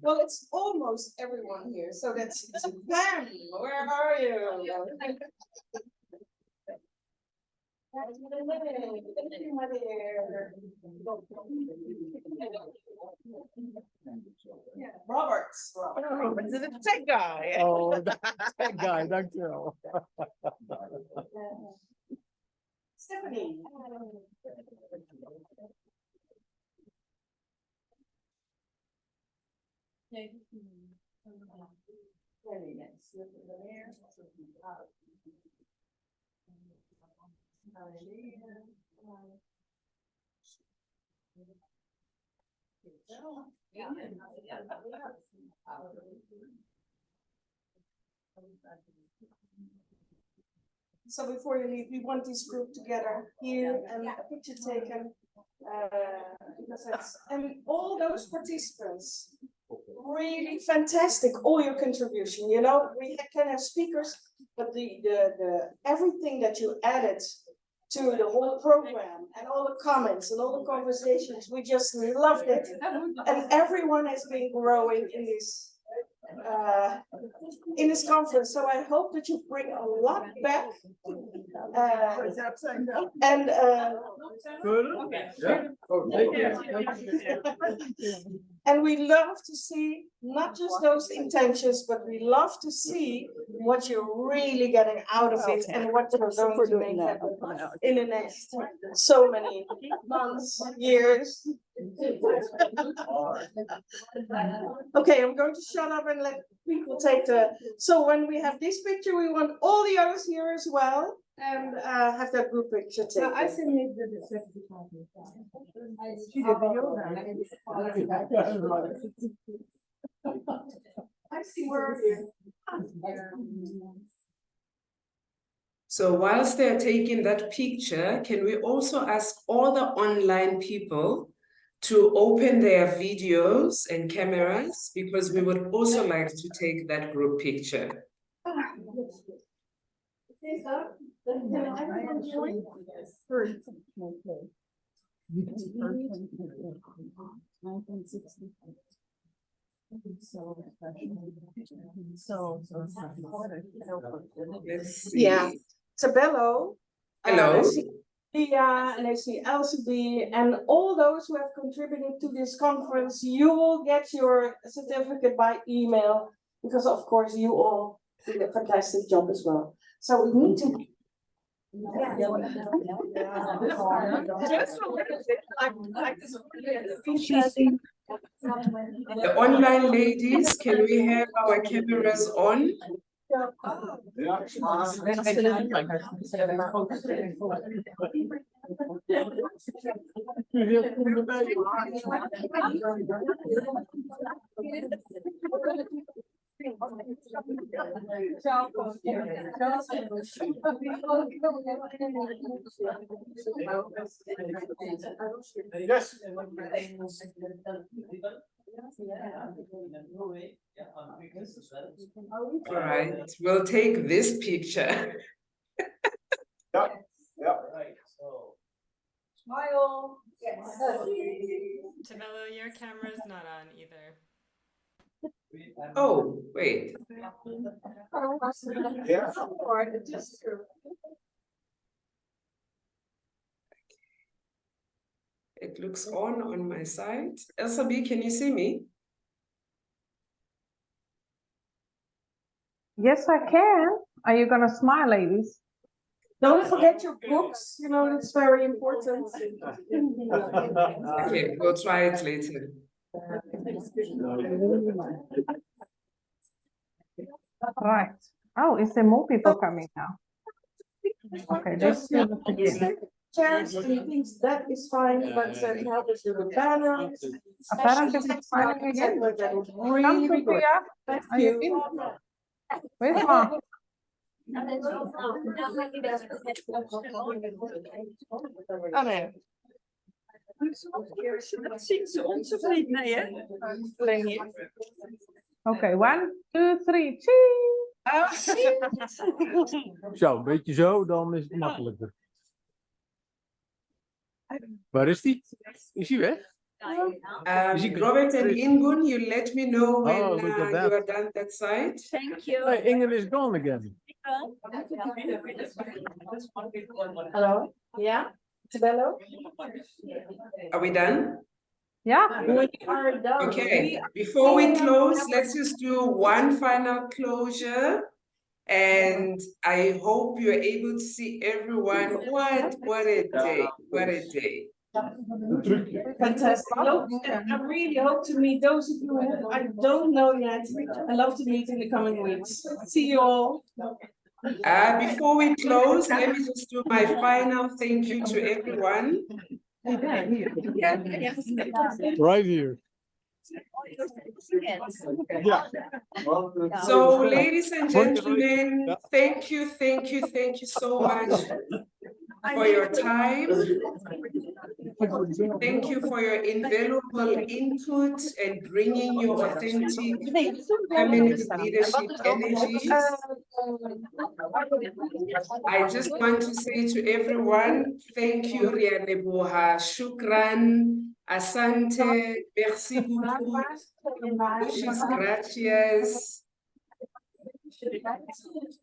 Well, it's almost everyone here, so that's Pam. Where are you? Roberts. Roberts is a tech guy. Oh, that guy, that girl. Stephanie. Very nice. So before you leave, we want this group together here and a picture taken. Because it's, and all those participants, really fantastic, all your contribution. You know, we can have speakers, but the everything that you added to the whole program and all the comments and all the conversations, we just loved it. And everyone has been growing in this conference. So I hope that you bring a lot back. And and we love to see not just those intentions, but we love to see what you're really getting out of it and what you're going to make happen in the next so many months, years. Okay, I'm going to shut up and let people take the. So when we have this picture, we want all the others here as well, and have that group picture taken. I submit the I see where you. So whilst they're taking that picture, can we also ask all the online people to open their videos and cameras, because we would also like to take that group picture. Yeah, Tabello. Hello. Leah, and I see LCD, and all those who have contributed to this conference, you will get your certificate by email, because of course you all did a fantastic job as well. So we need to. The online ladies, can we have our cameras on? Yes. All right, we'll take this picture. Yeah. Right, so. Smile. Yes. Tabello, your camera's not on either. Oh, wait. It looks on my side. Elsa B, can you see me? Yes, I can. Are you gonna smile, ladies? Don't forget your books, you know, it's very important. Okay, we'll try it later. Right. Oh, is there more people coming now? Okay, Just let's do it again. chance and things that is fine, but help us with the banner. Apparently it's smiling again. Come, Really good. Sophia. Thank Are you you. in? Where's Mark? Oh nee. Dat zien ze ontevreden, nee hè? Alleen hier. Okay, 1, 2, 3, cheese. Oh, Zo, een beetje zo, dan is het makkelijker. Waar is die? Is hij weg? Robert and Ingun, you let me know when Oh, look at that. you are done that side. Thank you. Hey, Ingen is gone again. Hello? Yeah? Isabello? Are we done? Yeah. We are done. Okay, before we close, let's just do one final closure. And I hope you're able to see everyone. What a day, what a day. Fantastic. I really hope to meet those of you who I don't know yet. I love to meet in the coming weeks. See you all. Before we close, let me just do my final thank you to everyone. Right here. Yeah. So, ladies and gentlemen, thank you so much for your time. Thank you for your invaluable input and bringing your authentic feminine leadership energies. I just want to say to everyone, thank you, Rianeboha, Shukran, Asante, merci beaucoup, muchas gracias.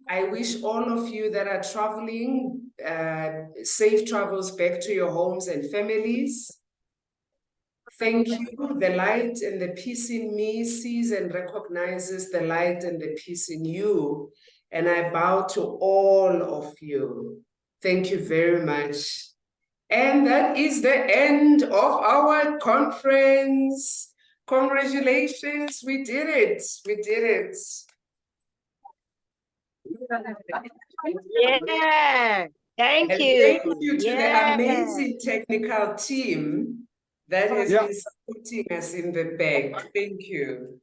I wish all of you that are traveling safe travels back to your homes and families. Thank you. The light and the peace in me sees and recognizes the light and the peace in you. And I bow to all of you. Thank you very much. And that is the end of our conference. Congratulations, we did it. We did it. Yeah, thank And you. thank you to the amazing technical team that has been supporting us in the back. Thank you.